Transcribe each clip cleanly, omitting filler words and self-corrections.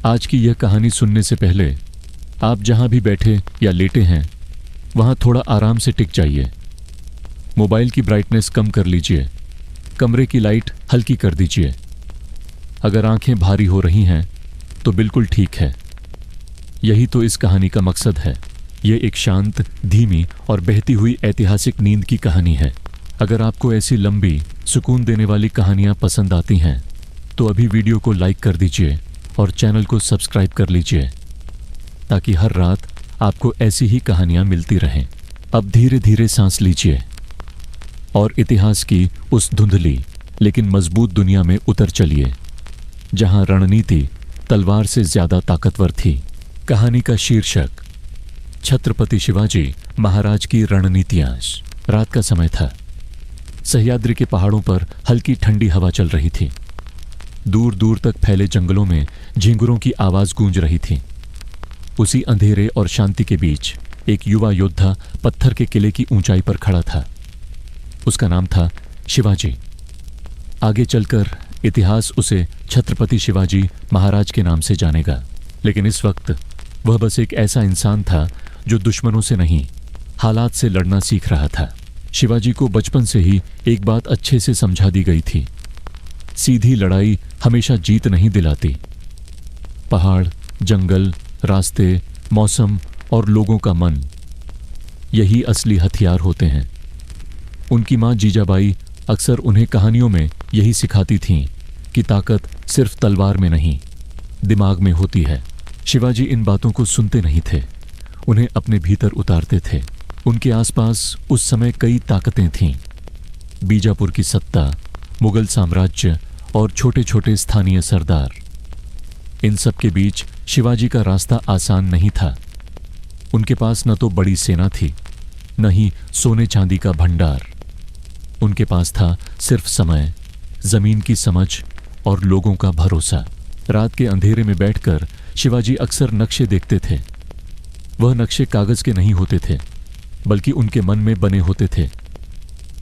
आज की यह कहानी सुनने से पहले आप जहां भी बैठे या लेटे हैं वहां थोड़ा आराम से टिक जाइए। मोबाइल की ब्राइटनेस कम कर लीजिए, कमरे की लाइट हल्की कर दीजिए। अगर आंखें भारी हो रही हैं तो बिल्कुल ठीक है। यही तो इस कहानी का मकसद है। ये एक शांत, धीमी और बहती हुई ऐतिहासिक नींद की कहानी है। अगर आपको ऐसी लंबी, सुकून देने वाली कहानियां पसंद आती हैं तो अभी वीडियो को लाइक कर दीजिए और चैनल को सब्सक्राइब कर लीजिए ताकि हर रात आपको ऐसी ही कहानियां मिलती रहें। अब धीरे धीरे सांस लीजिए और इतिहास की उस धुंधली लेकिन मजबूत दुनिया में उतर चलिए जहां रणनीति तलवार से ज्यादा ताकतवर थी। कहानी का शीर्षक, छत्रपति शिवाजी महाराज की रणनीतियां। रात का समय था। सह्याद्री के पहाड़ों पर हल्की ठंडी हवा चल रही थी। दूर दूर तक फैले जंगलों में झींगुरों की आवाज गूंज रही थी। उसी अंधेरे और शांति के बीच एक युवा योद्धा पत्थर के किले की ऊंचाई पर खड़ा था। उसका नाम था शिवाजी। आगे चलकर इतिहास उसे छत्रपति शिवाजी महाराज के नाम से जानेगा, लेकिन इस वक्त वह बस एक ऐसा इंसान था जो दुश्मनों से नहीं, हालात से लड़ना सीख रहा था। शिवाजी को बचपन से ही एक बात अच्छे से समझा दी गई थी, सीधी लड़ाई हमेशा जीत नहीं दिलाती। पहाड़, जंगल, रास्ते, मौसम और लोगों का मन, यही असली हथियार होते हैं। उनकी मां जीजाबाई अक्सर उन्हें कहानियों में यही सिखाती थीं कि ताकत सिर्फ तलवार में नहीं, दिमाग में होती है। शिवाजी इन बातों को सुनते नहीं थे, उन्हें अपने भीतर उतारते थे। उनके आसपास उस समय कई ताकतें थीं। बीजापुर की सत्ता, मुगल साम्राज्य और छोटे छोटे स्थानीय सरदार। इन सब के बीच शिवाजी का रास्ता आसान नहीं था। उनके पास न तो बड़ी सेना थी, न ही सोने चांदी का भंडार। उनके पास था सिर्फ समय, जमीन की समझ और लोगों का भरोसा। रात के अंधेरे में बैठकर शिवाजी अक्सर नक्शे देखते थे। वह नक्शे कागज के नहीं होते थे, बल्कि उनके मन में बने होते थे।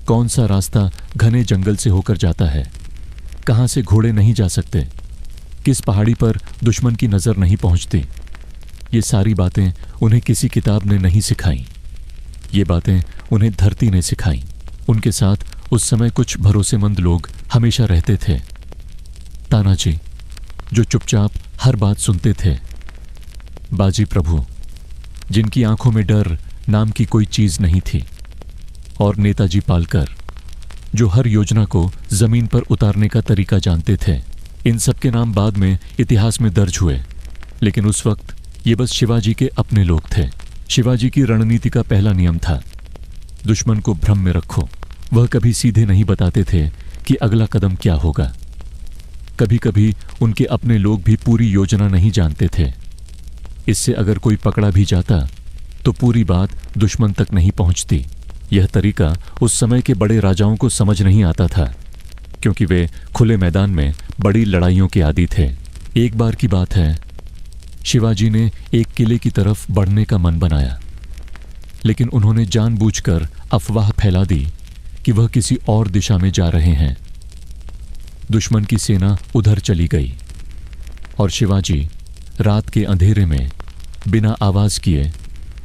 कौन सा रास्ता घने जंगल से होकर जाता है, कहां से घोड़े नहीं जा सकते, किस पहाड़ी पर दुश्मन की नजर नहीं पहुंचती। ये सारी बातें उन्हें किसी किताब ने नहीं सिखाई, ये बातें उन्हें धरती ने सिखाई। उनके साथ उस समय कुछ भरोसेमंद लोग हमेशा रहते थे। तानाजी, जो चुपचाप हर बात सुनते थे। बाजी प्रभु, जिनकी आंखों में डर नाम की कोई चीज नहीं थी। और नेताजी पालकर, जो हर योजना को जमीन पर उतारने का तरीका जानते थे। इन सब के नाम बाद में इतिहास में दर्ज हुए, लेकिन उस वक्त ये बस शिवाजी के अपने लोग थे। शिवाजी की रणनीति का पहला नियम था, दुश्मन को भ्रम में रखो। वह कभी सीधे नहीं बताते थे कि अगला कदम क्या होगा। कभी कभी उनके अपने लोग भी पूरी योजना नहीं जानते थे। इससे अगर कोई पकड़ा भी जाता तो पूरी बात दुश्मन तक नहीं पहुंचती। यह तरीका उस समय के बड़े राजाओं को समझ नहीं आता था, क्योंकि वे खुले मैदान में बड़ी लड़ाइयों के आदी थे। एक बार की बात है, शिवाजी ने एक किले की तरफ बढ़ने का मन बनाया, लेकिन उन्होंने जानबूझकर अफवाह फैला दी कि वह किसी और दिशा में जा रहे हैं। दुश्मन की सेना उधर चली गई और शिवाजी रात के अंधेरे में बिना आवाज किए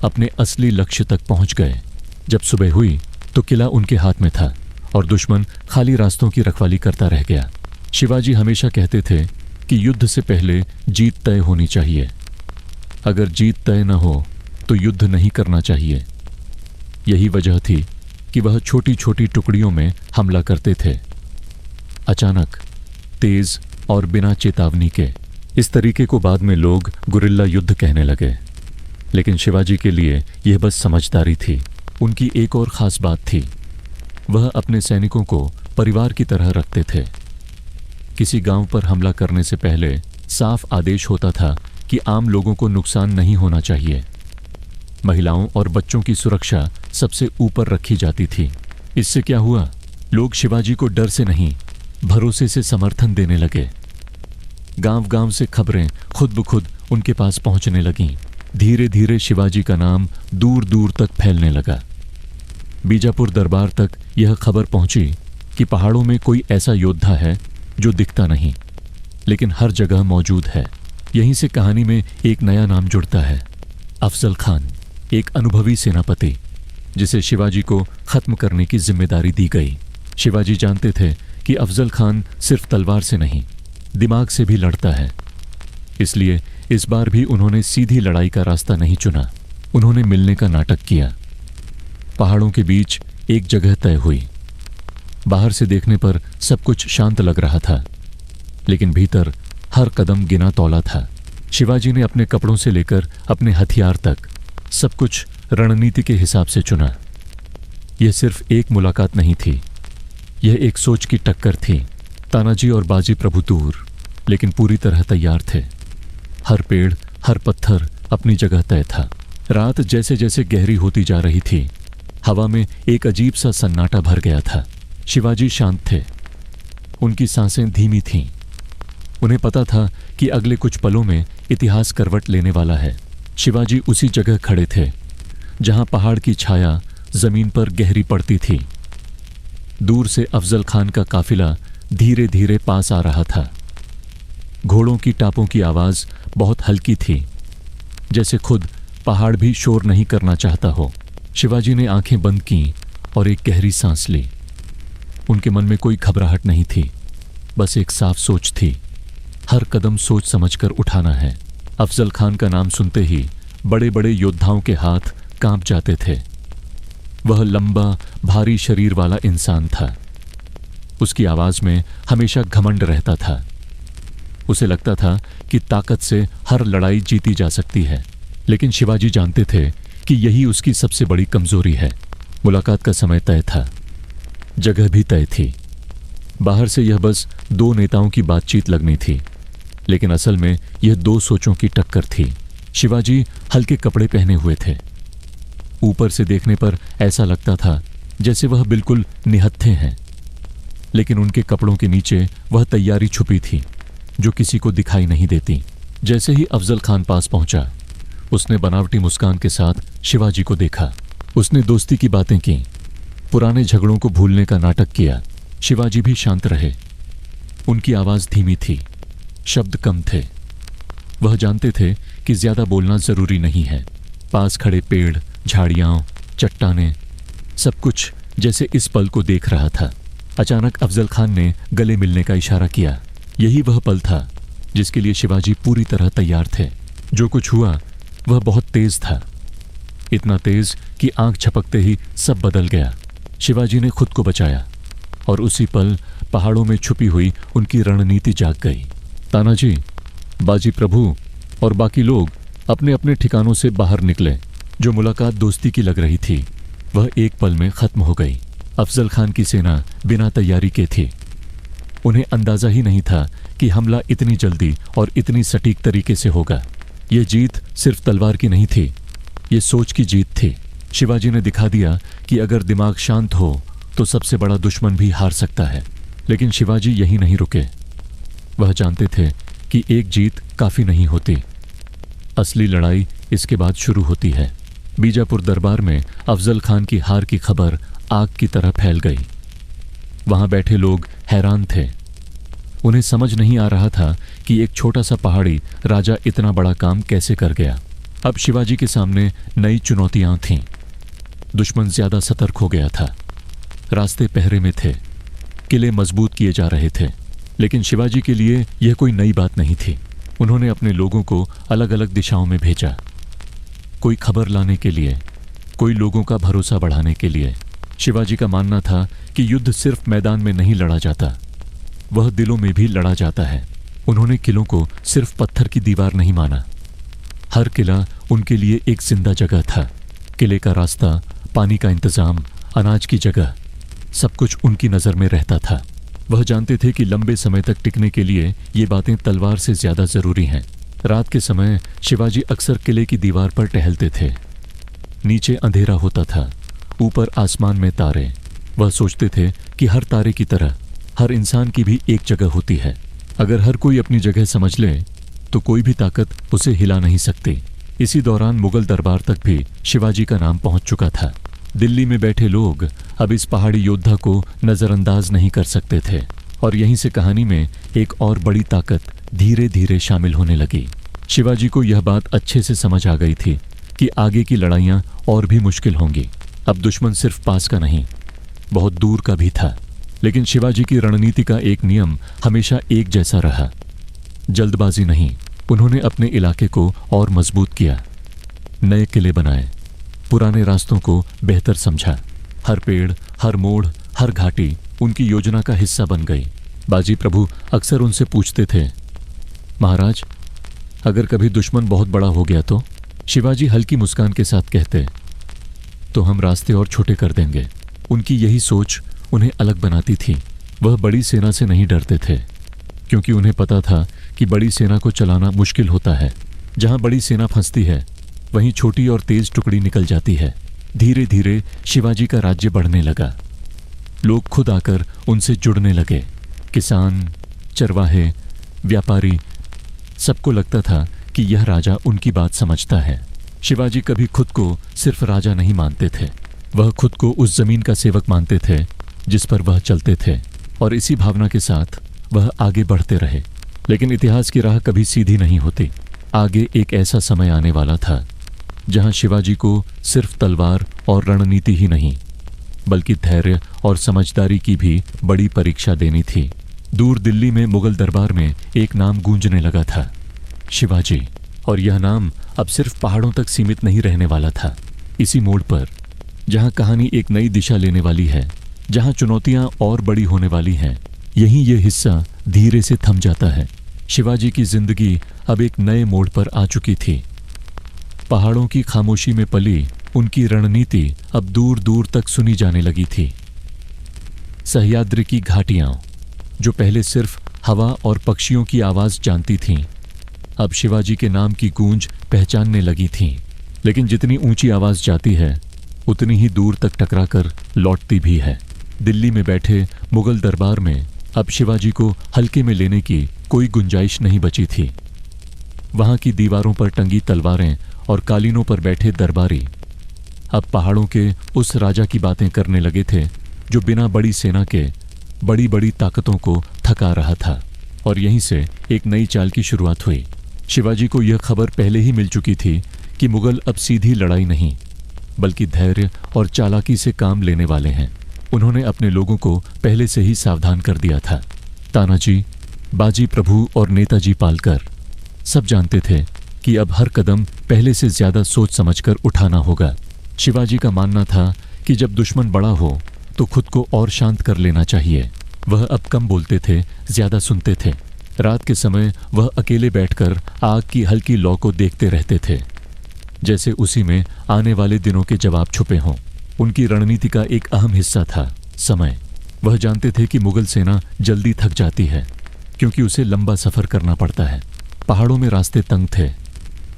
अपने असली लक्ष्य तक पहुंच गए। जब सुबह हुई तो किला उनके हाथ में था और दुश्मन खाली रास्तों की रखवाली करता रह गया। शिवाजी हमेशा कहते थे कि युद्ध से पहले जीत तय होनी चाहिए। अगर जीत तय न हो तो युद्ध नहीं करना चाहिए। यही वजह थी कि वह छोटी छोटी टुकड़ियों में हमला करते थे, अचानक, तेज और बिना चेतावनी के। इस तरीके को बाद में लोग गुरिल्ला युद्ध कहने लगे, लेकिन शिवाजी के लिए यह बस समझदारी थी। उनकी एक और खास बात थी, वह अपने सैनिकों को परिवार की तरह रखते थे। किसी गांव पर हमला करने से पहले साफ आदेश होता था कि आम लोगों को नुकसान नहीं होना चाहिए। महिलाओं और बच्चों की सुरक्षा सबसे ऊपर रखी जाती थी। इससे क्या हुआ, लोग शिवाजी को डर से नहीं, भरोसे से समर्थन देने लगे। गांव गांव से खबरें खुद ब खुद उनके पास पहुंचने लगीं। धीरे धीरे शिवाजी का नाम दूर दूर तक फैलने लगा। बीजापुर दरबार तक यह खबर पहुंची कि पहाड़ों में कोई ऐसा योद्धा है जो दिखता नहीं, लेकिन हर जगह मौजूद है। यहीं से कहानी में एक नया नाम जुड़ता है, अफजल खान, एक अनुभवी सेनापति जिसे शिवाजी को खत्म करने की जिम्मेदारी दी गई। शिवाजी जानते थे कि अफजल खान सिर्फ तलवार से नहीं, दिमाग से भी लड़ता है। इसलिए इस बार भी उन्होंने सीधी लड़ाई का रास्ता नहीं चुना। उन्होंने मिलने का नाटक किया। पहाड़ों के बीच एक जगह तय हुई। बाहर से देखने पर सब कुछ शांत लग रहा था, लेकिन भीतर हर कदम गिना तौला था। शिवाजी ने अपने कपड़ों से लेकर अपने हथियार तक सब कुछ रणनीति के हिसाब से चुना। यह सिर्फ एक मुलाकात नहीं थी, यह एक सोच की टक्कर थी। तानाजी और बाजी प्रभु दूर, लेकिन पूरी तरह तैयार थे। हर पेड़, हर पत्थर अपनी जगह तय था। रात जैसे जैसे गहरी होती जा रही थी, हवा में एक अजीब सा सन्नाटा भर गया था। शिवाजी शांत थे, उनकी सांसें धीमी थीं। उन्हें पता था कि अगले कुछ पलों में इतिहास करवट लेने वाला है। शिवाजी उसी जगह खड़े थे जहां पहाड़ की छाया जमीन पर गहरी पड़ती थी। दूर से अफजल खान का काफिला धीरे धीरे पास आ रहा था। घोड़ों की टापों की आवाज बहुत हल्की थी, जैसे खुद पहाड़ भी शोर नहीं करना चाहता हो। शिवाजी ने आंखें बंद की और एक गहरी सांस ली। उनके मन में कोई घबराहट नहीं थी, बस एक साफ सोच थी, हर कदम सोच समझकर उठाना है। अफजल खान का नाम सुनते ही बड़े बड़े योद्धाओं के हाथ कांप जाते थे। वह लंबा भारी शरीर वाला इंसान था। उसकी आवाज में हमेशा घमंड रहता था। उसे लगता था कि ताकत से हर लड़ाई जीती जा सकती है, लेकिन शिवाजी जानते थे कि यही उसकी सबसे बड़ी कमजोरी है। मुलाकात का समय तय था, जगह भी तय थी। बाहर से यह बस दो नेताओं की बातचीत लगनी थी, लेकिन असल में यह दो सोचों की टक्कर थी। शिवाजी हल्के कपड़े पहने हुए थे। ऊपर से देखने पर ऐसा लगता था जैसे वह बिल्कुल निहत्थे हैं, लेकिन उनके कपड़ों के नीचे वह तैयारी छुपी थी जो किसी को दिखाई नहीं देती। जैसे ही अफजल खान पास पहुंचा, उसने बनावटी मुस्कान के साथ शिवाजी को देखा। उसने दोस्ती की बातें की, पुराने झगड़ों को भूलने का नाटक किया। शिवाजी भी शांत रहे। उनकी आवाज धीमी थी, शब्द कम थे। वह जानते थे कि ज्यादा बोलना जरूरी नहीं है। पास खड़े पेड़, झाड़ियां, चट्टानें, सब कुछ जैसे इस पल को देख रहा था। अचानक अफजल खान ने गले मिलने का इशारा किया। यही वह पल था जिसके लिए शिवाजी पूरी तरह तैयार थे। जो कुछ हुआ वह बहुत तेज था, इतना तेज कि आंख झपकते ही सब बदल गया। शिवाजी ने खुद को बचाया और उसी पल पहाड़ों में छुपी हुई उनकी रणनीति जाग गई। तानाजी, बाजी प्रभु और बाकी लोग अपने अपने ठिकानों से बाहर निकले। जो मुलाकात दोस्ती की लग रही थी, वह एक पल में खत्म हो गई। अफजल खान की सेना बिना तैयारी के थी। उन्हें अंदाजा ही नहीं था कि हमला इतनी जल्दी और इतनी सटीक तरीके से होगा। यह जीत सिर्फ तलवार की नहीं थी, ये सोच की जीत थी। शिवाजी ने दिखा दिया कि अगर दिमाग शांत हो तो सबसे बड़ा दुश्मन भी हार सकता है। लेकिन शिवाजी यहीं नहीं रुके। वह जानते थे कि एक जीत काफी नहीं होती, असली लड़ाई इसके बाद शुरू होती है। बीजापुर दरबार में अफजल खान की हार की खबर आग की तरह फैल गई। वहां बैठे लोग हैरान थे। उन्हें समझ नहीं आ रहा था कि एक छोटा सा पहाड़ी राजा इतना बड़ा काम कैसे कर गया। अब शिवाजी के सामने नई चुनौतियां थीं। दुश्मन ज्यादा सतर्क हो गया था। रास्ते पहरे में थे, किले मजबूत किए जा रहे थे, लेकिन शिवाजी के लिए यह कोई नई बात नहीं थी। उन्होंने अपने लोगों को अलग अलग दिशाओं में भेजा, कोई खबर लाने के लिए, कोई लोगों का भरोसा बढ़ाने के लिए। शिवाजी का मानना था कि युद्ध सिर्फ मैदान में नहीं लड़ा जाता, वह दिलों में भी लड़ा जाता है। उन्होंने किलों को सिर्फ पत्थर की दीवार नहीं माना। हर किला उनके लिए एक जिंदा जगह था। किले का रास्ता, पानी का इंतजाम, अनाज की जगह, सब कुछ उनकी नजर में रहता था। वह जानते थे कि लंबे समय तक टिकने के लिए ये बातें तलवार से ज्यादा जरूरी हैं। रात के समय शिवाजी अक्सर किले की दीवार पर टहलते थे। नीचे अंधेरा होता था, ऊपर आसमान में तारे। वह सोचते थे कि हर तारे की तरह हर इंसान की भी एक जगह होती है। अगर हर कोई अपनी जगह समझ ले तो कोई भी ताकत उसे हिला नहीं सकती। इसी दौरान मुगल दरबार तक भी शिवाजी का नाम पहुंच चुका था। दिल्ली में बैठे लोग अब इस पहाड़ी योद्धा को नजरअंदाज नहीं कर सकते थे, और यहीं से कहानी में एक और बड़ी ताकत धीरे धीरे शामिल होने लगी। शिवाजी को यह बात अच्छे से समझ आ गई थी कि आगे की लड़ाइयां और भी मुश्किल होंगी। अब दुश्मन सिर्फ पास का नहीं, बहुत दूर का भी था। लेकिन शिवाजी की रणनीति का एक नियम हमेशा एक जैसा रहा, जल्दबाजी नहीं। उन्होंने अपने इलाके को और मजबूत किया, नए किले बनाए, पुराने रास्तों को बेहतर समझा। हर पेड़, हर मोड़, हर घाटी उनकी योजना का हिस्सा बन गई। बाजी प्रभु अक्सर उनसे पूछते थे, महाराज अगर कभी दुश्मन बहुत बड़ा हो गया तो? शिवाजी हल्की मुस्कान के साथ कहते, तो हम रास्ते और छोटे कर देंगे। उनकी यही सोच उन्हें अलग बनाती थी। वह बड़ी सेना से नहीं डरते थे, क्योंकि उन्हें पता था कि बड़ी सेना को चलाना मुश्किल होता है। जहां बड़ी सेना फंसती है वहीं छोटी और तेज टुकड़ी निकल जाती है। धीरे धीरे शिवाजी का राज्य बढ़ने लगा। लोग खुद आकर उनसे जुड़ने लगे। किसान, चरवाहे, व्यापारी, सबको लगता था कि यह राजा उनकी बात समझता है। शिवाजी कभी खुद को सिर्फ राजा नहीं मानते थे, वह खुद को उस जमीन का सेवक मानते थे जिस पर वह चलते थे, और इसी भावना के साथ वह आगे बढ़ते रहे। लेकिन इतिहास की राह कभी सीधी नहीं होती। आगे एक ऐसा समय आने वाला था जहां शिवाजी को सिर्फ तलवार और रणनीति ही नहीं, बल्कि धैर्य और समझदारी की भी बड़ी परीक्षा देनी थी। दूर दिल्ली में मुगल दरबार में एक नाम गूंजने लगा था, शिवाजी। और यह नाम अब सिर्फ पहाड़ों तक सीमित नहीं रहने वाला था। इसी मोड़ पर, जहां कहानी एक नई दिशा लेने वाली है, जहां चुनौतियां और बड़ी होने वाली हैं, यहीं ये हिस्सा धीरे से थम जाता है। शिवाजी की जिंदगी अब एक नए मोड़ पर आ चुकी थी। पहाड़ों की खामोशी में पली उनकी रणनीति अब दूर दूर तक सुनी जाने लगी थी। सह्याद्री की घाटियां, जो पहले सिर्फ हवा और पक्षियों की आवाज जानती थीं, अब शिवाजी के नाम की गूंज पहचानने लगी थीं। लेकिन जितनी ऊंची आवाज जाती है उतनी ही दूर तक टकराकर लौटती भी है। दिल्ली में बैठे मुगल दरबार में अब शिवाजी को हल्के में लेने की कोई गुंजाइश नहीं बची थी। वहां की दीवारों पर टंगी तलवारें और कालीनों पर बैठे दरबारी अब पहाड़ों के उस राजा की बातें करने लगे थे जो बिना बड़ी सेना के बड़ी बड़ी ताकतों को थका रहा था। और यहीं से एक नई चाल की शुरुआत हुई। शिवाजी को यह खबर पहले ही मिल चुकी थी कि मुगल अब सीधी लड़ाई नहीं, बल्कि धैर्य और चालाकी से काम लेने वाले हैं। उन्होंने अपने लोगों को पहले से ही सावधान कर दिया था। तानाजी, बाजी प्रभु और नेताजी पालकर सब जानते थे कि अब हर कदम पहले से ज्यादा सोच समझकर उठाना होगा। शिवाजी का मानना था कि जब दुश्मन बड़ा हो तो खुद को और शांत कर लेना चाहिए। वह अब कम बोलते थे, ज्यादा सुनते थे। रात के समय वह अकेले बैठकर आग की हल्की लौ को देखते रहते थे, जैसे उसी में आने वाले दिनों के जवाब छुपे हों। उनकी रणनीति का एक अहम हिस्सा था समय। वह जानते थे कि मुगल सेना जल्दी थक जाती है, क्योंकि उसे लंबा सफर करना पड़ता है। पहाड़ों में रास्ते तंग थे,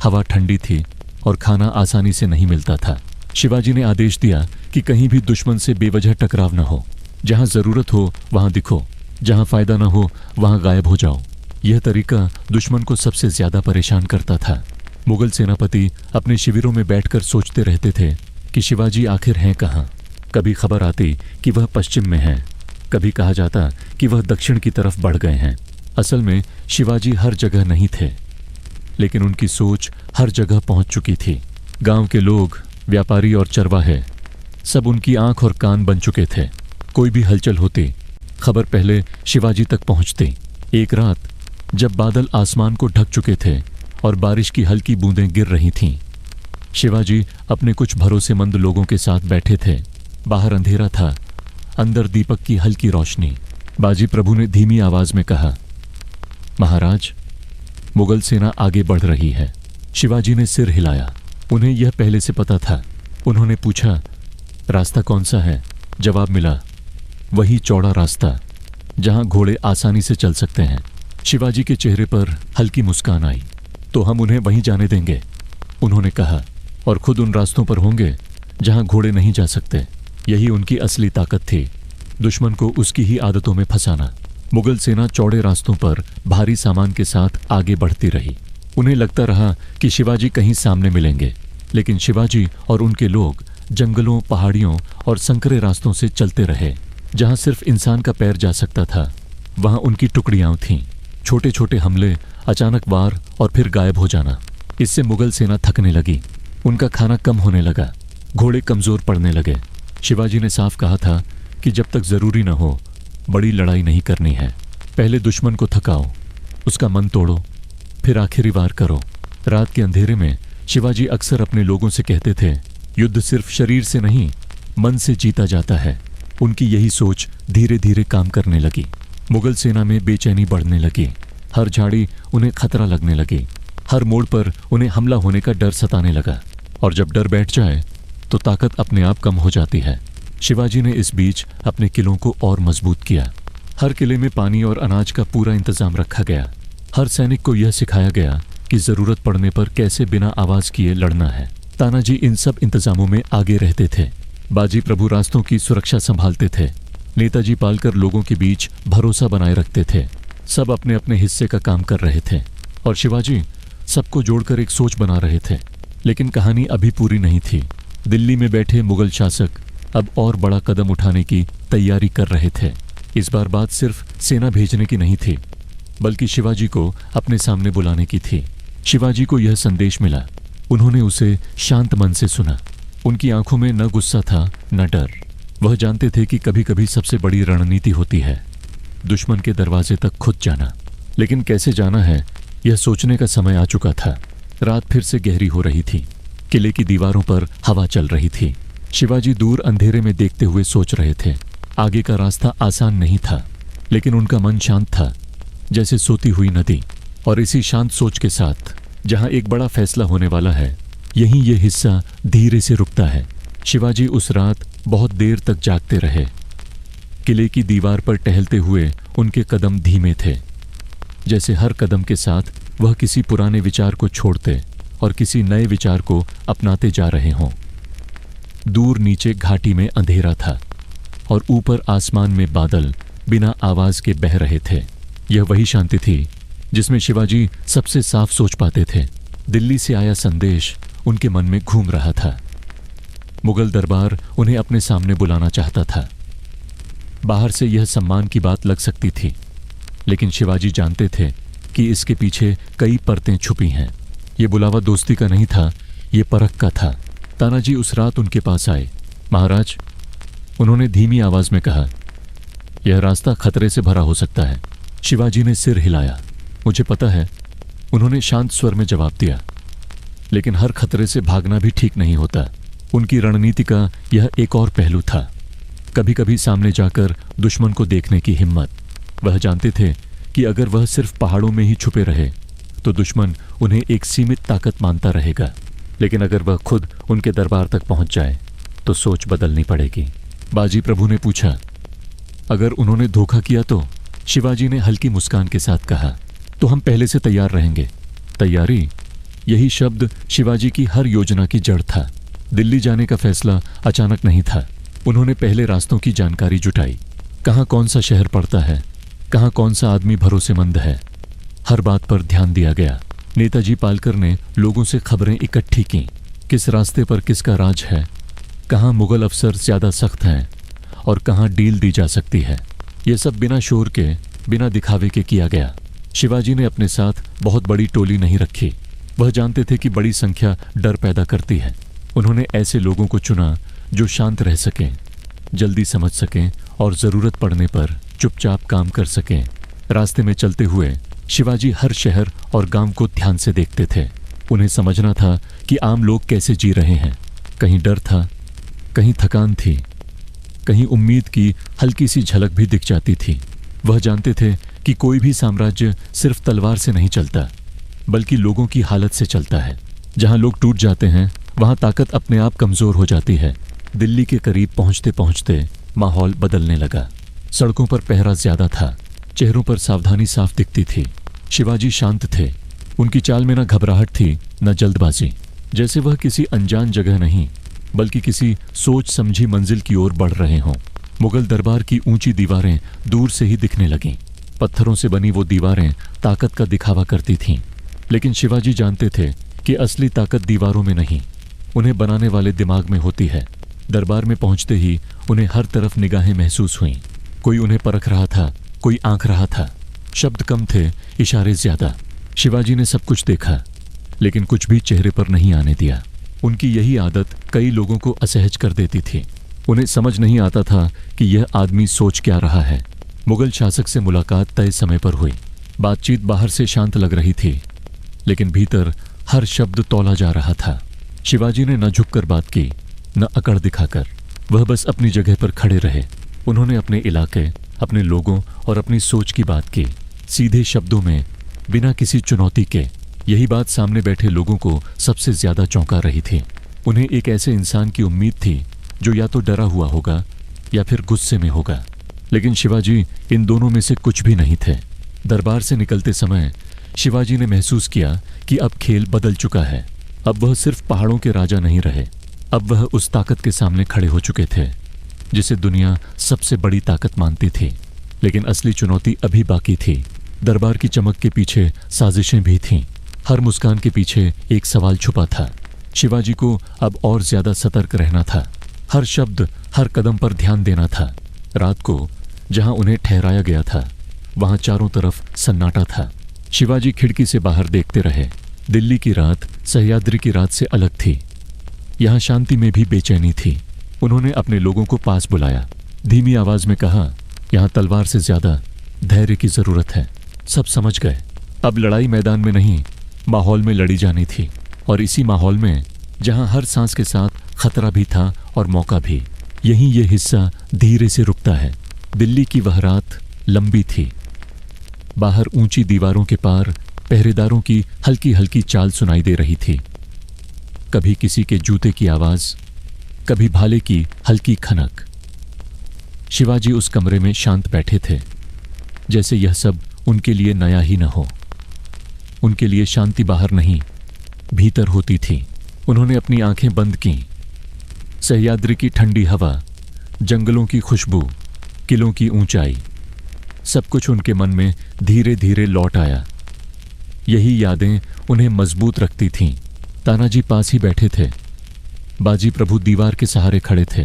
हवा ठंडी थी और खाना आसानी से नहीं मिलता था। शिवाजी ने आदेश दिया कि कहीं भी दुश्मन से बेवजह टकराव न हो। जहां जरूरत हो वहां दिखो, जहां फायदा न हो वहां गायब हो जाओ। यह तरीका दुश्मन को सबसे ज्यादा परेशान करता था। मुगल सेनापति अपने शिविरों में बैठकर सोचते रहते थे कि शिवाजी आखिर हैं कहाँ। कभी खबर आती कि वह पश्चिम में हैं, कभी कहा जाता कि वह दक्षिण की तरफ बढ़ गए हैं। असल में शिवाजी हर जगह नहीं थे, लेकिन उनकी सोच हर जगह पहुंच चुकी थी। गांव के लोग, व्यापारी और चरवाहे सब उनकी आंख और कान बन चुके थे। कोई भी हलचल होती, खबर पहले शिवाजी तक पहुंचती। एक रात जब बादल आसमान को ढक चुके थे और बारिश की हल्की बूंदें गिर रही थीं, शिवाजी अपने कुछ भरोसेमंद लोगों के साथ बैठे थे। बाहर अंधेरा था, अंदर दीपक की हल्की रोशनी। बाजी प्रभु ने धीमी आवाज में कहा, महाराज, मुगल सेना आगे बढ़ रही है। शिवाजी ने सिर हिलाया। उन्हें यह पहले से पता था। उन्होंने पूछा, रास्ता कौन सा है? जवाब मिला, वही चौड़ा रास्ता जहां घोड़े आसानी से चल सकते हैं। शिवाजी के चेहरे पर हल्की मुस्कान आई। तो हम उन्हें वहीं जाने देंगे, उन्होंने कहा, और खुद उन रास्तों पर होंगे जहां घोड़े नहीं जा सकते। यही उनकी असली ताकत थी, दुश्मन को उसकी ही आदतों में फंसाना। मुगल सेना चौड़े रास्तों पर भारी सामान के साथ आगे बढ़ती रही। उन्हें लगता रहा कि शिवाजी कहीं सामने मिलेंगे, लेकिन शिवाजी और उनके लोग जंगलों, पहाड़ियों और संकरे रास्तों से चलते रहे। जहां सिर्फ इंसान का पैर जा सकता था, वहां उनकी टुकड़ियां थीं। छोटे छोटे हमले अचानक वार और फिर गायब हो जाना। इससे मुगल सेना थकने लगी, उनका खाना कम होने लगा, घोड़े कमजोर पड़ने लगे। शिवाजी ने साफ कहा था कि जब तक जरूरी न हो बड़ी लड़ाई नहीं करनी है। पहले दुश्मन को थकाओ, उसका मन तोड़ो, फिर आखिरी वार करो। रात के अंधेरे में शिवाजी अक्सर अपने लोगों से कहते थे, युद्ध सिर्फ शरीर से नहीं मन से जीता जाता है। उनकी यही सोच धीरे धीरे काम करने लगी। मुगल सेना में बेचैनी बढ़ने लगी, हर झाड़ी उन्हें खतरा लगने लगी, हर मोड़ पर उन्हें हमला होने का डर सताने लगा। और जब डर बैठ जाए तो ताकत अपने आप कम हो जाती है। शिवाजी ने इस बीच अपने किलों को और मजबूत किया। हर किले में पानी और अनाज का पूरा इंतजाम रखा गया। हर सैनिक को यह सिखाया गया कि जरूरत पड़ने पर कैसे बिना आवाज किए लड़ना है। तानाजी इन सब इंतजामों में आगे रहते थे। बाजी प्रभु रास्तों की सुरक्षा संभालते थे। नेताजी पालकर लोगों के बीच भरोसा बनाए रखते थे। सब अपने अपने हिस्से का काम कर रहे थे और शिवाजी सबको जोड़कर एक सोच बना रहे थे। लेकिन कहानी अभी पूरी नहीं थी। दिल्ली में बैठे मुगल शासक अब और बड़ा कदम उठाने की तैयारी कर रहे थे। इस बार बात सिर्फ सेना भेजने की नहीं थी, बल्कि शिवाजी को अपने सामने बुलाने की थी। शिवाजी को यह संदेश मिला। उन्होंने उसे शांत मन से सुना। उनकी आंखों में न गुस्सा था न डर। वह जानते थे कि कभी कभी सबसे बड़ी रणनीति होती है दुश्मन के दरवाजे तक खुद जाना। लेकिन कैसे जाना है, यह सोचने का समय आ चुका था। रात फिर से गहरी हो रही थी। किले की दीवारों पर हवा चल रही थी। शिवाजी दूर अंधेरे में देखते हुए सोच रहे थे। आगे का रास्ता आसान नहीं था, लेकिन उनका मन शांत था, जैसे सोती हुई नदी। और इसी शांत सोच के साथ जहां एक बड़ा फैसला होने वाला है, यहीं ये हिस्सा धीरे से रुकता है। शिवाजी उस रात बहुत देर तक जागते रहे। किले की दीवार पर टहलते हुए उनके कदम धीमे थे, जैसे हर कदम के साथ वह किसी पुराने विचार को छोड़ते और किसी नए विचार को अपनाते जा रहे हों। दूर नीचे घाटी में अंधेरा था और ऊपर आसमान में बादल बिना आवाज के बह रहे थे। यह वही शांति थी जिसमें शिवाजी सबसे साफ सोच पाते थे। दिल्ली से आया संदेश उनके मन में घूम रहा था। मुगल दरबार उन्हें अपने सामने बुलाना चाहता था। बाहर से यह सम्मान की बात लग सकती थी, लेकिन शिवाजी जानते थे कि इसके पीछे कई परतें छुपी हैं। यह बुलावा दोस्ती का नहीं था, यह परख का था। तानाजी उस रात उनके पास आए। महाराज, उन्होंने धीमी आवाज में कहा, यह रास्ता खतरे से भरा हो सकता है। शिवाजी ने सिर हिलाया। मुझे पता है, उन्होंने शांत स्वर में जवाब दिया। लेकिन हर खतरे से भागना भी ठीक नहीं होता। उनकी रणनीति का यह एक और पहलू था। कभी कभी सामने जाकर दुश्मन को देखने की हिम्मत। वह जानते थे कि अगर वह सिर्फ पहाड़ों में ही छुपे रहे तो दुश्मन उन्हें एक सीमित ताकत मानता रहेगा। लेकिन अगर वह खुद उनके दरबार तक पहुंच जाए तो सोच बदलनी पड़ेगी। बाजी प्रभु ने पूछा, अगर उन्होंने धोखा किया तो? शिवाजी ने हल्की मुस्कान के साथ कहा, तो हम पहले से तैयार रहेंगे। तैयारी, यही शब्द शिवाजी की हर योजना की जड़ था। दिल्ली जाने का फैसला अचानक नहीं था। उन्होंने पहले रास्तों की जानकारी जुटाई। कहाँ कौन सा शहर पड़ता है, कहाँ कौन सा आदमी भरोसेमंद है, हर बात पर ध्यान दिया गया। नेताजी पालकर ने लोगों से खबरें इकट्ठी की। किस रास्ते पर किसका राज है, कहाँ मुगल अफसर ज्यादा सख्त हैं और कहाँ डील दी जा सकती है। यह सब बिना शोर के, बिना दिखावे के किया गया। शिवाजी ने अपने साथ बहुत बड़ी टोली नहीं रखी। वह जानते थे कि बड़ी संख्या डर पैदा करती है। उन्होंने ऐसे लोगों को चुना जो शांत रह सकें, जल्दी समझ सकें और जरूरत पड़ने पर चुपचाप काम कर सकें। रास्ते में चलते हुए शिवाजी हर शहर और गांव को ध्यान से देखते थे। उन्हें समझना था कि आम लोग कैसे जी रहे हैं। कहीं डर था, कहीं थकान थी, कहीं उम्मीद की हल्की सी झलक भी दिख जाती थी। वह जानते थे कि कोई भी साम्राज्य सिर्फ तलवार से नहीं चलता, बल्कि लोगों की हालत से चलता है। जहां लोग टूट जाते हैं, वहां ताकत अपने आप कमजोर हो जाती है। दिल्ली के करीब पहुंचते पहुंचते माहौल बदलने लगा। सड़कों पर पहरा ज्यादा था, चेहरों पर सावधानी साफ दिखती थी। शिवाजी शांत थे। उनकी चाल में न घबराहट थी न जल्दबाजी, जैसे वह किसी अनजान जगह नहीं बल्कि किसी सोच समझी मंजिल की ओर बढ़ रहे हों। मुगल दरबार की ऊंची दीवारें दूर से ही दिखने लगीं। पत्थरों से बनी वो दीवारें ताकत का दिखावा करती थीं, लेकिन शिवाजी जानते थे कि असली ताकत दीवारों में नहीं, उन्हें बनाने वाले दिमाग में होती है। दरबार में पहुंचते ही उन्हें हर तरफ निगाहें महसूस हुईं। कोई उन्हें परख रहा था, कोई आंक रहा था। शब्द कम थे, इशारे ज्यादा। शिवाजी ने सब कुछ देखा, लेकिन कुछ भी चेहरे पर नहीं आने दिया। उनकी यही आदत कई लोगों को असहज कर देती थी। उन्हें समझ नहीं आता था कि यह आदमी सोच क्या रहा है। मुगल शासक से मुलाकात तय समय पर हुई। बातचीत बाहर से शांत लग रही थी, लेकिन भीतर हर शब्द तौला जा रहा था। शिवाजी ने न झुककर बात की, न अकड़ दिखाकर। वह बस अपनी जगह पर खड़े रहे। उन्होंने अपने इलाके, अपने लोगों और अपनी सोच की बात की, सीधे शब्दों में, बिना किसी चुनौती के। यही बात सामने बैठे लोगों को सबसे ज्यादा चौंका रही थी। उन्हें एक ऐसे इंसान की उम्मीद थी जो या तो डरा हुआ होगा या फिर गुस्से में होगा, लेकिन शिवाजी इन दोनों में से कुछ भी नहीं थे। दरबार से निकलते समय शिवाजी ने महसूस किया कि अब खेल बदल चुका है। अब वह सिर्फ पहाड़ों के राजा नहीं रहे, अब वह उस ताकत के सामने खड़े हो चुके थे जिसे दुनिया सबसे बड़ी ताकत मानती थी। लेकिन असली चुनौती अभी बाकी थी। दरबार की चमक के पीछे साजिशें भी थीं। हर मुस्कान के पीछे एक सवाल छुपा था। शिवाजी को अब और ज्यादा सतर्क रहना था। हर शब्द, हर कदम पर ध्यान देना था। रात को जहां उन्हें ठहराया गया था, वहां चारों तरफ सन्नाटा था। शिवाजी खिड़की से बाहर देखते रहे। दिल्ली की रात सह्याद्री की रात से अलग थी। यहां शांति में भी बेचैनी थी। उन्होंने अपने लोगों को पास बुलाया। धीमी आवाज में कहा, यहां तलवार से ज्यादा धैर्य की जरूरत है। सब समझ गए। अब लड़ाई मैदान में नहीं, माहौल में लड़ी जानी थी। और इसी माहौल में, जहां हर सांस के साथ खतरा भी था और मौका भी, यहीं ये हिस्सा धीरे से रुकता है। दिल्ली की वह रात लंबी थी। बाहर ऊंची दीवारों के पार पहरेदारों की हल्की हल्की चाल सुनाई दे रही थी। कभी किसी के जूते की आवाज, कभी भाले की हल्की खनक। शिवाजी उस कमरे में शांत बैठे थे, जैसे यह सब उनके लिए नया ही न हो। उनके लिए शांति बाहर नहीं, भीतर होती थी। उन्होंने अपनी आंखें बंद की। सह्याद्री की ठंडी हवा, जंगलों की खुशबू, किलों की ऊंचाई, सब कुछ उनके मन में धीरे धीरे लौट आया। यही यादें उन्हें मजबूत रखती थीं। तानाजी पास ही बैठे थे। बाजी प्रभु दीवार के सहारे खड़े थे।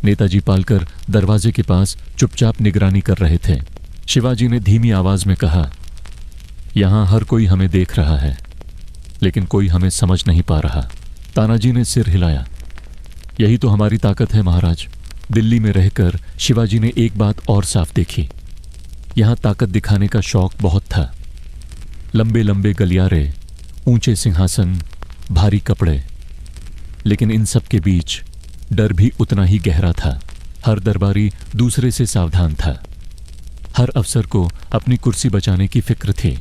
नेताजी पालकर दरवाजे के पास चुपचाप निगरानी कर रहे थे। शिवाजी ने धीमी आवाज में कहा, यहां हर कोई हमें देख रहा है, लेकिन कोई हमें समझ नहीं पा रहा। तानाजी ने सिर हिलाया। यही तो हमारी ताकत है महाराज। दिल्ली में रहकर शिवाजी ने एक बात और साफ देखी। यहां ताकत दिखाने का शौक बहुत था। लंबे लंबे गलियारे, ऊंचे सिंहासन, भारी कपड़े, लेकिन इन सब के बीच डर भी उतना ही गहरा था। हर दरबारी दूसरे से सावधान था। हर अफसर को अपनी कुर्सी बचाने की फिक्र थी।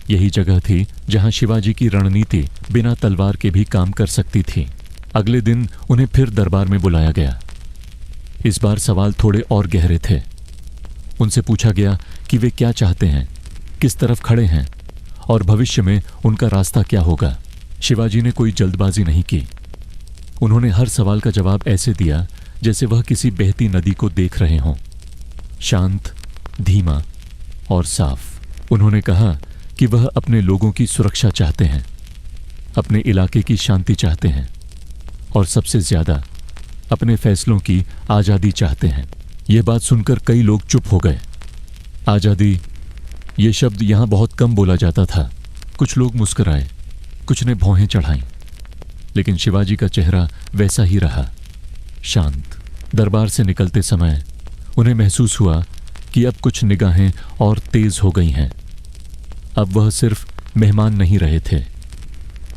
यही जगह थी जहां शिवाजी की रणनीति बिना तलवार के भी काम कर सकती थी। अगले दिन उन्हें फिर दरबार में बुलाया गया। इस बार सवाल थोड़े और गहरे थे। उनसे पूछा गया कि वे क्या चाहते हैं, किस तरफ खड़े हैं और भविष्य में उनका रास्ता क्या होगा। शिवाजी ने कोई जल्दबाजी नहीं की। उन्होंने हर सवाल का जवाब ऐसे दिया जैसे वह किसी बहती नदी को देख रहे हों, शांत, धीमा और साफ। उन्होंने कहा कि वह अपने लोगों की सुरक्षा चाहते हैं, अपने इलाके की शांति चाहते हैं और सबसे ज्यादा अपने फैसलों की आजादी चाहते हैं। यह बात सुनकर कई लोग चुप हो गए। आजादी, ये शब्द यहां बहुत कम बोला जाता था। कुछ लोग मुस्कुराए, कुछ ने भौहें चढ़ाईं, लेकिन शिवाजी का चेहरा वैसा ही रहा, शांत। दरबार से निकलते समय उन्हें महसूस हुआ कि अब कुछ निगाहें और तेज हो गई हैं। अब वह सिर्फ मेहमान नहीं रहे थे,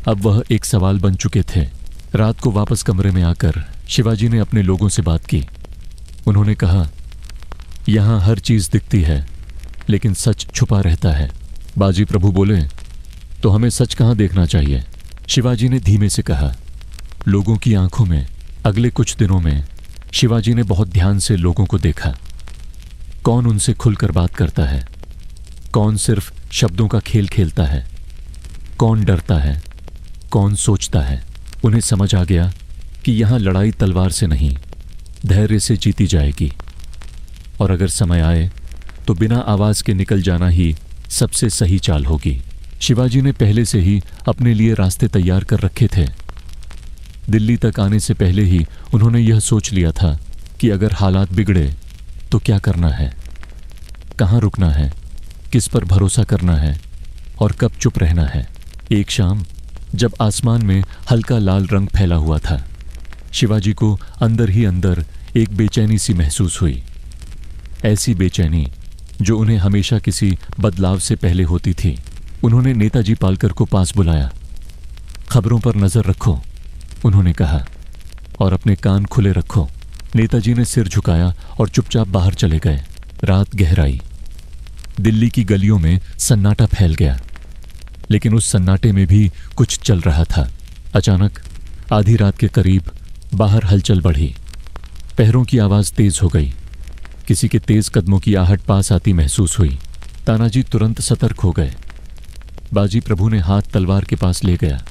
अब वह एक सवाल बन चुके थे। रात को वापस कमरे में आकर शिवाजी ने अपने लोगों से बात की। उन्होंने कहा, यहां हर चीज दिखती है, लेकिन सच छुपा रहता है। बाजी प्रभु बोले, तो हमें सच कहां देखना चाहिए? शिवाजी ने धीमे से कहा। लोगों की आंखों में। अगले कुछ दिनों में शिवाजी ने बहुत ध्यान से लोगों को देखा। कौन उनसे खुलकर बात करता है, कौन सिर्फ शब्दों का खेल खेलता है, कौन डरता है, कौन सोचता है। उन्हें समझ आ गया कि यहां लड़ाई तलवार से नहीं, धैर्य से जीती जाएगी, और अगर समय आए तो बिना आवाज के निकल जाना ही सबसे सही चाल होगी। शिवाजी ने पहले से ही अपने लिए रास्ते तैयार कर रखे थे। दिल्ली तक आने से पहले ही उन्होंने यह सोच लिया था कि अगर हालात बिगड़े तो क्या करना है, कहाँ रुकना है, किस पर भरोसा करना है और कब चुप रहना है। एक शाम जब आसमान में हल्का लाल रंग फैला हुआ था, शिवाजी को अंदर ही अंदर एक बेचैनी सी महसूस हुई। ऐसी बेचैनी जो उन्हें हमेशा किसी बदलाव से पहले होती थी। उन्होंने नेताजी पालकर को पास बुलाया। खबरों पर नजर रखो, उन्होंने कहा, और अपने कान खुले रखो। नेताजी ने सिर झुकाया और चुपचाप बाहर चले गए। रात गहराई। दिल्ली की गलियों में सन्नाटा फैल गया, लेकिन उस सन्नाटे में भी कुछ चल रहा था। अचानक आधी रात के करीब बाहर हलचल बढ़ी। पैरों की आवाज तेज हो गई। किसी के तेज कदमों की आहट पास आती महसूस हुई। तानाजी तुरंत सतर्क हो गए। बाजी प्रभु ने हाथ तलवार के पास ले गया,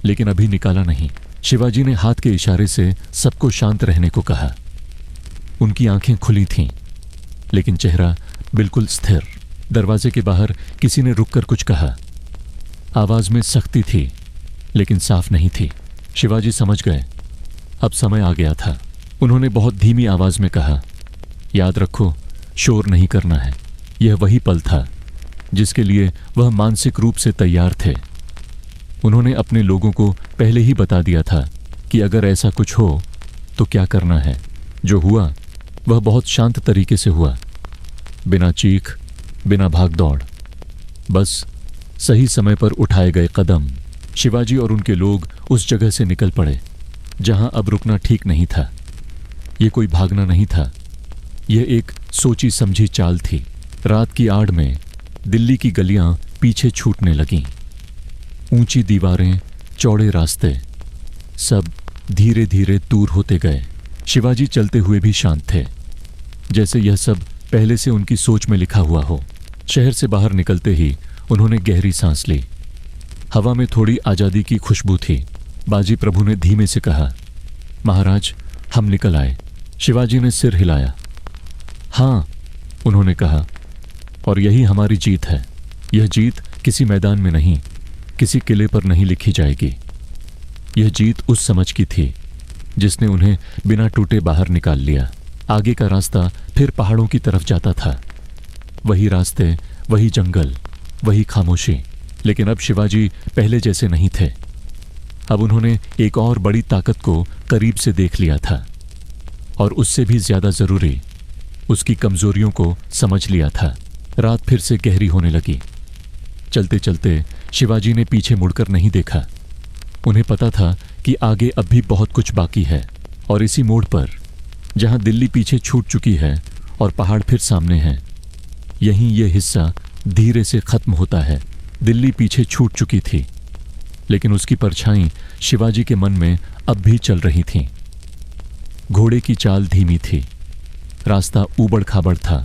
लेकिन अभी निकाला नहीं। शिवाजी ने हाथ के इशारे से सबको शांत रहने को कहा। उनकी आंखें खुली थीं, लेकिन चेहरा बिल्कुल स्थिर। दरवाजे के बाहर किसी ने रुककर कुछ कहा। आवाज में सख्ती थी, लेकिन साफ नहीं थी। शिवाजी समझ गए, अब समय आ गया था। उन्होंने बहुत धीमी आवाज में कहा, याद रखो, शोर नहीं करना है। यह वही पल था जिसके लिए वह मानसिक रूप से तैयार थे। उन्होंने अपने लोगों को पहले ही बता दिया था कि अगर ऐसा कुछ हो तो क्या करना है। जो हुआ वह बहुत शांत तरीके से हुआ, बिना चीख, बिना भाग दौड़, बस सही समय पर उठाए गए कदम। शिवाजी और उनके लोग उस जगह से निकल पड़े जहां अब रुकना ठीक नहीं था। यह कोई भागना नहीं था, यह एक सोची समझी चाल थी। रात की आड़ में दिल्ली की गलियां पीछे छूटने लगीं। ऊंची दीवारें, चौड़े रास्ते, सब धीरे धीरे दूर होते गए। शिवाजी चलते हुए भी शांत थे, जैसे यह सब पहले से उनकी सोच में लिखा हुआ हो। शहर से बाहर निकलते ही उन्होंने गहरी सांस ली। हवा में थोड़ी आजादी की खुशबू थी। बाजी प्रभु ने धीमे से कहा, महाराज, हम निकल आए। शिवाजी ने सिर हिलाया। हाँ, उन्होंने कहा, और यही हमारी जीत है। यह जीत किसी मैदान में नहीं, किसी किले पर नहीं लिखी जाएगी। यह जीत उस समझ की थी जिसने उन्हें बिना टूटे बाहर निकाल लिया। आगे का रास्ता फिर पहाड़ों की तरफ जाता था। वही रास्ते, वही जंगल, वही खामोशी। लेकिन अब शिवाजी पहले जैसे नहीं थे। अब उन्होंने एक और बड़ी ताकत को करीब से देख लिया था, और उससे भी ज्यादा जरूरी, उसकी कमजोरियों को समझ लिया था। रात फिर से गहरी होने लगी। चलते चलते शिवाजी ने पीछे मुड़कर नहीं देखा। उन्हें पता था कि आगे अब भी बहुत कुछ बाकी है, और इसी मोड़ पर, जहां दिल्ली पीछे छूट चुकी है और पहाड़ फिर सामने हैं, यहीं यह हिस्सा धीरे से खत्म होता है। दिल्ली पीछे छूट चुकी थी, लेकिन उसकी परछाई शिवाजी के मन में अब भी चल रही थी। घोड़े की चाल धीमी थी, रास्ता ऊबड़ खाबड़ था,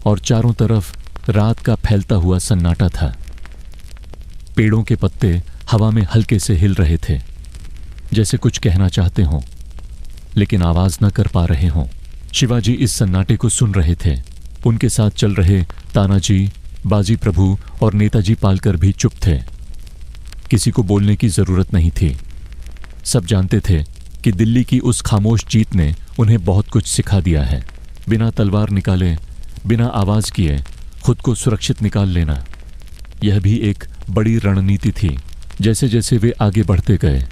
और चारों तरफ रात का फैलता हुआ सन्नाटा था। पेड़ों के पत्ते हवा में हल्के से हिल रहे थे, जैसे कुछ कहना चाहते हों, लेकिन आवाज न कर पा रहे हों। शिवाजी इस सन्नाटे को सुन रहे थे। उनके साथ चल रहे तानाजी, बाजी प्रभु और नेताजी पालकर भी चुप थे। किसी को बोलने की जरूरत नहीं थी। सब जानते थे कि दिल्ली की उस खामोश जीत ने उन्हें बहुत कुछ सिखा दिया है। बिना तलवार निकाले, बिना आवाज किए खुद को सुरक्षित निकाल लेना, यह भी एक बड़ी रणनीति थी। जैसे जैसे वे आगे बढ़ते गए,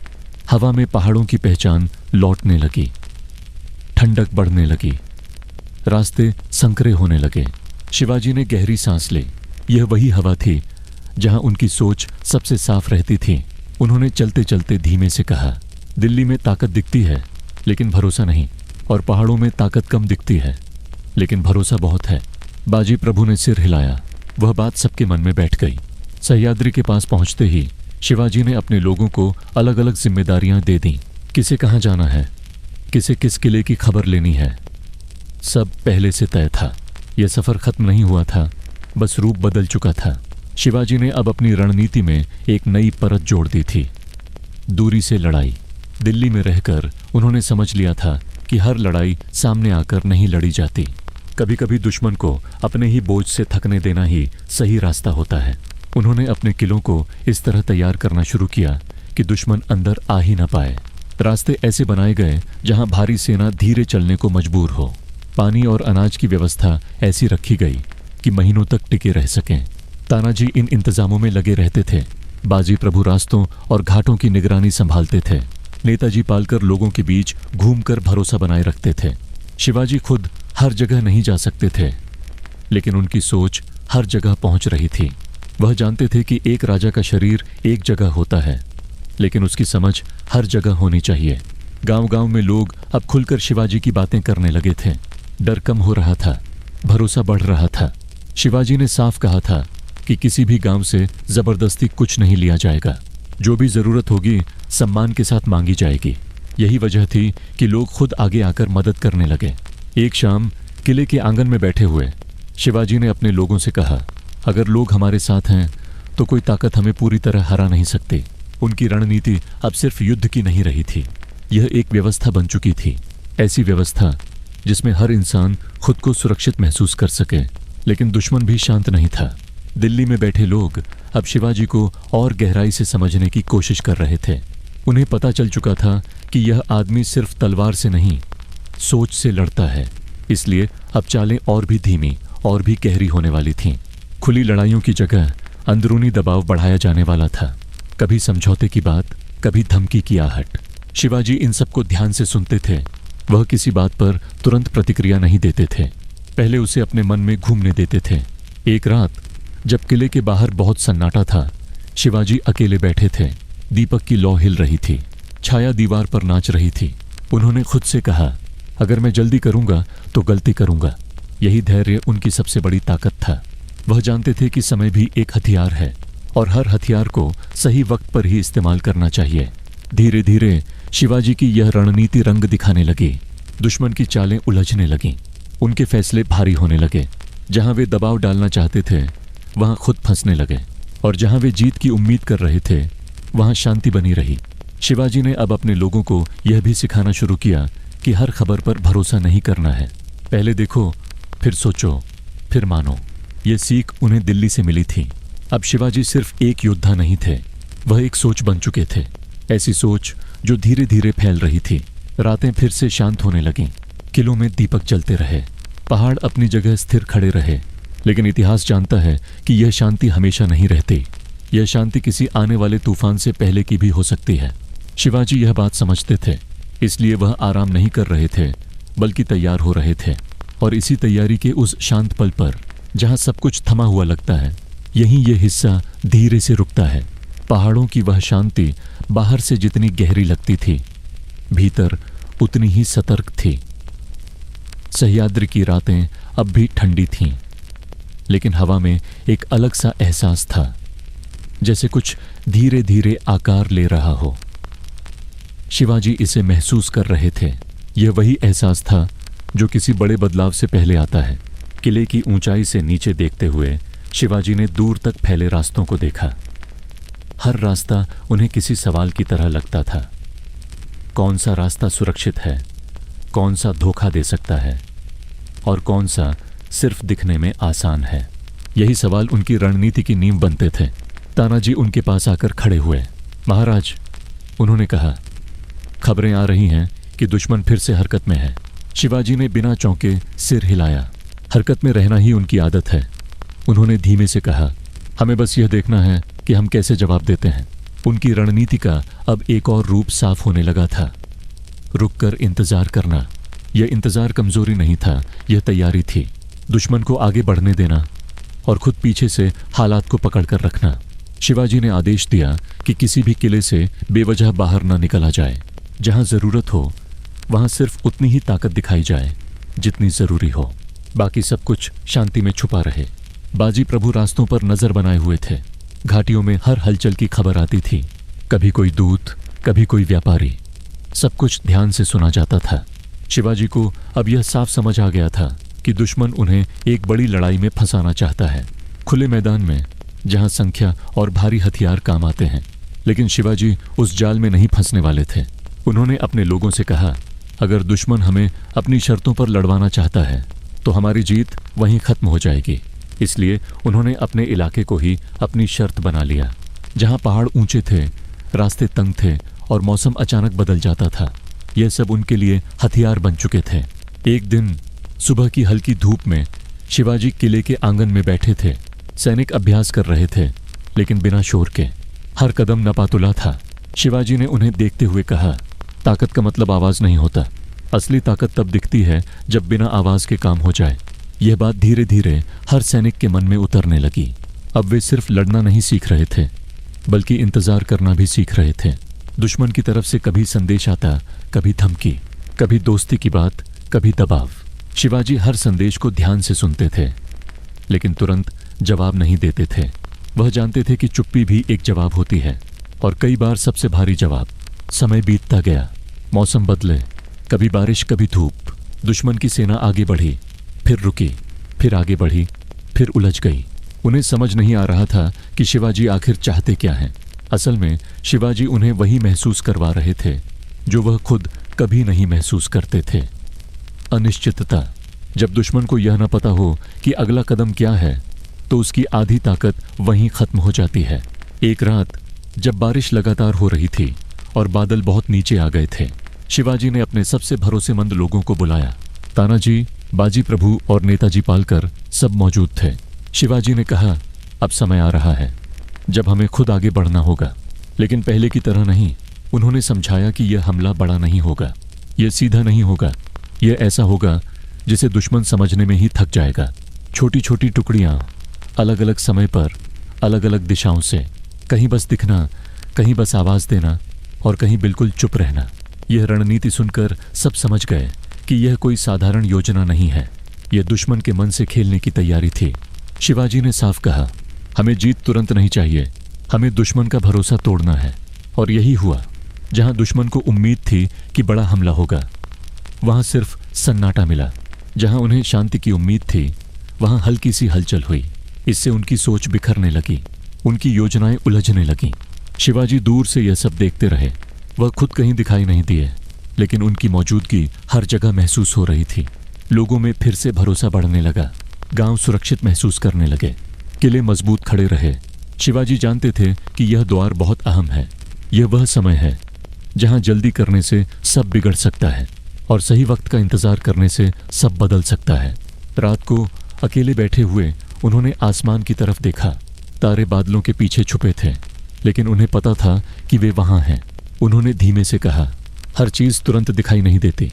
हवा में पहाड़ों की पहचान लौटने लगी। ठंडक बढ़ने लगी, रास्ते संकरे होने लगे। शिवाजी ने गहरी सांस ली। यह वही हवा थी जहां उनकी सोच सबसे साफ रहती थी। उन्होंने चलते चलते धीमे से कहा, दिल्ली में ताकत दिखती है, लेकिन भरोसा नहीं, और पहाड़ों में ताकत कम दिखती है, लेकिन भरोसा बहुत है। बाजी प्रभु ने सिर हिलाया। वह बात सबके मन में बैठ गई। सह्याद्री के पास पहुंचते ही शिवाजी ने अपने लोगों को अलग अलग जिम्मेदारियां दे दी। किसे कहाँ जाना है, किसे किस किले की खबर लेनी है, सब पहले से तय था। यह सफर खत्म नहीं हुआ था, बस रूप बदल चुका था। शिवाजी ने अब अपनी रणनीति में एक नई परत जोड़ दी थी, दूरी से लड़ाई। दिल्ली में रहकर उन्होंने समझ लिया था कि हर लड़ाई सामने आकर नहीं लड़ी जाती। कभी कभी दुश्मन को अपने ही बोझ से थकने देना ही सही रास्ता होता है। उन्होंने अपने किलों को इस तरह तैयार करना शुरू किया कि दुश्मन अंदर आ ही न पाए। रास्ते ऐसे बनाए गए जहां भारी सेना धीरे चलने को मजबूर हो। पानी और अनाज की व्यवस्था ऐसी रखी गई कि महीनों तक टिके रह सकें। तानाजी इन इंतजामों में लगे रहते थे। बाजी प्रभु रास्तों और घाटों की निगरानी संभालते थे। नेताजी पालकर लोगों के बीच घूमकर भरोसा बनाए रखते थे। शिवाजी खुद हर जगह नहीं जा सकते थे, लेकिन उनकी सोच हर जगह पहुंच रही थी। वह जानते थे कि एक राजा का शरीर एक जगह होता है, लेकिन उसकी समझ हर जगह होनी चाहिए। गांव-गांव में लोग अब खुलकर शिवाजी की बातें करने लगे थे। डर कम हो रहा था, भरोसा बढ़ रहा था। शिवाजी ने साफ कहा था कि किसी भी गांव से जबरदस्ती कुछ नहीं लिया जाएगा। जो भी जरूरत होगी सम्मान के साथ मांगी जाएगी। यही वजह थी कि लोग खुद आगे आकर मदद करने लगे। एक शाम किले के आंगन में बैठे हुए शिवाजी ने अपने लोगों से कहा, अगर लोग हमारे साथ हैं तो कोई ताकत हमें पूरी तरह हरा नहीं सकती। उनकी रणनीति अब सिर्फ युद्ध की नहीं रही थी, यह एक व्यवस्था बन चुकी थी। ऐसी व्यवस्था जिसमें हर इंसान खुद को सुरक्षित महसूस कर सके। लेकिन दुश्मन भी शांत नहीं था। दिल्ली में बैठे लोग अब शिवाजी को और गहराई से समझने की कोशिश कर रहे थे। उन्हें पता चल चुका था कि यह आदमी सिर्फ तलवार से नहीं, सोच से लड़ता है। इसलिए अब चालें और भी धीमी और भी गहरी होने वाली थीं। खुली लड़ाइयों की जगह अंदरूनी दबाव बढ़ाया जाने वाला था। कभी समझौते की बात, कभी धमकी की आहट। शिवाजी इन सबको ध्यान से सुनते थे। वह किसी बात पर तुरंत प्रतिक्रिया नहीं देते थे, पहले उसे अपने मन में घूमने देते थे। एक रात जब किले के बाहर बहुत सन्नाटा था, शिवाजी अकेले बैठे थे। दीपक की लौ हिल रही थी, छाया दीवार पर नाच रही थी। उन्होंने खुद से कहा, अगर मैं जल्दी करूंगा तो गलती करूंगा। यही धैर्य उनकी सबसे बड़ी ताकत था। वह जानते थे कि समय भी एक हथियार है और हर हथियार को सही वक्त पर ही इस्तेमाल करना चाहिए। धीरे धीरे शिवाजी की यह रणनीति रंग दिखाने लगी। दुश्मन की चालें उलझने लगीं। उनके फैसले भारी होने लगे। जहां वे दबाव डालना चाहते थे वहां खुद फंसने लगे, और जहां वे जीत की उम्मीद कर रहे थे वहां शांति बनी रही। शिवाजी ने अब अपने लोगों को यह भी सिखाना शुरू किया कि हर खबर पर भरोसा नहीं करना है। पहले देखो, फिर सोचो, फिर मानो। यह सीख उन्हें दिल्ली से मिली थी। अब शिवाजी सिर्फ एक योद्धा नहीं थे, वह एक सोच बन चुके थे। ऐसी सोच जो धीरे धीरे फैल रही थी। रातें फिर से शांत होने लगीं। किलों में दीपक जलते रहे। पहाड़ अपनी जगह स्थिर खड़े रहे। लेकिन इतिहास जानता है कि यह शांति हमेशा नहीं रहती। यह शांति किसी आने वाले तूफान से पहले की भी हो सकती है। शिवाजी यह बात समझते थे, इसलिए वह आराम नहीं कर रहे थे, बल्कि तैयार हो रहे थे। और इसी तैयारी के उस शांत पल पर, जहां सब कुछ थमा हुआ लगता है, यहीं यह हिस्सा धीरे से रुकता है। पहाड़ों की वह शांति बाहर से जितनी गहरी लगती थी, भीतर उतनी ही सतर्क थी। सह्याद्री की रातें अब भी ठंडी थीं, लेकिन हवा में एक अलग सा एहसास था, जैसे कुछ धीरे धीरे आकार ले रहा हो। शिवाजी इसे महसूस कर रहे थे। यह वही एहसास था जो किसी बड़े बदलाव से पहले आता है। किले की ऊंचाई से नीचे देखते हुए शिवाजी ने दूर तक फैले रास्तों को देखा। हर रास्ता उन्हें किसी सवाल की तरह लगता था। कौन सा रास्ता सुरक्षित है, कौन सा धोखा दे सकता है, और कौन सा सिर्फ दिखने में आसान है। यही सवाल उनकी रणनीति की नींव बनते थे। तानाजी उनके पास आकर खड़े हुए। महाराज, उन्होंने कहा, खबरें आ रही हैं कि दुश्मन फिर से हरकत में है। शिवाजी ने बिना चौंके सिर हिलाया। हरकत में रहना ही उनकी आदत है। उन्होंने धीमे से कहा, हमें बस यह देखना है कि हम कैसे जवाब देते हैं। उनकी रणनीति का अब एक और रूप साफ होने लगा था। रुककर इंतजार करना। यह इंतजार कमजोरी नहीं था, यह तैयारी थी। दुश्मन को आगे बढ़ने देना और खुद पीछे से हालात को पकड़कर रखना। शिवाजी ने आदेश दिया कि किसी भी किले से बेवजह बाहर न निकला जाए। जहां जरूरत हो वहां सिर्फ उतनी ही ताकत दिखाई जाए जितनी जरूरी हो। बाकी सब कुछ शांति में छुपा रहे। बाजी प्रभु रास्तों पर नजर बनाए हुए थे। घाटियों में हर हलचल की खबर आती थी। कभी कोई दूत, कभी कोई व्यापारी। सब कुछ ध्यान से सुना जाता था। शिवाजी को अब यह साफ समझ आ गया था कि दुश्मन उन्हें एक बड़ी लड़ाई में फंसाना चाहता है, खुले मैदान में, जहां संख्या और भारी हथियार काम आते हैं। लेकिन शिवाजी उस जाल में नहीं फंसने वाले थे। उन्होंने अपने लोगों से कहा, अगर दुश्मन हमें अपनी शर्तों पर लड़वाना चाहता है तो हमारी जीत वहीं खत्म हो जाएगी। इसलिए उन्होंने अपने इलाके को ही अपनी शर्त बना लिया। जहां पहाड़ ऊंचे थे, रास्ते तंग थे और मौसम अचानक बदल जाता था, यह सब उनके लिए हथियार बन चुके थे। एक दिन सुबह की हल्की धूप में शिवाजी किले के आंगन में बैठे थे। सैनिक अभ्यास कर रहे थे, लेकिन बिना शोर के। हर कदम नपातुला था। शिवाजी ने उन्हें देखते हुए कहा, ताकत का मतलब आवाज नहीं होता। असली ताकत तब दिखती है जब बिना आवाज के काम हो जाए। यह बात धीरे धीरे हर सैनिक के मन में उतरने लगी। अब वे सिर्फ लड़ना नहीं सीख रहे थे, बल्कि इंतजार करना भी सीख रहे थे। दुश्मन की तरफ से कभी संदेश आता, कभी धमकी, कभी दोस्ती की बात, कभी दबाव। शिवाजी हर संदेश को ध्यान से सुनते थे, लेकिन तुरंत जवाब नहीं देते थे। वह जानते थे कि चुप्पी भी एक जवाब होती है, और कई बार सबसे भारी जवाब। समय बीतता गया, मौसम बदले, कभी बारिश कभी धूप। दुश्मन की सेना आगे बढ़ी, फिर रुकी, फिर आगे बढ़ी, फिर उलझ गई। उन्हें समझ नहीं आ रहा था कि शिवाजी आखिर चाहते क्या हैं। असल में शिवाजी उन्हें वही महसूस करवा रहे थे जो वह खुद कभी नहीं महसूस करते थे, अनिश्चितता। जब दुश्मन को यह न पता हो कि अगला कदम क्या है, तो उसकी आधी ताकत वहीं खत्म हो जाती है। एक रात जब बारिश लगातार हो रही थी और बादल बहुत नीचे आ गए थे, शिवाजी ने अपने सबसे भरोसेमंद लोगों को बुलाया। तानाजी, बाजी प्रभु और नेताजी पालकर सब मौजूद थे। शिवाजी ने कहा, अब समय आ रहा है जब हमें खुद आगे बढ़ना होगा, लेकिन पहले की तरह नहीं। उन्होंने समझाया कि यह हमला बड़ा नहीं होगा, यह सीधा नहीं होगा, यह ऐसा होगा जिसे दुश्मन समझने में ही थक जाएगा। छोटी छोटी टुकड़ियां, अलग अलग समय पर, अलग अलग दिशाओं से, कहीं बस दिखना, कहीं बस आवाज देना और कहीं बिल्कुल चुप रहना। यह रणनीति सुनकर सब समझ गए कि यह कोई साधारण योजना नहीं है, यह दुश्मन के मन से खेलने की तैयारी थी। शिवाजी ने साफ कहा, हमें जीत तुरंत नहीं चाहिए, हमें दुश्मन का भरोसा तोड़ना है। और यही हुआ। जहां दुश्मन को उम्मीद थी कि बड़ा हमला होगा, वहां सिर्फ सन्नाटा मिला। जहां उन्हें शांति की उम्मीद थी, वहां हल्की सी हलचल हुई। इससे उनकी सोच बिखरने लगी, उनकी योजनाएं उलझने लगीं। शिवाजी दूर से यह सब देखते रहे। वह खुद कहीं दिखाई नहीं दिए, लेकिन उनकी मौजूदगी हर जगह महसूस हो रही थी। लोगों में फिर से भरोसा बढ़ने लगा। गांव सुरक्षित महसूस करने लगे, किले मजबूत खड़े रहे। शिवाजी जानते थे कि यह द्वार बहुत अहम है। यह वह समय है जहां जल्दी करने से सब बिगड़ सकता है और सही वक्त का इंतजार करने से सब बदल सकता है। रात को अकेले बैठे हुए उन्होंने आसमान की तरफ देखा। तारे बादलों के पीछे छुपे थे, लेकिन उन्हें पता था कि वे वहां हैं। उन्होंने धीमे से कहा, हर चीज तुरंत दिखाई नहीं देती,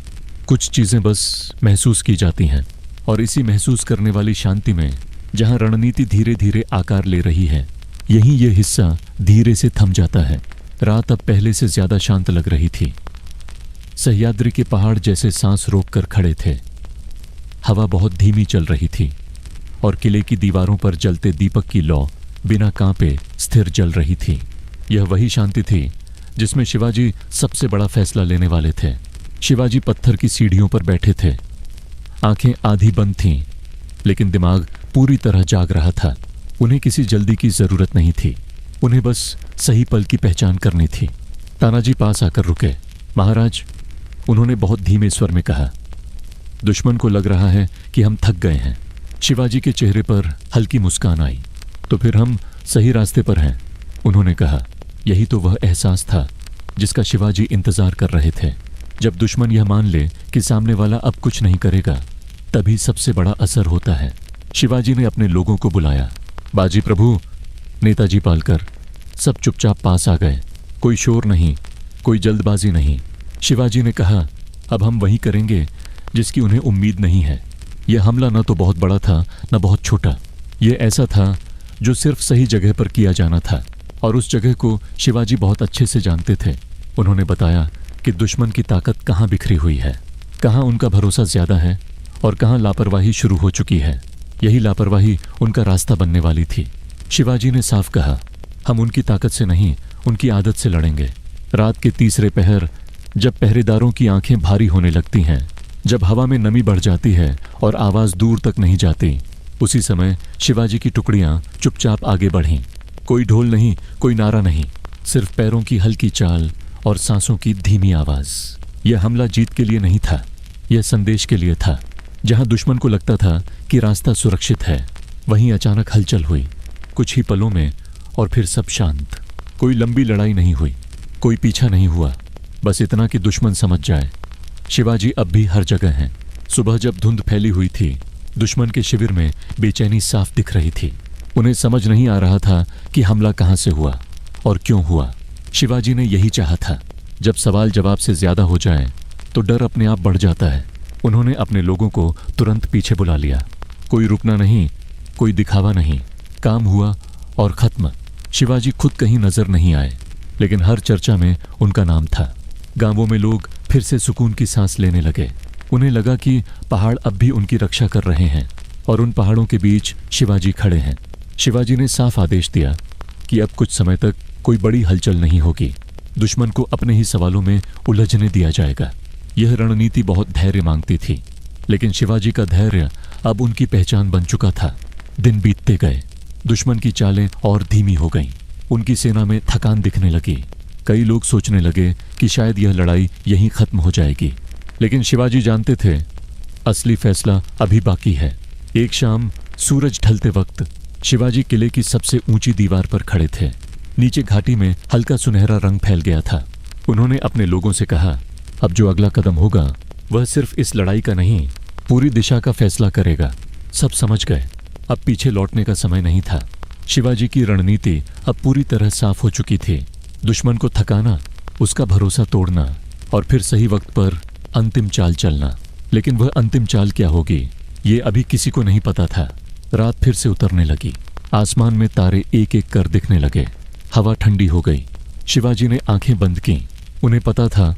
कुछ चीजें बस महसूस की जाती हैं। और इसी महसूस करने वाली शांति में, जहां रणनीति धीरे धीरे आकार ले रही है, यहीं ये हिस्सा धीरे से थम जाता है। रात अब पहले से ज्यादा शांत लग रही थी। सह्याद्री के पहाड़ जैसे सांस रोककर खड़े थे। हवा बहुत धीमी चल रही थी और किले की दीवारों पर जलते दीपक की लौ बिना कांपे स्थिर जल रही थी। यह वही शांति थी जिसमें शिवाजी सबसे बड़ा फैसला लेने वाले थे। शिवाजी पत्थर की सीढ़ियों पर बैठे थे। आंखें आधी बंद थीं, लेकिन दिमाग पूरी तरह जाग रहा था। उन्हें किसी जल्दी की जरूरत नहीं थी, उन्हें बस सही पल की पहचान करनी थी। तानाजी पास आकर रुके। महाराज, उन्होंने बहुत धीमे स्वर में कहा, दुश्मन को लग रहा है कि हम थक गए हैं। शिवाजी के चेहरे पर हल्की मुस्कान आई। तो फिर हम सही रास्ते पर हैं, उन्होंने कहा। यही तो वह एहसास था जिसका शिवाजी इंतजार कर रहे थे। जब दुश्मन यह मान ले कि सामने वाला अब कुछ नहीं करेगा, तभी सबसे बड़ा असर होता है। शिवाजी ने अपने लोगों को बुलाया। बाजी प्रभु, नेताजी पालकर, सब चुपचाप पास आ गए। कोई शोर नहीं, कोई जल्दबाजी नहीं। शिवाजी ने कहा, अब हम वही करेंगे जिसकी उन्हें उम्मीद नहीं है। यह हमला न तो बहुत बड़ा था, न बहुत छोटा। यह ऐसा था जो सिर्फ सही जगह पर किया जाना था, और उस जगह को शिवाजी बहुत अच्छे से जानते थे। उन्होंने बताया कि दुश्मन की ताकत कहाँ बिखरी हुई है, कहाँ उनका भरोसा ज्यादा है और कहाँ लापरवाही शुरू हो चुकी है। यही लापरवाही उनका रास्ता बनने वाली थी। शिवाजी ने साफ कहा, हम उनकी ताकत से नहीं, उनकी आदत से लड़ेंगे। रात के तीसरे पहर, जब पहरेदारों की आंखें भारी होने लगती हैं, जब हवा में नमी बढ़ जाती है और आवाज दूर तक नहीं जाती, उसी समय शिवाजी की टुकड़ियां चुपचाप आगे बढ़ीं। कोई ढोल नहीं, कोई नारा नहीं, सिर्फ पैरों की हल्की चाल और सांसों की धीमी आवाज। यह हमला जीत के लिए नहीं था, यह संदेश के लिए था। जहां दुश्मन को लगता था कि रास्ता सुरक्षित है, वहीं अचानक हलचल हुई, कुछ ही पलों में, और फिर सब शांत। कोई लंबी लड़ाई नहीं हुई, कोई पीछा नहीं हुआ, बस इतना कि दुश्मन समझ जाए शिवाजी अब भी हर जगह हैं। सुबह जब धुंध फैली हुई थी, दुश्मन के शिविर में बेचैनी साफ दिख रही थी। उन्हें समझ नहीं आ रहा था कि हमला कहां से हुआ और क्यों हुआ। शिवाजी ने यही चाहा था। जब सवाल जवाब से ज्यादा हो जाए तो डर अपने आप बढ़ जाता है। उन्होंने अपने लोगों को तुरंत पीछे बुला लिया। कोई रुकना नहीं, कोई दिखावा नहीं। काम हुआ और खत्म। शिवाजी खुद कहीं नजर नहीं आए, लेकिन हर चर्चा में उनका नाम था। गांवों में लोग फिर से सुकून की सांस लेने लगे। उन्हें लगा कि पहाड़ अब भी उनकी रक्षा कर रहे हैं और उन पहाड़ों के बीच शिवाजी खड़े हैं। शिवाजी ने साफ आदेश दिया कि अब कुछ समय तक कोई बड़ी हलचल नहीं होगी। दुश्मन को अपने ही सवालों में उलझने दिया जाएगा। यह रणनीति बहुत धैर्य मांगती थी, लेकिन शिवाजी का धैर्य अब उनकी पहचान बन चुका था। दिन बीतते गए, दुश्मन की चालें और धीमी हो गईं। उनकी सेना में थकान दिखने लगी। कई लोग सोचने लगे कि शायद यह लड़ाई यहीं खत्म हो जाएगी, लेकिन शिवाजी जानते थे असली फैसला अभी बाकी है। एक शाम सूरज ढलते वक्त शिवाजी किले की सबसे ऊंची दीवार पर खड़े थे। नीचे घाटी में हल्का सुनहरा रंग फैल गया था। उन्होंने अपने लोगों से कहा, अब जो अगला कदम होगा वह सिर्फ इस लड़ाई का नहीं, पूरी दिशा का फैसला करेगा। सब समझ गए, अब पीछे लौटने का समय नहीं था। शिवाजी की रणनीति अब पूरी तरह साफ हो चुकी थी। दुश्मन को थकाना, उसका भरोसा तोड़ना और फिर सही वक्त पर अंतिम चाल चलना। लेकिन वह अंतिम चाल क्या होगी, ये अभी किसी को नहीं पता था। रात फिर से उतरने लगी। आसमान में तारे एक एक कर दिखने लगे। हवा ठंडी हो गई। शिवाजी ने आंखें बंद की। उन्हें पता था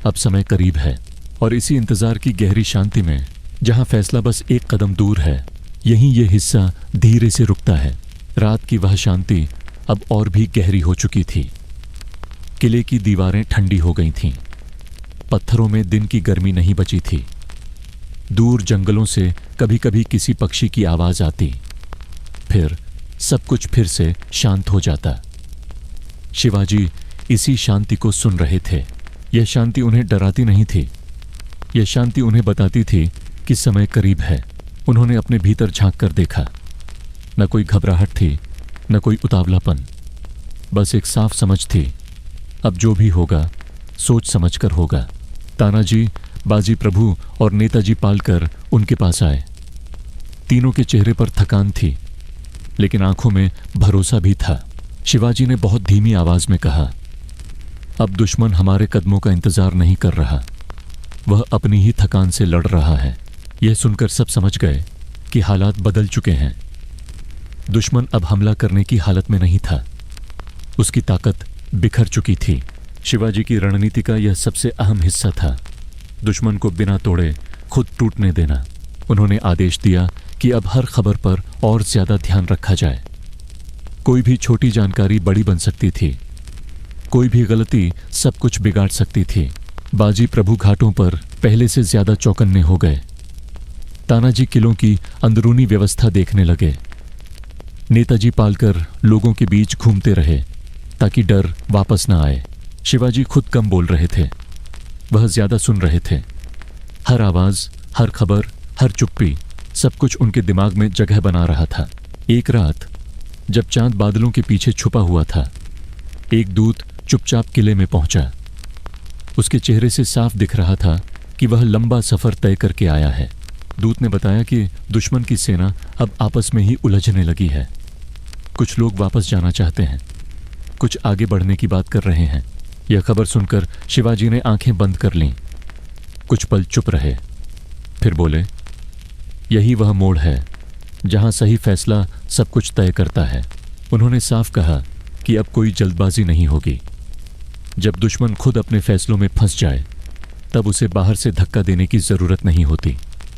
अब समय करीब है, और इसी इंतजार की गहरी शांति में, जहां फैसला बस एक कदम दूर है, यहीं ये हिस्सा धीरे से रुकता है। रात की वह शांति अब और भी गहरी हो चुकी थी। किले की दीवारें ठंडी हो गई थीं। पत्थरों में दिन की गर्मी नहीं बची थी। दूर जंगलों से कभी कभी किसी पक्षी की आवाज आती, फिर सब कुछ फिर से शांत हो जाता। शिवाजी इसी शांति को सुन रहे थे। यह शांति उन्हें डराती नहीं थी। यह शांति उन्हें बताती थी कि समय करीब है। उन्होंने अपने भीतर झांक कर देखा। न कोई घबराहट थी, न कोई उतावलापन, बस एक साफ समझ थी, अब जो भी होगा सोच समझ कर होगा। तानाजी, बाजी प्रभु और नेताजी पालकर उनके पास आए। तीनों के चेहरे पर थकान थी, लेकिन आंखों में भरोसा भी था। शिवाजी ने बहुत धीमी आवाज में कहा, अब दुश्मन हमारे कदमों का इंतजार नहीं कर रहा, वह अपनी ही थकान से लड़ रहा है। यह सुनकर सब समझ गए कि हालात बदल चुके हैं। दुश्मन अब हमला करने की हालत में नहीं था। उसकी ताकत बिखर चुकी थी। शिवाजी की रणनीति का यह सबसे अहम हिस्सा था, दुश्मन को बिना तोड़े खुद टूटने देना। उन्होंने आदेश दिया कि अब हर खबर पर और ज्यादा ध्यान रखा जाए। कोई भी छोटी जानकारी बड़ी बन सकती थी, कोई भी गलती सब कुछ बिगाड़ सकती थी। बाजी प्रभु घाटों पर पहले से ज्यादा चौकन्ने हो गए। तानाजी किलों की अंदरूनी व्यवस्था देखने लगे। नेताजी पालकर लोगों के बीच घूमते रहे ताकि डर वापस न आए। शिवाजी खुद कम बोल रहे थे, वह ज्यादा सुन रहे थे। हर आवाज, हर खबर, हर चुप्पी, सब कुछ उनके दिमाग में जगह बना रहा था। एक रात जब चांद बादलों के पीछे छुपा हुआ था, एक दूत चुपचाप किले में पहुंचा। उसके चेहरे से साफ दिख रहा था कि वह लंबा सफर तय करके आया है। दूत ने बताया कि दुश्मन की सेना अब आपस में ही उलझने लगी है। कुछ लोग वापस जाना चाहते हैं, कुछ आगे बढ़ने की बात कर रहे हैं। यह खबर सुनकर शिवाजी ने आंखें बंद कर लीं। कुछ पल चुप रहे, फिर बोले, यही वह मोड़ है जहां सही फैसला सब कुछ तय करता है। उन्होंने साफ कहा कि अब कोई जल्दबाजी नहीं होगी। जब दुश्मन खुद अपने फैसलों में फंस जाए तब उसे बाहर से धक्का देने की जरूरत नहीं होती।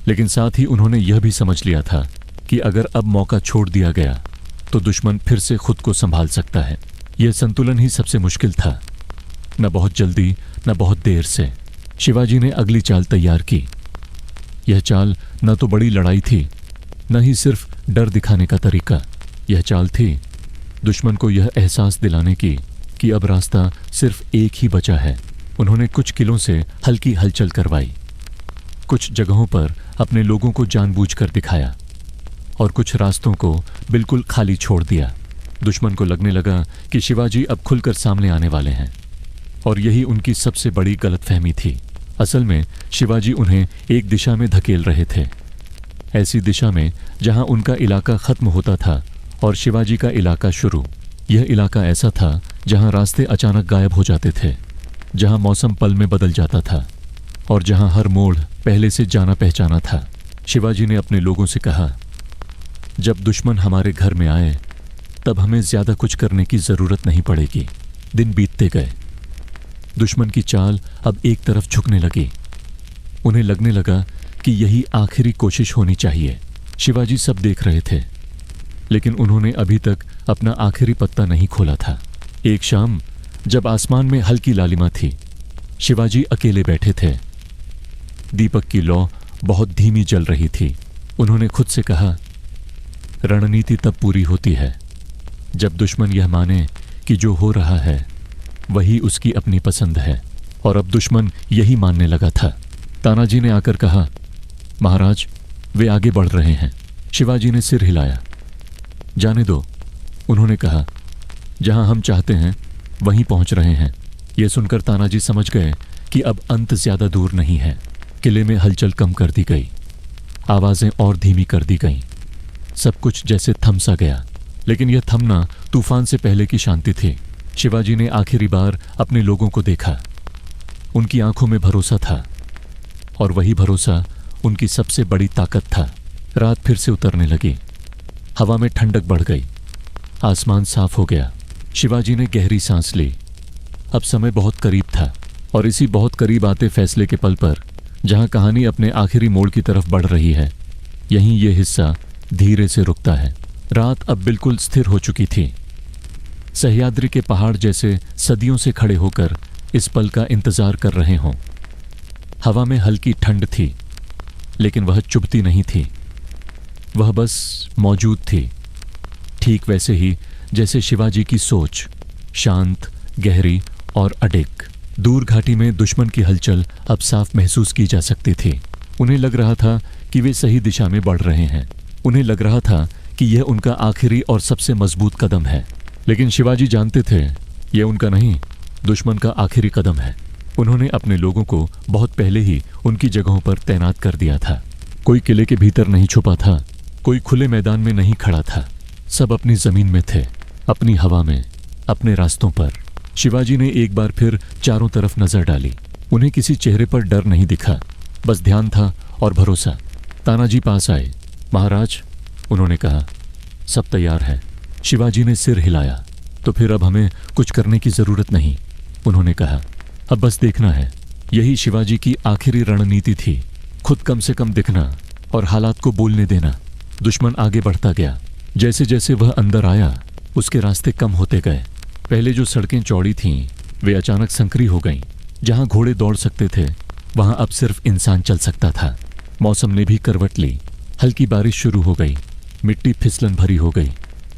लेकिन साथ ही उन्होंने यह भी समझ लिया था कि अगर अब मौका छोड़ दिया गया तो दुश्मन फिर से खुद को संभाल सकता है। यह संतुलन ही सबसे मुश्किल था, न बहुत जल्दी न बहुत देर से। शिवाजी ने अगली चाल तैयार की। यह चाल न तो बड़ी लड़ाई थी, न ही सिर्फ डर दिखाने का तरीका। यह चाल थी दुश्मन को यह एहसास दिलाने की कि अब रास्ता सिर्फ एक ही बचा है। उन्होंने कुछ किलों से हल्की हलचल करवाई, कुछ जगहों पर अपने लोगों को जानबूझकर दिखाया और कुछ रास्तों को बिल्कुल खाली छोड़ दिया। दुश्मन को लगने लगा कि शिवाजी अब खुलकर सामने आने वाले हैं, और यही उनकी सबसे बड़ी गलतफहमी थी। असल में शिवाजी उन्हें एक दिशा में धकेल रहे थे, ऐसी दिशा में जहां उनका इलाका खत्म होता था और शिवाजी का इलाका शुरू। यह इलाका ऐसा था जहां रास्ते अचानक गायब हो जाते थे, जहां मौसम पल में बदल जाता था और जहां हर मोड़ पहले से जाना पहचाना था। शिवाजी ने अपने लोगों से कहा, जब दुश्मन हमारे घर में आए तब हमें ज्यादा कुछ करने की जरूरत नहीं पड़ेगी। दिन बीतते गए, दुश्मन की चाल अब एक तरफ झुकने लगी। उन्हें लगने लगा कि यही आखिरी कोशिश होनी चाहिए। शिवाजी सब देख रहे थे, लेकिन उन्होंने अभी तक अपना आखिरी पत्ता नहीं खोला था। एक शाम जब आसमान में हल्की लालिमा थी, शिवाजी अकेले बैठे थे। दीपक की लौ बहुत धीमी जल रही थी। उन्होंने खुद से कहा, रणनीति तब पूरी होती है जब दुश्मन यह माने कि जो हो रहा है वही उसकी अपनी पसंद है। और अब दुश्मन यही मानने लगा था। तानाजी ने आकर कहा, महाराज, वे आगे बढ़ रहे हैं। शिवाजी ने सिर हिलाया। जाने दो, उन्होंने कहा, जहां हम चाहते हैं वहीं पहुंच रहे हैं। यह सुनकर तानाजी समझ गए कि अब अंत ज्यादा दूर नहीं है। किले में हलचल कम कर दी गई, आवाजें और धीमी कर दी गईं। सब कुछ जैसे थम सा गया, लेकिन यह थमना तूफान से पहले की शांति थी। शिवाजी ने आखिरी बार अपने लोगों को देखा। उनकी आंखों में भरोसा था, और वही भरोसा उनकी सबसे बड़ी ताकत था। रात फिर से उतरने लगी, हवा में ठंडक बढ़ गई, आसमान साफ हो गया। शिवाजी ने गहरी सांस ली। अब समय बहुत करीब था, और इसी बहुत करीब आते फैसले के पल पर, जहां कहानी अपने आखिरी मोड़ की तरफ बढ़ रही है, यहीं ये हिस्सा धीरे से रुकता है। रात अब बिल्कुल स्थिर हो चुकी थी। सह्याद्री के पहाड़ जैसे सदियों से खड़े होकर इस पल का इंतजार कर रहे हों। हवा में हल्की ठंड थी, लेकिन वह चुभती नहीं थी। वह बस मौजूद थी, ठीक वैसे ही जैसे शिवाजी की सोच, शांत, गहरी और अडिग। दूर घाटी में दुश्मन की हलचल अब साफ महसूस की जा सकती थी। उन्हें लग रहा था कि वे सही दिशा में बढ़ रहे हैं। उन्हें लग रहा था कि यह उनका आखिरी और सबसे मजबूत कदम है। लेकिन शिवाजी जानते थे, यह उनका नहीं, दुश्मन का आखिरी कदम है। उन्होंने अपने लोगों को बहुत पहले ही उनकी जगहों पर तैनात कर दिया था। कोई किले के भीतर नहीं छुपा था, कोई खुले मैदान में नहीं खड़ा था। सब अपनी जमीन में थे, अपनी हवा में, अपने रास्तों पर। शिवाजी ने एक बार फिर चारों तरफ नजर डाली। उन्हें किसी चेहरे पर डर नहीं दिखा, बस ध्यान था और भरोसा। तानाजी पास आए। महाराज, उन्होंने कहा, सब तैयार है। शिवाजी ने सिर हिलाया। तो फिर अब हमें कुछ करने की जरूरत नहीं, उन्होंने कहा। अब बस देखना है। यही शिवाजी की आखिरी रणनीति थी, खुद कम से कम दिखना और हालात को बोलने देना। दुश्मन आगे बढ़ता गया। जैसे जैसे वह अंदर आया, उसके रास्ते कम होते गए। पहले जो सड़कें चौड़ी थीं, वे अचानक संकरी हो गईं। जहां घोड़े दौड़ सकते थे, वहां अब सिर्फ इंसान चल सकता था। मौसम ने भी करवट ली। हल्की बारिश शुरू हो गई, मिट्टी फिसलन भरी हो गई।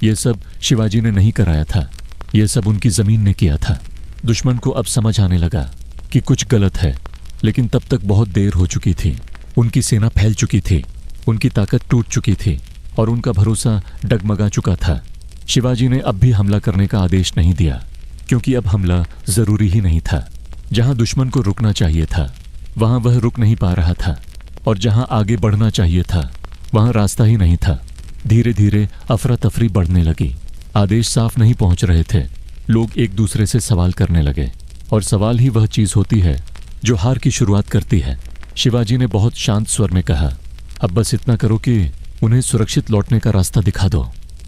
यह सब शिवाजी ने नहीं कराया था, यह सब उनकी जमीन ने किया था। दुश्मन को अब समझ आने लगा कि कुछ गलत है, लेकिन तब तक बहुत देर हो चुकी थी। उनकी सेना फैल चुकी थी, उनकी ताकत टूट चुकी थी और उनका भरोसा डगमगा चुका था। शिवाजी ने अब भी हमला करने का आदेश नहीं दिया, क्योंकि अब हमला जरूरी ही नहीं था। जहां दुश्मन को रुकना चाहिए था, वहां वह रुक नहीं पा रहा था, और जहां आगे बढ़ना चाहिए था, वहां रास्ता ही नहीं था। धीरे धीरे अफरा तफरी बढ़ने लगी। आदेश साफ नहीं पहुंच रहे थे। लोग एक दूसरे से सवाल करने लगे, और सवाल ही वह चीज होती है जो हार की शुरुआत करती है। शिवाजी ने बहुत शांत स्वर में कहा, अब बस इतना करो कि उन्हें सुरक्षित लौटने का रास्ता दिखा दो।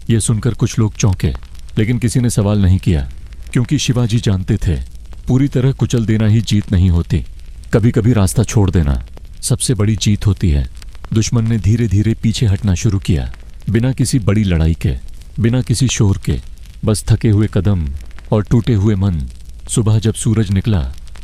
यह सुनकर कुछ लोग चौंके, लेकिन किसी ने सवाल नहीं किया, क्योंकि शिवाजी जानते थे, पूरी तरह कुचल देना ही जीत नहीं होती। कभी कभी रास्ता छोड़ देना सबसे बड़ी जीत होती है। दुश्मन ने धीरे धीरे पीछे हटना शुरू किया, बिना किसी बड़ी लड़ाई के, बिना किसी शोर के, बस थके हुए कदम और टूटे हुए मन। सुबह जब सूरज निकला,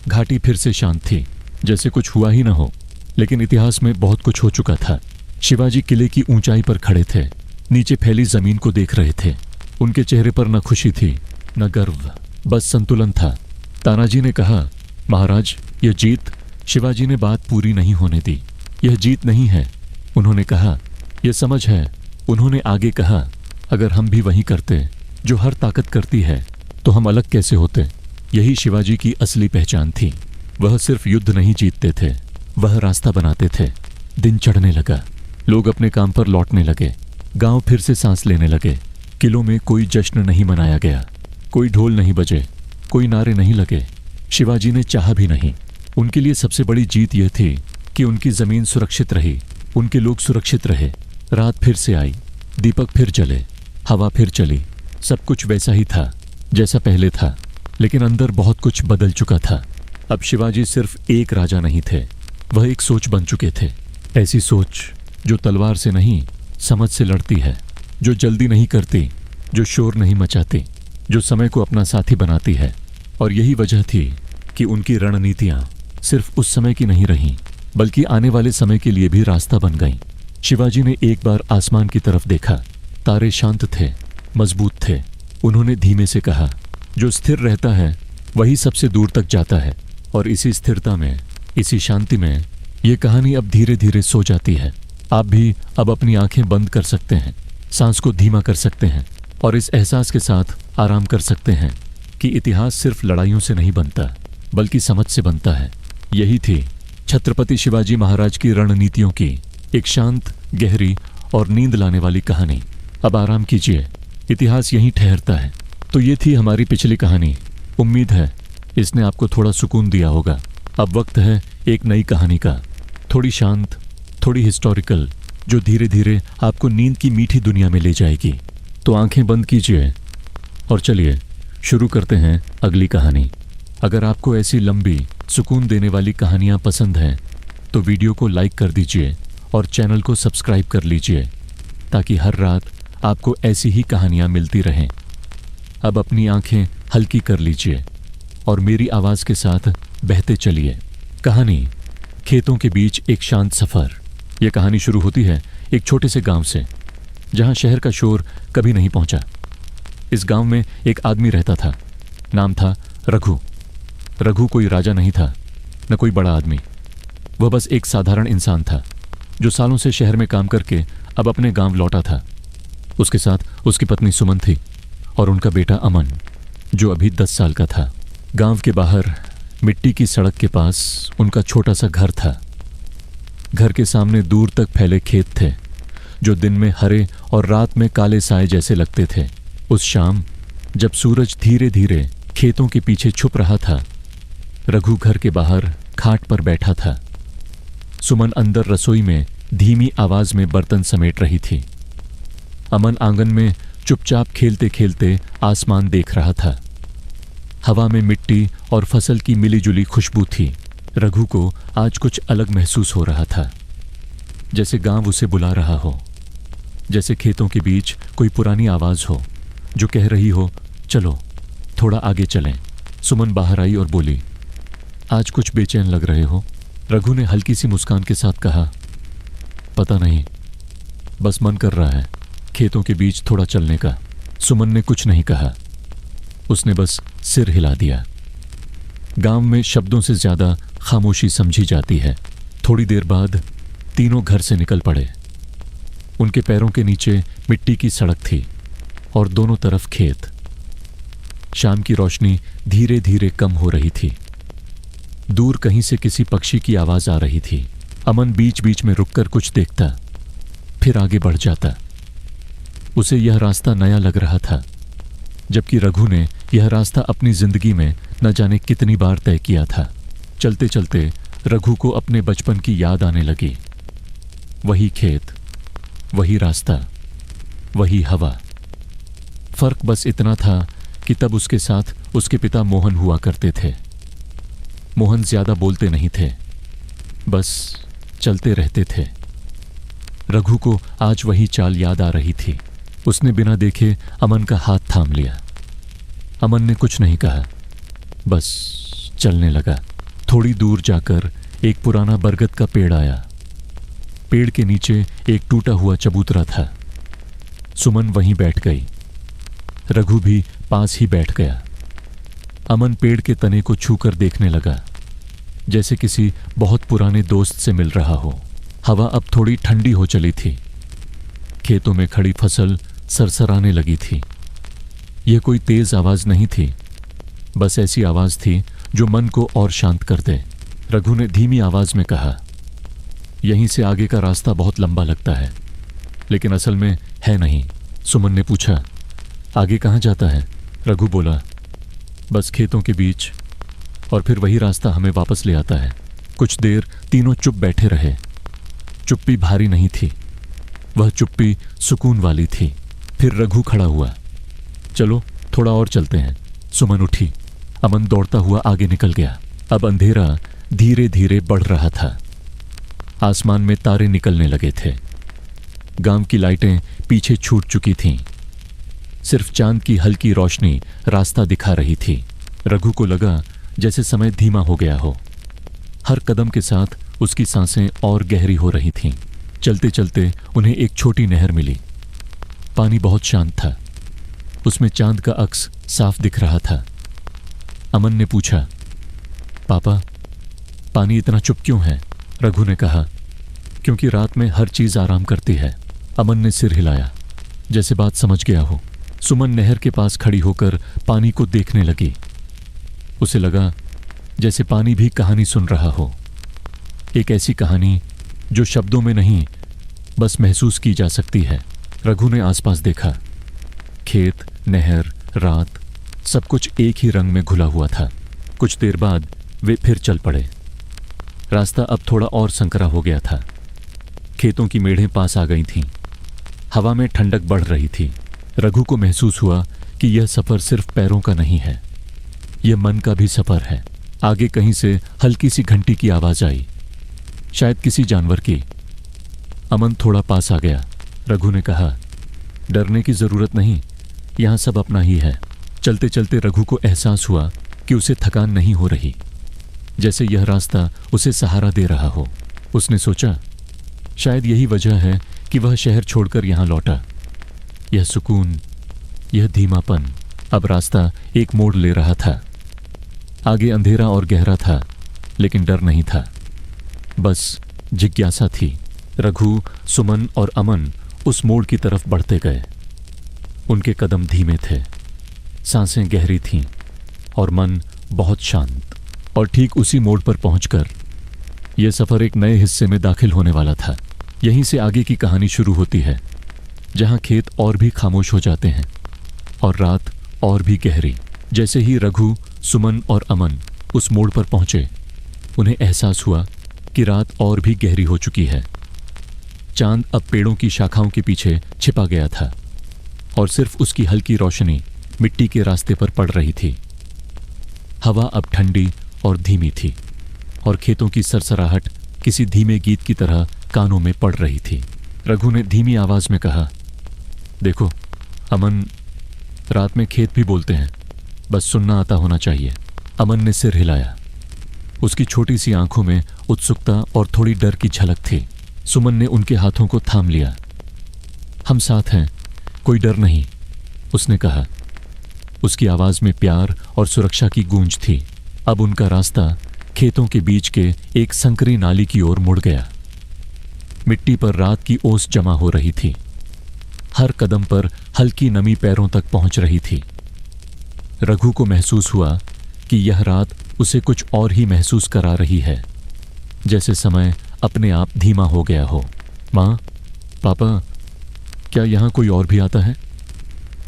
घाटी फिर से शांत थी, जैसे कुछ हुआ ही न हो। लेकिन इतिहास में बहुत कुछ हो चुका था। शिवाजी किले की ऊंचाई पर खड़े थे, नीचे फैली जमीन को देख रहे थे। उनके चेहरे पर न खुशी थी, न गर्व, बस संतुलन था। तानाजी ने कहा, महाराज, यह जीत। शिवाजी ने बात पूरी नहीं होने दी। यह जीत नहीं है, उन्होंने कहा, यह समझ है। उन्होंने आगे कहा, अगर हम भी वही करते जो हर ताकत करती है, तो हम अलग कैसे होते। यही शिवाजी की असली पहचान थी। वह सिर्फ युद्ध नहीं जीतते थे, वह रास्ता बनाते थे। दिन चढ़ने लगा, लोग अपने काम पर लौटने लगे, गांव फिर से सांस लेने लगे। किलों में कोई जश्न नहीं मनाया गया, कोई ढोल नहीं बजे, कोई नारे नहीं लगे। शिवाजी ने चाहा भी नहीं। उनके लिए सबसे बड़ी जीत यह थी कि उनकी जमीन सुरक्षित रही, उनके लोग सुरक्षित रहे। रात फिर से आई, दीपक फिर जले, हवा फिर चली। सब कुछ वैसा ही था जैसा पहले था, लेकिन अंदर बहुत कुछ बदल चुका था। अब शिवाजी सिर्फ एक राजा नहीं थे, वह एक सोच बन चुके थे। ऐसी सोच जो तलवार से नहीं, समझ से लड़ती है, जो जल्दी नहीं करती, जो शोर नहीं मचाती, जो समय को अपना साथी बनाती है। और यही वजह थी कि उनकी रणनीतियां सिर्फ उस समय की नहीं रहीं, बल्कि आने वाले समय के लिए भी रास्ता बन गईं। शिवाजी ने एक बार आसमान की तरफ देखा। तारे शांत थे, मजबूत थे। उन्होंने धीमे से कहा, जो स्थिर रहता है वही सबसे दूर तक जाता है। और इसी स्थिरता में, इसी शांति में ये कहानी अब धीरे धीरे सो जाती है। आप भी अब अपनी आंखें बंद कर सकते हैं, सांस को धीमा कर सकते हैं और इस एहसास के साथ आराम कर सकते हैं कि इतिहास सिर्फ लड़ाइयों से नहीं बनता, बल्कि समझ से बनता है। यही थी छत्रपति शिवाजी महाराज की रणनीतियों की एक शांत, गहरी और नींद लाने वाली कहानी। अब आराम कीजिए, इतिहास यहीं ठहरता है। तो ये थी हमारी पिछली कहानी। उम्मीद है इसने आपको थोड़ा सुकून दिया होगा। अब वक्त है एक नई कहानी का, थोड़ी शांत, थोड़ी हिस्टोरिकल, जो धीरे धीरे आपको नींद की मीठी दुनिया में ले जाएगी। तो आंखें बंद कीजिए और चलिए शुरू करते हैं अगली कहानी। अगर आपको ऐसी लंबी, सुकून देने वाली कहानियां पसंद हैं तो वीडियो को लाइक कर दीजिए और चैनल को सब्सक्राइब कर लीजिए, ताकि हर रात आपको ऐसी ही कहानियां मिलती रहें। अब अपनी आंखें हल्की कर लीजिए और मेरी आवाज़ के साथ बहते चलिए। कहानी खेतों के बीच एक शांत सफ़र। यह कहानी शुरू होती है एक छोटे से गांव से, जहां शहर का शोर कभी नहीं पहुंचा। इस गांव में एक आदमी रहता था, नाम था रघु। रघु कोई राजा नहीं था, न कोई बड़ा आदमी। वह बस एक साधारण इंसान था जो सालों से शहर में काम करके अब अपने गांव लौटा था। उसके साथ उसकी पत्नी सुमन थी और उनका बेटा अमन, जो अभी 10 साल का था। गांव के बाहर मिट्टी की सड़क के पास उनका छोटा सा घर था। घर के सामने दूर तक फैले खेत थे, जो दिन में हरे और रात में काले साए जैसे लगते थे। उस शाम जब सूरज धीरे धीरे खेतों के पीछे छुप रहा था, रघु घर के बाहर खाट पर बैठा था। सुमन अंदर रसोई में धीमी आवाज में बर्तन समेट रही थी। अमन आंगन में चुपचाप खेलते खेलते आसमान देख रहा था। हवा में मिट्टी और फसल की मिलीजुली खुशबू थी। रघु को आज कुछ अलग महसूस हो रहा था, जैसे गांव उसे बुला रहा हो, जैसे खेतों के बीच कोई पुरानी आवाज हो जो कह रही हो, चलो थोड़ा आगे चलें। सुमन बाहर आई और बोली, आज कुछ बेचैन लग रहे हो। रघु ने हल्की सी मुस्कान के साथ कहा, पता नहीं, बस मन कर रहा है खेतों के बीच थोड़ा चलने का। सुमन ने कुछ नहीं कहा, उसने बस सिर हिला दिया। गांव में शब्दों से ज्यादा खामोशी समझी जाती है। थोड़ी देर बाद तीनों घर से निकल पड़े। उनके पैरों के नीचे मिट्टी की सड़क थी और दोनों तरफ खेत। शाम की रोशनी धीरे धीरे कम हो रही थी। दूर कहीं से किसी पक्षी की आवाज आ रही थी। अमन बीच बीच में रुककर कुछ देखता, फिर आगे बढ़ जाता। उसे यह रास्ता नया लग रहा था, जबकि रघु ने यह रास्ता अपनी जिंदगी में न जाने कितनी बार तय किया था। चलते चलते रघु को अपने बचपन की याद आने लगी। वही खेत, वही रास्ता, वही हवा। फर्क बस इतना था कि तब उसके साथ उसके पिता मोहन हुआ करते थे। मोहन ज्यादा बोलते नहीं थे, बस चलते रहते थे। रघु को आज वही चाल याद आ रही थी। उसने बिना देखे अमन का हाथ थाम लिया। अमन ने कुछ नहीं कहा, बस चलने लगा। थोड़ी दूर जाकर एक पुराना बरगद का पेड़ आया। पेड़ के नीचे एक टूटा हुआ चबूतरा था। सुमन वहीं बैठ गई। रघु भी पास ही बैठ गया। अमन पेड़ के तने को छूकर देखने लगा, जैसे किसी बहुत पुराने दोस्त से मिल रहा हो। हवा अब थोड़ी ठंडी हो चली थी। खेतों में खड़ी फसल सरसराने लगी थी। यह कोई तेज आवाज नहीं थी, बस ऐसी आवाज थी जो मन को और शांत कर दे। रघु ने धीमी आवाज में कहा, यहीं से आगे का रास्ता बहुत लंबा लगता है, लेकिन असल में है नहीं। सुमन ने पूछा, आगे कहाँ जाता है? रघु बोला। बस खेतों के बीच, और फिर वही रास्ता हमें वापस ले आता है। कुछ देर तीनों चुप बैठे रहे। चुप्पी भारी नहीं थी, वह चुप्पी सुकून वाली थी। फिर रघु खड़ा हुआ। चलो थोड़ा और चलते हैं। सुमन उठी। अमन दौड़ता हुआ आगे निकल गया। अब अंधेरा धीरे धीरे बढ़ रहा था। आसमान में तारे निकलने लगे थे। गांव की लाइटें पीछे छूट चुकी थीं। सिर्फ चांद की हल्की रोशनी रास्ता दिखा रही थी। रघु को लगा जैसे समय धीमा हो गया हो। हर कदम के साथ उसकी सांसें और गहरी हो रही थीं। चलते चलते उन्हें एक छोटी नहर मिली। पानी बहुत शांत था। उसमें चांद का अक्स साफ दिख रहा था। अमन ने पूछा, पापा, पानी इतना चुप क्यों है? रघु ने कहा, क्योंकि रात में हर चीज आराम करती है। अमन ने सिर हिलाया, जैसे बात समझ गया हो। सुमन नहर के पास खड़ी होकर पानी को देखने लगी। उसे लगा जैसे पानी भी कहानी सुन रहा हो। एक ऐसी कहानी जो शब्दों में नहीं, बस महसूस की जा सकती है। रघु ने आसपास देखा। खेत, नहर, रात, सब कुछ एक ही रंग में घुला हुआ था। कुछ देर बाद वे फिर चल पड़े। रास्ता अब थोड़ा और संकरा हो गया था। खेतों की मेढ़ें पास आ गई थीं। हवा में ठंडक बढ़ रही थी। रघु को महसूस हुआ कि यह सफर सिर्फ पैरों का नहीं है, यह मन का भी सफर है। आगे कहीं से हल्की सी घंटी की आवाज आई, शायद किसी जानवर की। अमन थोड़ा पास आ गया। रघु ने कहा, डरने की जरूरत नहीं, यहां सब अपना ही है। चलते चलते रघु को एहसास हुआ कि उसे थकान नहीं हो रही, जैसे यह रास्ता उसे सहारा दे रहा हो। उसने सोचा, शायद यही वजह है कि वह शहर छोड़कर यहां लौटा। यह सुकून, यह धीमापन। अब रास्ता एक मोड़ ले रहा था। आगे अंधेरा और गहरा था, लेकिन डर नहीं था, बस जिज्ञासा थी। रघु, सुमन और अमन उस मोड़ की तरफ बढ़ते गए। उनके कदम धीमे थे, सांसें गहरी थीं और मन बहुत शांत। और ठीक उसी मोड़ पर पहुंचकर यह सफर एक नए हिस्से में दाखिल होने वाला था। यहीं से आगे की कहानी शुरू होती है, जहां खेत और भी खामोश हो जाते हैं और रात और भी गहरी। जैसे ही रघु, सुमन और अमन उस मोड़ पर पहुंचे, उन्हें एहसास हुआ कि रात और भी गहरी हो चुकी है। चांद अब पेड़ों की शाखाओं के पीछे छिपा गया था और सिर्फ उसकी हल्की रोशनी मिट्टी के रास्ते पर पड़ रही थी। हवा अब ठंडी और धीमी थी और खेतों की सरसराहट किसी धीमे गीत की तरह कानों में पड़ रही थी। रघु ने धीमी आवाज में कहा, देखो अमन, रात में खेत भी बोलते हैं, बस सुनना आता होना चाहिए। अमन ने सिर हिलाया। उसकी छोटी सी आंखों में उत्सुकता और थोड़ी डर की झलक थी। सुमन ने उनके हाथों को थाम लिया। हम साथ हैं, कोई डर नहीं, उसने कहा। उसकी आवाज में प्यार और सुरक्षा की गूंज थी। अब उनका रास्ता खेतों के बीच के एक संकरी नाली की ओर मुड़ गया। मिट्टी पर रात की ओस जमा हो रही थी। हर कदम पर हल्की नमी पैरों तक पहुंच रही थी। रघु को महसूस हुआ कि यह रात उसे कुछ और ही महसूस करा रही है, जैसे समय अपने आप धीमा हो गया हो। माँ, पापा, क्या यहाँ कोई और भी आता है?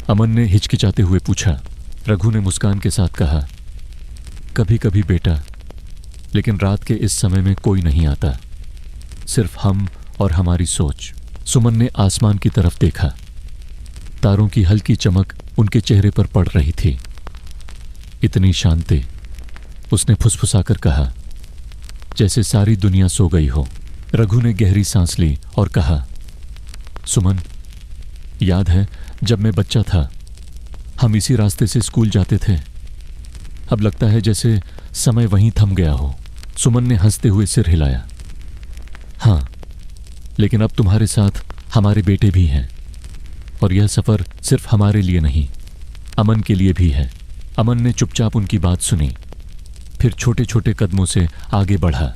अमन ने हिचकिचाते हुए पूछा। रघु ने मुस्कान के साथ कहा, कभी कभी बेटा, लेकिन रात के इस समय में कोई नहीं आता, सिर्फ हम और हमारी सोच। सुमन ने आसमान की तरफ देखा। तारों की हल्की चमक उनके चेहरे पर पड़ रही थी। इतनी शांति, उसने फुसफुसाकर कहा, जैसे सारी दुनिया सो गई हो। रघु ने गहरी सांस ली और कहा, सुमन, याद है जब मैं बच्चा था, हम इसी रास्ते से स्कूल जाते थे। अब लगता है जैसे समय वहीं थम गया हो। सुमन ने हंसते हुए सिर हिलाया। हाँ, लेकिन अब तुम्हारे साथ हमारे बेटे भी हैं, और यह सफर सिर्फ हमारे लिए नहीं, अमन के लिए भी है। अमन ने चुपचाप उनकी बात सुनी, फिर छोटे छोटे कदमों से आगे बढ़ा।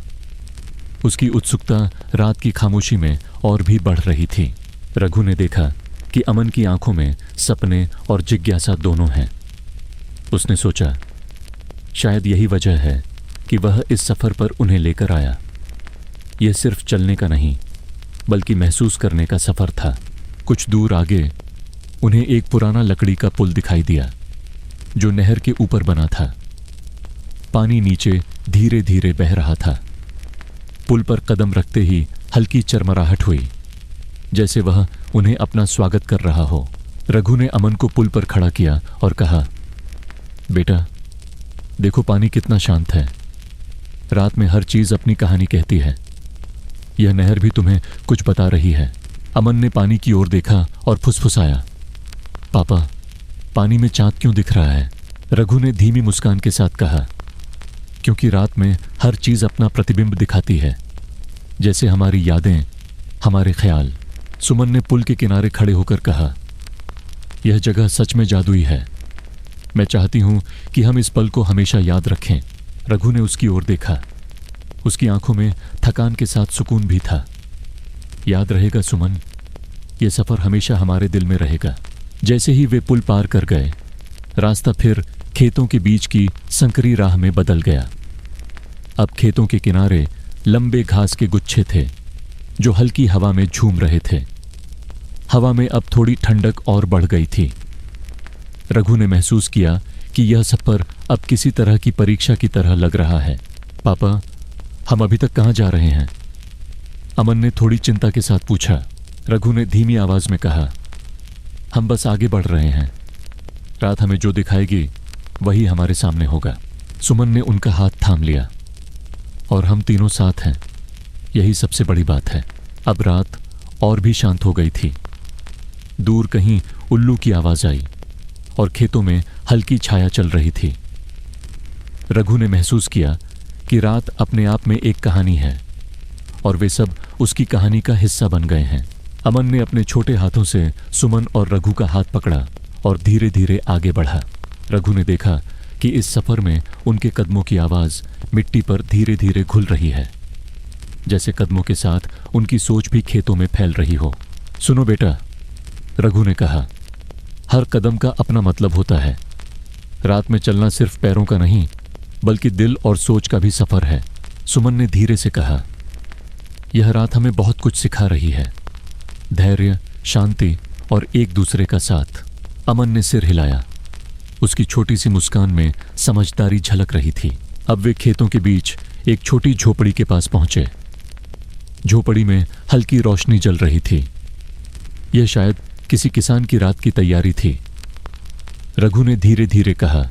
उसकी उत्सुकता रात की खामोशी में और भी बढ़ रही थी। रघु ने देखा कि अमन की आंखों में सपने और जिज्ञासा दोनों हैं। उसने सोचा, शायद यही वजह है कि वह इस सफर पर उन्हें लेकर आया। यह सिर्फ चलने का नहीं, बल्कि महसूस करने का सफर था। कुछ दूर आगे उन्हें एक पुराना लकड़ी का पुल दिखाई दिया जो नहर के ऊपर बना था। पानी नीचे धीरे धीरे बह रहा था। पुल पर कदम रखते ही हल्की चरमराहट हुई, जैसे वह उन्हें अपना स्वागत कर रहा हो। रघु ने अमन को पुल पर खड़ा किया और कहा, बेटा देखो पानी कितना शांत है। रात में हर चीज अपनी कहानी कहती है। यह नहर भी तुम्हें कुछ बता रही है। अमन ने पानी की ओर देखा और फुसफुसाया, पापा पानी में चांद क्यों दिख रहा है? रघु ने धीमी मुस्कान के साथ कहा, क्योंकि रात में हर चीज अपना प्रतिबिंब दिखाती है, जैसे हमारी यादें, हमारे ख्याल। सुमन ने पुल के किनारे खड़े होकर कहा, यह जगह सच में जादुई है। मैं चाहती हूं कि हम इस पल को हमेशा याद रखें। रघु ने उसकी ओर देखा। उसकी आंखों में थकान के साथ सुकून भी था। याद रहेगा सुमन, यह सफर हमेशा हमारे दिल में रहेगा। जैसे ही वे पुल पार कर गए, रास्ता फिर खेतों के बीच की संकरी राह में बदल गया। अब खेतों के किनारे लंबे घास के गुच्छे थे जो हल्की हवा में झूम रहे थे। हवा में अब थोड़ी ठंडक और बढ़ गई थी। रघु ने महसूस किया कि यह सफर अब किसी तरह की परीक्षा की तरह लग रहा है। पापा हम अभी तक कहाँ जा रहे हैं? अमन ने थोड़ी चिंता के साथ पूछा। रघु ने धीमी आवाज में कहा, हम बस आगे बढ़ रहे हैं। रात हमें जो दिखाएगी वही हमारे सामने होगा। सुमन ने उनका हाथ थाम लिया। और हम तीनों साथ हैं, यही सबसे बड़ी बात है। अब रात और भी शांत हो गई थी। दूर कहीं उल्लू की आवाज आई और खेतों में हल्की छाया चल रही थी। रघु ने महसूस किया कि रात अपने आप में एक कहानी है और वे सब उसकी कहानी का हिस्सा बन गए हैं। अमन ने अपने छोटे हाथों से सुमन और रघु का हाथ पकड़ा और धीरे धीरे आगे बढ़ा। रघु ने देखा कि इस सफर में उनके कदमों की आवाज मिट्टी पर धीरे धीरे घुल रही है, जैसे कदमों के साथ उनकी सोच भी खेतों में फैल रही हो। सुनो बेटा, रघु ने कहा, हर कदम का अपना मतलब होता है। रात में चलना सिर्फ पैरों का नहीं बल्कि दिल और सोच का भी सफर है। सुमन ने धीरे से कहा, यह रात हमें बहुत कुछ सिखा रही है, धैर्य, शांति और एक दूसरे का साथ। अमन ने सिर हिलाया। उसकी छोटी सी मुस्कान में समझदारी झलक रही थी। अब वे खेतों के बीच एक छोटी झोपड़ी के पास पहुंचे। झोपड़ी में हल्की रोशनी जल रही थी। यह शायद किसी किसान की रात की तैयारी थी। रघु ने धीरे धीरे कहा,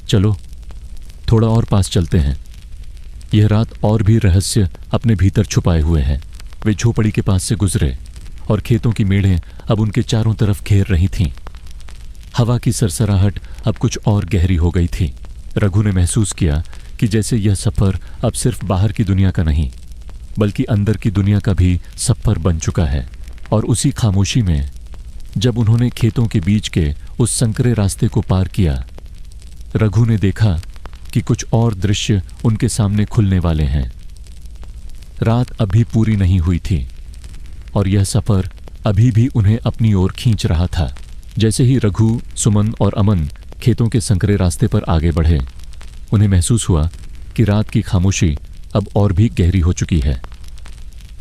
चलो थोड़ा और पास चलते हैं। यह रात और भी रहस्य अपने भीतर छुपाए हुए है। वे झोपड़ी के पास से गुजरे और खेतों की मेढ़ें अब उनके चारों तरफ घेर रही थीं। हवा की सरसराहट अब कुछ और गहरी हो गई थी। रघु ने महसूस किया कि जैसे यह सफर अब सिर्फ बाहर की दुनिया का नहीं बल्कि अंदर की दुनिया का भी सफर बन चुका है। और उसी खामोशी में जब उन्होंने खेतों के बीच के उस संकरे रास्ते को पार किया, रघु ने देखा कि कुछ और दृश्य उनके सामने खुलने वाले हैं। रात अभी पूरी नहीं हुई थी और यह सफर अभी भी उन्हें अपनी ओर खींच रहा था। जैसे ही रघु, सुमन और अमन खेतों के संकरे रास्ते पर आगे बढ़े, उन्हें महसूस हुआ कि रात की खामोशी अब और भी गहरी हो चुकी है।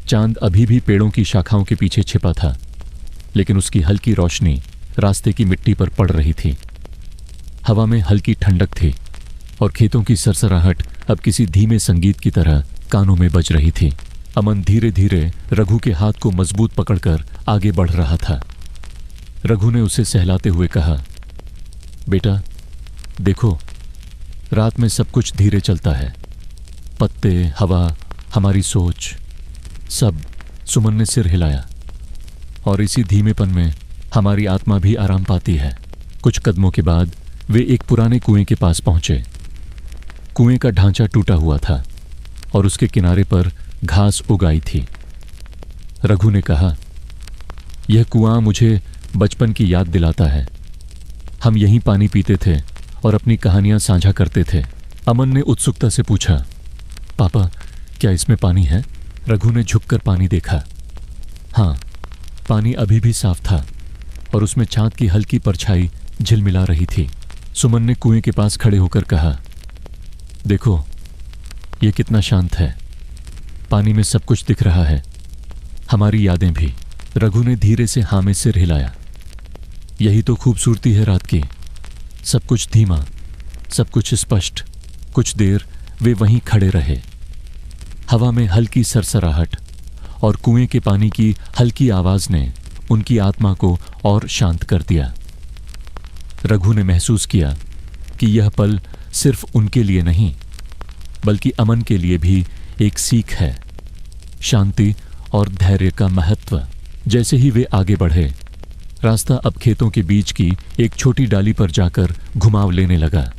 चांद अभी भी पेड़ों की शाखाओं के पीछे छिपा था, लेकिन उसकी हल्की रोशनी रास्ते की मिट्टी पर पड़ रही थी। हवा में हल्की ठंडक थी और खेतों की सरसराहट अब किसी धीमे संगीत की तरह कानों में बज रही थी। अमन धीरे धीरे रघु के हाथ को मजबूत पकड़कर आगे बढ़ रहा था। रघु ने उसे सहलाते हुए कहा, बेटा देखो, रात में सब कुछ धीरे चलता है, पत्ते, हवा, हमारी सोच, सब। सुमन ने सिर हिलाया। और इसी धीमेपन में हमारी आत्मा भी आराम पाती है। कुछ कदमों के बाद वे एक पुराने कुएं के पास पहुंचे। कुएं का ढांचा टूटा हुआ था और उसके किनारे पर घास उगाई थी। रघु ने कहा, यह कुआं मुझे बचपन की याद दिलाता है। हम यहीं पानी पीते थे और अपनी कहानियां साझा करते थे। अमन ने उत्सुकता से पूछा, पापा क्या इसमें पानी है? रघु ने झुककर पानी देखा। हाँ, पानी अभी भी साफ था और उसमें चांद की हल्की परछाई झिलमिला रही थी। सुमन ने कुएं के पास खड़े होकर कहा, देखो ये कितना शांत है। पानी में सब कुछ दिख रहा है, हमारी यादें भी। रघु ने धीरे से हाँ में सिर हिलाया। यही तो खूबसूरती है रात की। सब कुछ धीमा, सब कुछ स्पष्ट। कुछ देर वे वहीं खड़े रहे। हवा में हल्की सरसराहट और कुएं के पानी की हल्की आवाज ने उनकी आत्मा को और शांत कर दिया। रघु ने महसूस किया कि यह पल सिर्फ उनके लिए नहीं, बल्कि अमन के लिए भी एक सीख है, शांति और धैर्य का महत्व। जैसे ही वे आगे बढ़े, रास्ता अब खेतों के बीच की एक छोटी डाली पर जाकर घुमाव लेने लगा।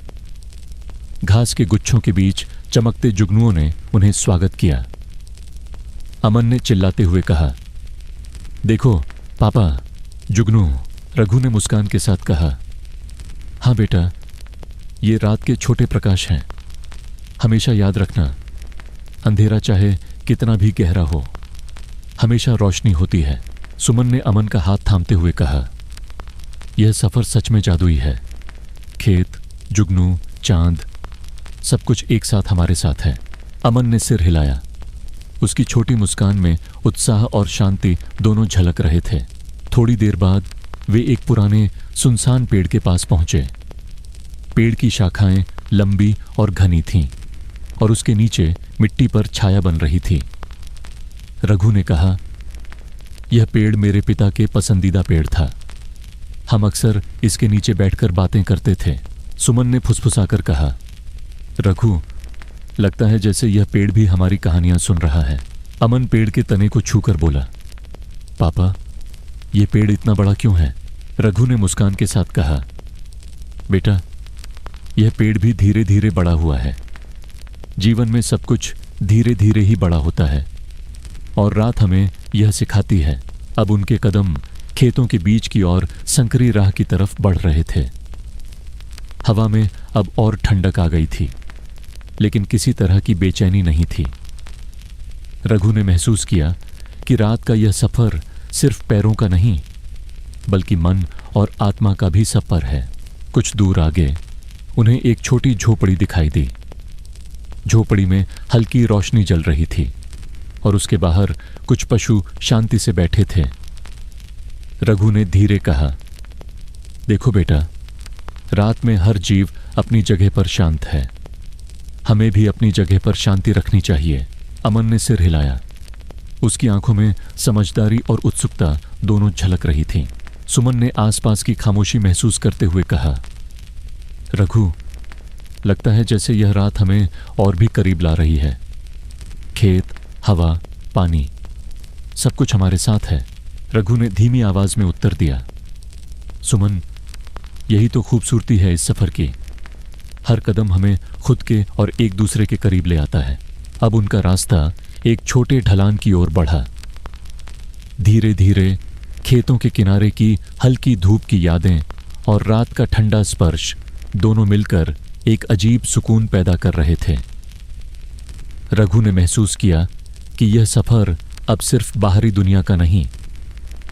घास के गुच्छों के बीच चमकते जुगनुओं ने उन्हें स्वागत किया। अमन ने चिल्लाते हुए कहा, देखो पापा, जुगनू। रघु ने मुस्कान के साथ कहा, हाँ बेटा, ये रात के छोटे प्रकाश हैं। हमेशा याद रखना, अंधेरा चाहे कितना भी गहरा हो, हमेशा रोशनी होती है। सुमन ने अमन का हाथ थामते हुए कहा, यह सफर सच में जादुई है। खेत, जुगनू, चांद, सब कुछ एक साथ हमारे साथ है। अमन ने सिर हिलाया। उसकी छोटी मुस्कान में उत्साह और शांति दोनों झलक रहे थे। थोड़ी देर बाद वे एक पुराने सुनसान पेड़ के पास पहुंचे। पेड़ की शाखाएं लंबी और घनी थीं और उसके नीचे मिट्टी पर छाया बन रही थी। रघु ने कहा, यह पेड़ मेरे पिता के पसंदीदा पेड़ था। हम अक्सर इसके नीचे बैठकर बातें करते थे। सुमन ने फुसफुसाकर कहा, रघु, लगता है जैसे यह पेड़ भी हमारी कहानियां सुन रहा है। अमन पेड़ के तने को छूकर बोला, पापा, यह पेड़ इतना बड़ा क्यों है? रघु ने मुस्कान के साथ कहा, बेटा, यह पेड़ भी धीरे धीरे बड़ा हुआ है। जीवन में सब कुछ धीरे धीरे ही बड़ा होता है और रात हमें यह सिखाती है। अब उनके कदम खेतों के बीच की ओर संकरी राह की तरफ बढ़ रहे थे। हवा में अब और ठंडक आ गई थी, लेकिन किसी तरह की बेचैनी नहीं थी। रघु ने महसूस किया कि रात का यह सफर सिर्फ पैरों का नहीं, बल्कि मन और आत्मा का भी सफर है। कुछ दूर आगे उन्हें एक छोटी झोपड़ी दिखाई दी। झोपड़ी में हल्की रोशनी जल रही थी और उसके बाहर कुछ पशु शांति से बैठे थे। रघु ने धीरे कहा, देखो बेटा, रात में हर जीव अपनी जगह पर शांत है। हमें भी अपनी जगह पर शांति रखनी चाहिए। अमन ने सिर हिलाया। उसकी आंखों में समझदारी और उत्सुकता दोनों झलक रही थीं। सुमन ने आसपास की खामोशी महसूस करते हुए कहा, रघु, लगता है जैसे यह रात हमें और भी करीब ला रही है। खेत, हवा, पानी, सब कुछ हमारे साथ है। रघु ने धीमी आवाज में उत्तर दिया, सुमन, यही तो खूबसूरती है इस सफर की। हर कदम हमें खुद के और एक दूसरे के करीब ले आता है। अब उनका रास्ता एक छोटे ढलान की ओर बढ़ा। धीरे धीरे खेतों के किनारे की हल्की धूप की यादें और रात का ठंडा स्पर्श दोनों मिलकर एक अजीब सुकून पैदा कर रहे थे। रघु ने महसूस किया कि यह सफर अब सिर्फ बाहरी दुनिया का नहीं,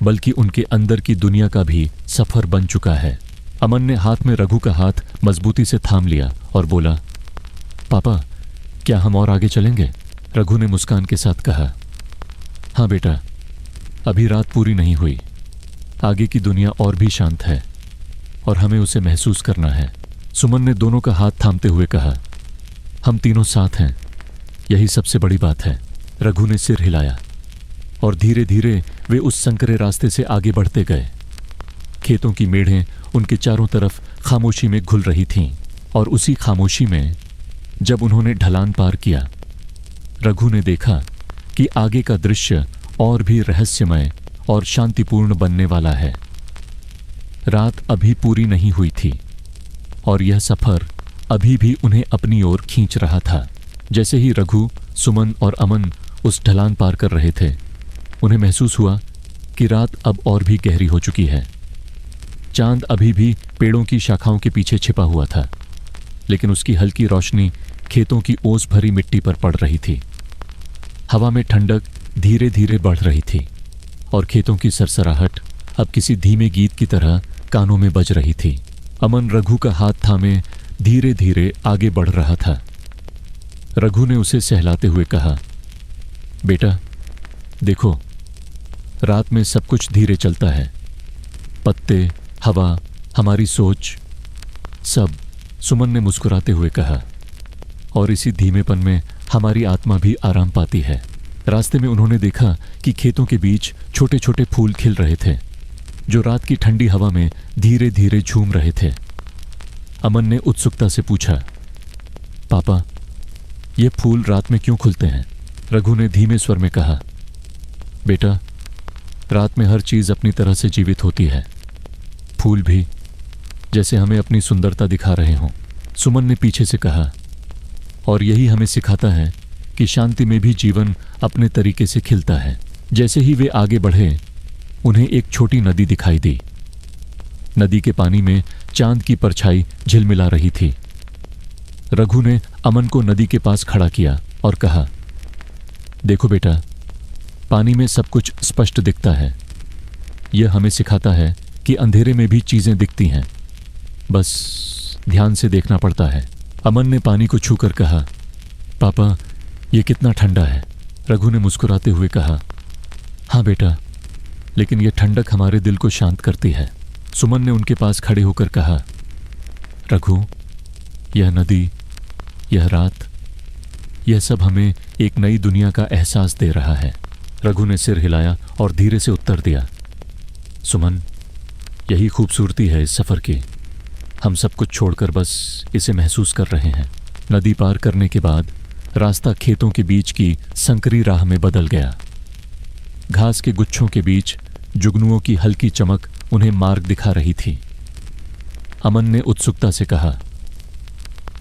बल्कि उनके अंदर की दुनिया का भी सफर बन चुका है। अमन ने हाथ में रघु का हाथ मजबूती से थाम लिया और बोला, पापा, क्या हम और आगे चलेंगे? रघु ने मुस्कान के साथ कहा, हाँ बेटा, अभी रात पूरी नहीं हुई। आगे की दुनिया और भी शांत है और हमें उसे महसूस करना है। सुमन ने दोनों का हाथ थामते हुए कहा, हम तीनों साथ हैं, यही सबसे बड़ी बात है। रघु ने सिर हिलाया और धीरे धीरे वे उस संकरे रास्ते से आगे बढ़ते गए। खेतों की मेढ़ें उनके चारों तरफ खामोशी में घुल रही थीं और उसी खामोशी में जब उन्होंने ढलान पार किया, रघु ने देखा कि आगे का दृश्य और भी रहस्यमय और शांतिपूर्ण बनने वाला है। रात अभी पूरी नहीं हुई थी और यह सफर अभी भी उन्हें अपनी ओर खींच रहा था। जैसे ही रघु, सुमन और अमन उस ढलान पार कर रहे थे, उन्हें महसूस हुआ कि रात अब और भी गहरी हो चुकी है। चांद अभी भी पेड़ों की शाखाओं के पीछे छिपा हुआ था, लेकिन उसकी हल्की रोशनी खेतों की ओस भरी मिट्टी पर पड़ रही थी। हवा में ठंडक धीरे धीरे बढ़ रही थी और खेतों की सरसराहट अब किसी धीमे गीत की तरह कानों में बज रही थी। अमन रघु का हाथ थामे धीरे धीरे आगे बढ़ रहा था। रघु ने उसे सहलाते हुए कहा, बेटा, देखो, रात में सब कुछ धीरे चलता है। पत्ते, हवा, हमारी सोच, सब, सुमन ने मुस्कुराते हुए कहा। और इसी धीमेपन में हमारी आत्मा भी आराम पाती है। रास्ते में उन्होंने देखा कि खेतों के बीच छोटे छोटे फूल खिल रहे थे, जो रात की ठंडी हवा में धीरे धीरे झूम रहे थे। अमन ने उत्सुकता से पूछा, पापा, ये फूल रात में क्यों खुलते हैं? रघु ने धीमे स्वर में कहा, बेटा, रात में हर चीज अपनी तरह से जीवित होती है, फूल भी, जैसे हमें अपनी सुंदरता दिखा रहे हों। सुमन ने पीछे से कहा, और यही हमें सिखाता है कि शांति में भी जीवन अपने तरीके से खिलता है। जैसे ही वे आगे बढ़े, उन्हें एक छोटी नदी दिखाई दी। नदी के पानी में चांद की परछाई झिलमिला रही थी। रघु ने अमन को नदी के पास खड़ा किया और कहा, देखो बेटा, पानी में सब कुछ स्पष्ट दिखता है। यह हमें सिखाता है कि अंधेरे में भी चीजें दिखती हैं, बस ध्यान से देखना पड़ता है। अमन ने पानी को छूकर कहा, पापा, यह कितना ठंडा है। रघु ने मुस्कुराते हुए कहा, हाँ बेटा, लेकिन यह ठंडक हमारे दिल को शांत करती है। सुमन ने उनके पास खड़े होकर कहा, रघु, यह नदी, यह रात, यह सब हमें एक नई दुनिया का एहसास दे रहा है। रघु ने सिर हिलाया और धीरे से उत्तर दिया, सुमन, यही खूबसूरती है इस सफर की। हम सब कुछ छोड़कर बस इसे महसूस कर रहे हैं। नदी पार करने के बाद रास्ता खेतों के बीच की संकरी राह में बदल गया। घास के गुच्छों के बीच जुगनुओं की हल्की चमक उन्हें मार्ग दिखा रही थी। अमन ने उत्सुकता से कहा,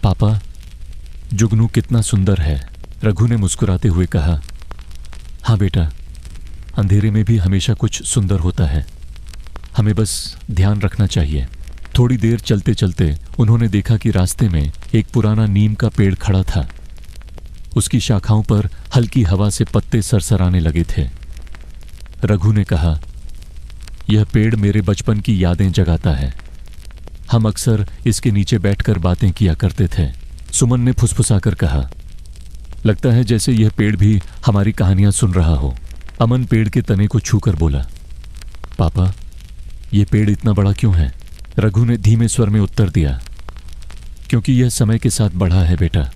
पापा, जुगनू कितना सुंदर है। रघु ने मुस्कुराते हुए कहा, हाँ बेटा, अंधेरे में भी हमेशा कुछ सुंदर होता है, हमें बस ध्यान रखना चाहिए। थोड़ी देर चलते चलते उन्होंने देखा कि रास्ते में एक पुराना नीम का पेड़ खड़ा था। उसकी शाखाओं पर हल्की हवा से पत्ते सरसराने लगे थे। रघु ने कहा, यह पेड़ मेरे बचपन की यादें जगाता है। हम अक्सर इसके नीचे बैठकर बातें किया करते थे। सुमन ने फुसफुसाकर कहा, लगता है जैसे यह पेड़ भी हमारी कहानियां सुन रहा हो। अमन पेड़ के तने को छूकर बोला, पापा, यह पेड़ इतना बड़ा क्यों है? रघु ने धीमे स्वर में उत्तर दिया, क्योंकि यह समय के साथ बढ़ा है बेटा।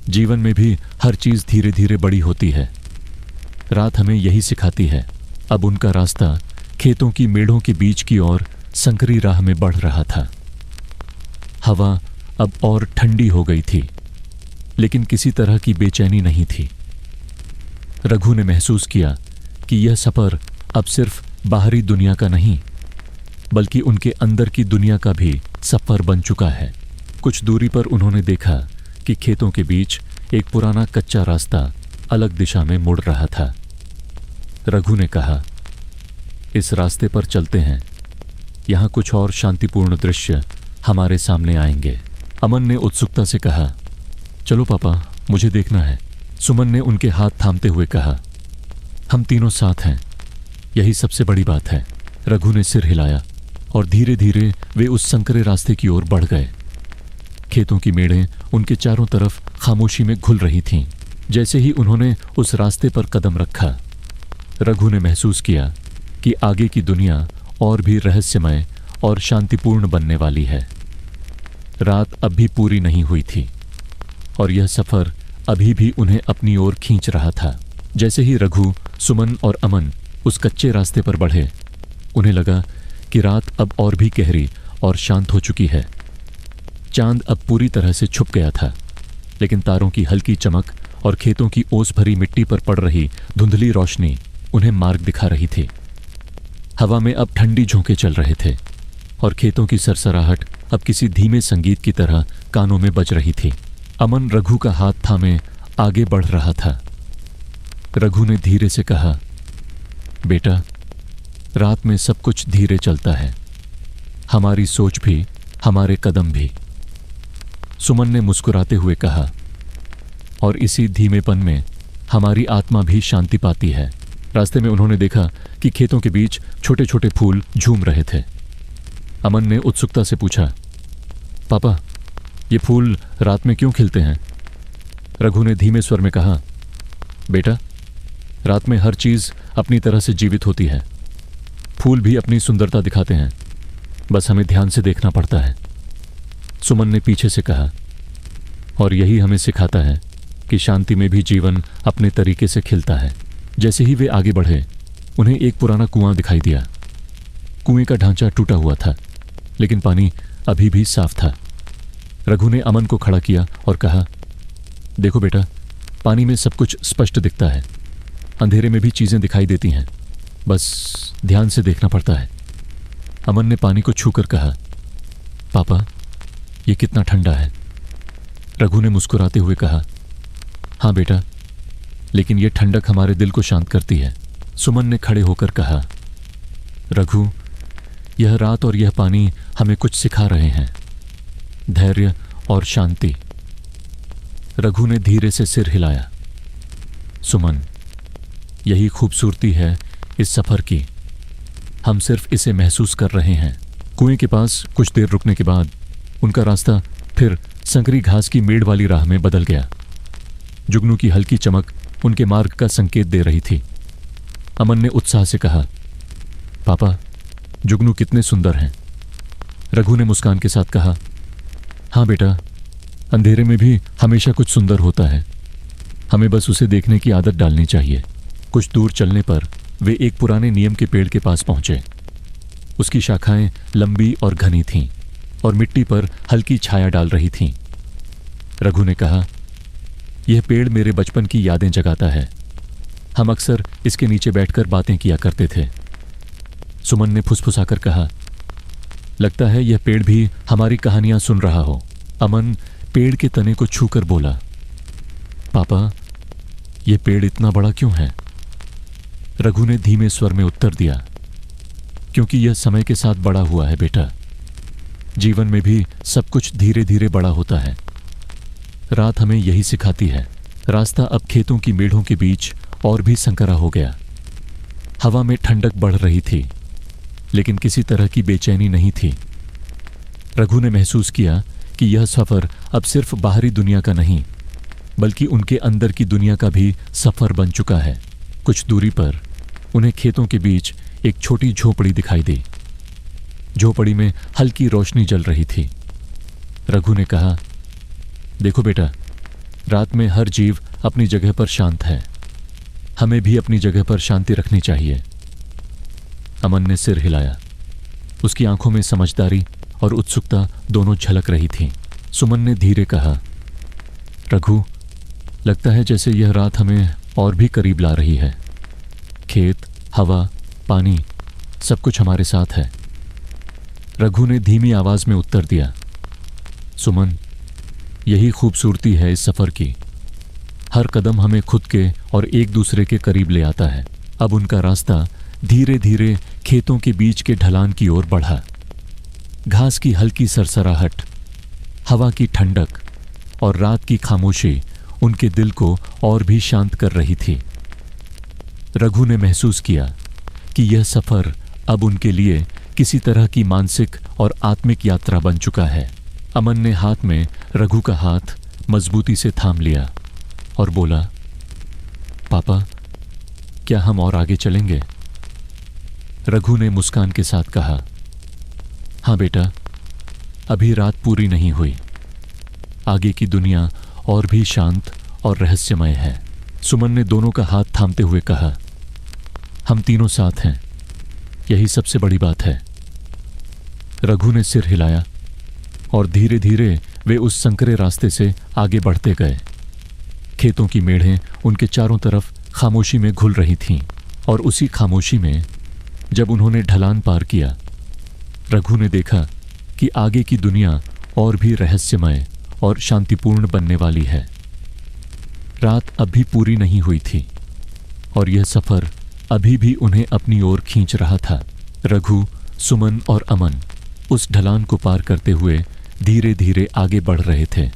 जीवन में भी हर चीज धीरे धीरे बड़ी होती है। रात हमें यही सिखाती है। अब उनका रास्ता खेतों की मेढ़ों के बीच की ओर संकरी राह में बढ़ रहा था। हवा अब और ठंडी हो गई थी, लेकिन किसी तरह की बेचैनी नहीं थी। रघु ने महसूस किया कि यह सफर अब सिर्फ बाहरी दुनिया का नहीं, बल्कि उनके अंदर की दुनिया का भी सफर बन चुका है। कुछ दूरी पर उन्होंने देखा कि खेतों के बीच एक पुराना कच्चा रास्ता अलग दिशा में मुड़ रहा था। रघु ने कहा, इस रास्ते पर चलते हैं, यहाँ कुछ और शांतिपूर्ण दृश्य हमारे सामने आएंगे। अमन ने उत्सुकता से कहा, चलो पापा, मुझे देखना है। सुमन ने उनके हाथ थामते हुए कहा, हम तीनों साथ हैं, यही सबसे बड़ी बात है। रघु ने सिर हिलाया और धीरे धीरे वे उस संकरे रास्ते की ओर बढ़ गए। खेतों की मेढ़ें उनके चारों तरफ खामोशी में घुल रही थीं। जैसे ही उन्होंने उस रास्ते पर कदम रखा, रघु ने महसूस किया कि आगे की दुनिया और भी रहस्यमय और शांतिपूर्ण बनने वाली है। रात अब भी पूरी नहीं हुई थी और यह सफर अभी भी उन्हें अपनी ओर खींच रहा था। जैसे ही रघु, सुमन और अमन उस कच्चे रास्ते पर बढ़े, उन्हें लगा कि रात अब और भी गहरी और शांत हो चुकी है। चांद अब पूरी तरह से छुप गया था, लेकिन तारों की हल्की चमक और खेतों की ओस भरी मिट्टी पर पड़ रही धुंधली रोशनी उन्हें मार्ग दिखा रही थी। हवा में अब ठंडी झोंके चल रहे थे और खेतों की सरसराहट अब किसी धीमे संगीत की तरह कानों में बज रही थी। अमन रघु का हाथ थामे आगे बढ़ रहा था। रघु ने धीरे से कहा, बेटा, रात में सब कुछ धीरे चलता है, हमारी सोच भी, हमारे कदम भी। सुमन ने मुस्कुराते हुए कहा, और इसी धीमेपन में हमारी आत्मा भी शांति पाती है। रास्ते में उन्होंने देखा कि खेतों के बीच छोटे छोटे फूल झूम रहे थे। अमन ने उत्सुकता से पूछा, पापा, ये फूल रात में क्यों खिलते हैं? रघु ने धीमे स्वर में कहा, बेटा, रात में हर चीज अपनी तरह से जीवित होती है, फूल भी अपनी सुंदरता दिखाते हैं। बस हमें ध्यान से देखना पड़ता है, सुमन ने पीछे से कहा। और यही हमें सिखाता है कि शांति में भी जीवन अपने तरीके से खिलता है। जैसे ही वे आगे बढ़े, उन्हें एक पुराना कुआं दिखाई दिया। कुएं का ढांचा टूटा हुआ था, लेकिन पानी अभी भी साफ था। रघु ने अमन को खड़ा किया और कहा, देखो बेटा, पानी में सब कुछ स्पष्ट दिखता है, अंधेरे में भी चीजें दिखाई देती हैं, बस ध्यान से देखना पड़ता है। अमन ने पानी को छूकर कहा, पापा, ये कितना ठंडा है। रघु ने मुस्कुराते हुए कहा, हाँ बेटा, लेकिन यह ठंडक हमारे दिल को शांत करती है। सुमन ने खड़े होकर कहा, रघु, यह रात और यह पानी हमें कुछ सिखा रहे हैं, धैर्य और शांति। रघु ने धीरे से सिर हिलाया। सुमन, यही खूबसूरती है इस सफर की, हम सिर्फ इसे महसूस कर रहे हैं। कुएं के पास कुछ देर रुकने के बाद उनका रास्ता फिर संकरी घास की मेड़ वाली राह में बदल गया। जुगनू की हल्की चमक उनके मार्ग का संकेत दे रही थी। अमन ने उत्साह से कहा, पापा, जुगनू कितने सुंदर हैं। रघु ने मुस्कान के साथ कहा, हाँ बेटा, अंधेरे में भी हमेशा कुछ सुंदर होता है, हमें बस उसे देखने की आदत डालनी चाहिए। कुछ दूर चलने पर वे एक पुराने नीम के पेड़ के पास पहुंचे। उसकी शाखाएं लंबी और घनी थीं और मिट्टी पर हल्की छाया डाल रही थीं। रघु ने कहा, यह पेड़ मेरे बचपन की यादें जगाता है, हम अक्सर इसके नीचे बैठकर बातें किया करते थे। सुमन ने फुसफुसाकर कहा, लगता है यह पेड़ भी हमारी कहानियां सुन रहा हो। अमन पेड़ के तने को छूकर बोला, पापा, यह पेड़ इतना बड़ा क्यों है। रघु ने धीमे स्वर में उत्तर दिया, क्योंकि यह समय के साथ बड़ा हुआ है बेटा, जीवन में भी सब कुछ धीरे धीरे बड़ा होता है। रात हमें यही सिखाती है। रास्ता अब खेतों की मेढ़ों के बीच और भी संकरा हो गया। हवा में ठंडक बढ़ रही थी, लेकिन किसी तरह की बेचैनी नहीं थी। रघु ने महसूस किया कि यह सफर अब सिर्फ बाहरी दुनिया का नहीं, बल्कि उनके अंदर की दुनिया का भी सफर बन चुका है। कुछ दूरी पर उन्हें खेतों के बीच एक छोटी झोपड़ी दिखाई दी। झोपड़ी में हल्की रोशनी जल रही थी। रघु ने कहा, देखो बेटा, रात में हर जीव अपनी जगह पर शांत है, हमें भी अपनी जगह पर शांति रखनी चाहिए। अमन ने सिर हिलाया। उसकी आंखों में समझदारी और उत्सुकता दोनों झलक रही थीं। सुमन ने धीरे कहा, रघु, लगता है जैसे यह रात हमें और भी करीब ला रही है। खेत, हवा, पानी, सब कुछ हमारे साथ है। रघु ने धीमी आवाज में उत्तर दिया, सुमन, यही खूबसूरती है इस सफर की। हर कदम हमें खुद के और एक दूसरे के करीब ले आता है। अब उनका रास्ता धीरे धीरे खेतों के बीच के ढलान की ओर बढ़ा। घास की हल्की सरसराहट, हवा की ठंडक और रात की खामोशी उनके दिल को और भी शांत कर रही थी। रघु ने महसूस किया कि यह सफर अब उनके लिए किसी तरह की मानसिक और आत्मिक यात्रा बन चुका है। अमन ने हाथ में रघु का हाथ मजबूती से थाम लिया और बोला, पापा, क्या हम और आगे चलेंगे। रघु ने मुस्कान के साथ कहा, हाँ बेटा, अभी रात पूरी नहीं हुई, आगे की दुनिया और भी शांत और रहस्यमय है। सुमन ने दोनों का हाथ थामते हुए कहा, हम तीनों साथ हैं, यही सबसे बड़ी बात है। रघु ने सिर हिलाया और धीरे धीरे वे उस संकरे रास्ते से आगे बढ़ते गए। खेतों की मेढ़ें उनके चारों तरफ खामोशी में घुल रही थीं और उसी खामोशी में जब उन्होंने ढलान पार किया, रघु ने देखा कि आगे की दुनिया और भी रहस्यमय और शांतिपूर्ण बनने वाली है। रात अभी पूरी नहीं हुई थी और यह सफर अभी भी उन्हें अपनी ओर खींच रहा था। रघु, सुमन और अमन उस ढलान को पार करते हुए धीरे धीरे आगे बढ़ रहे थे।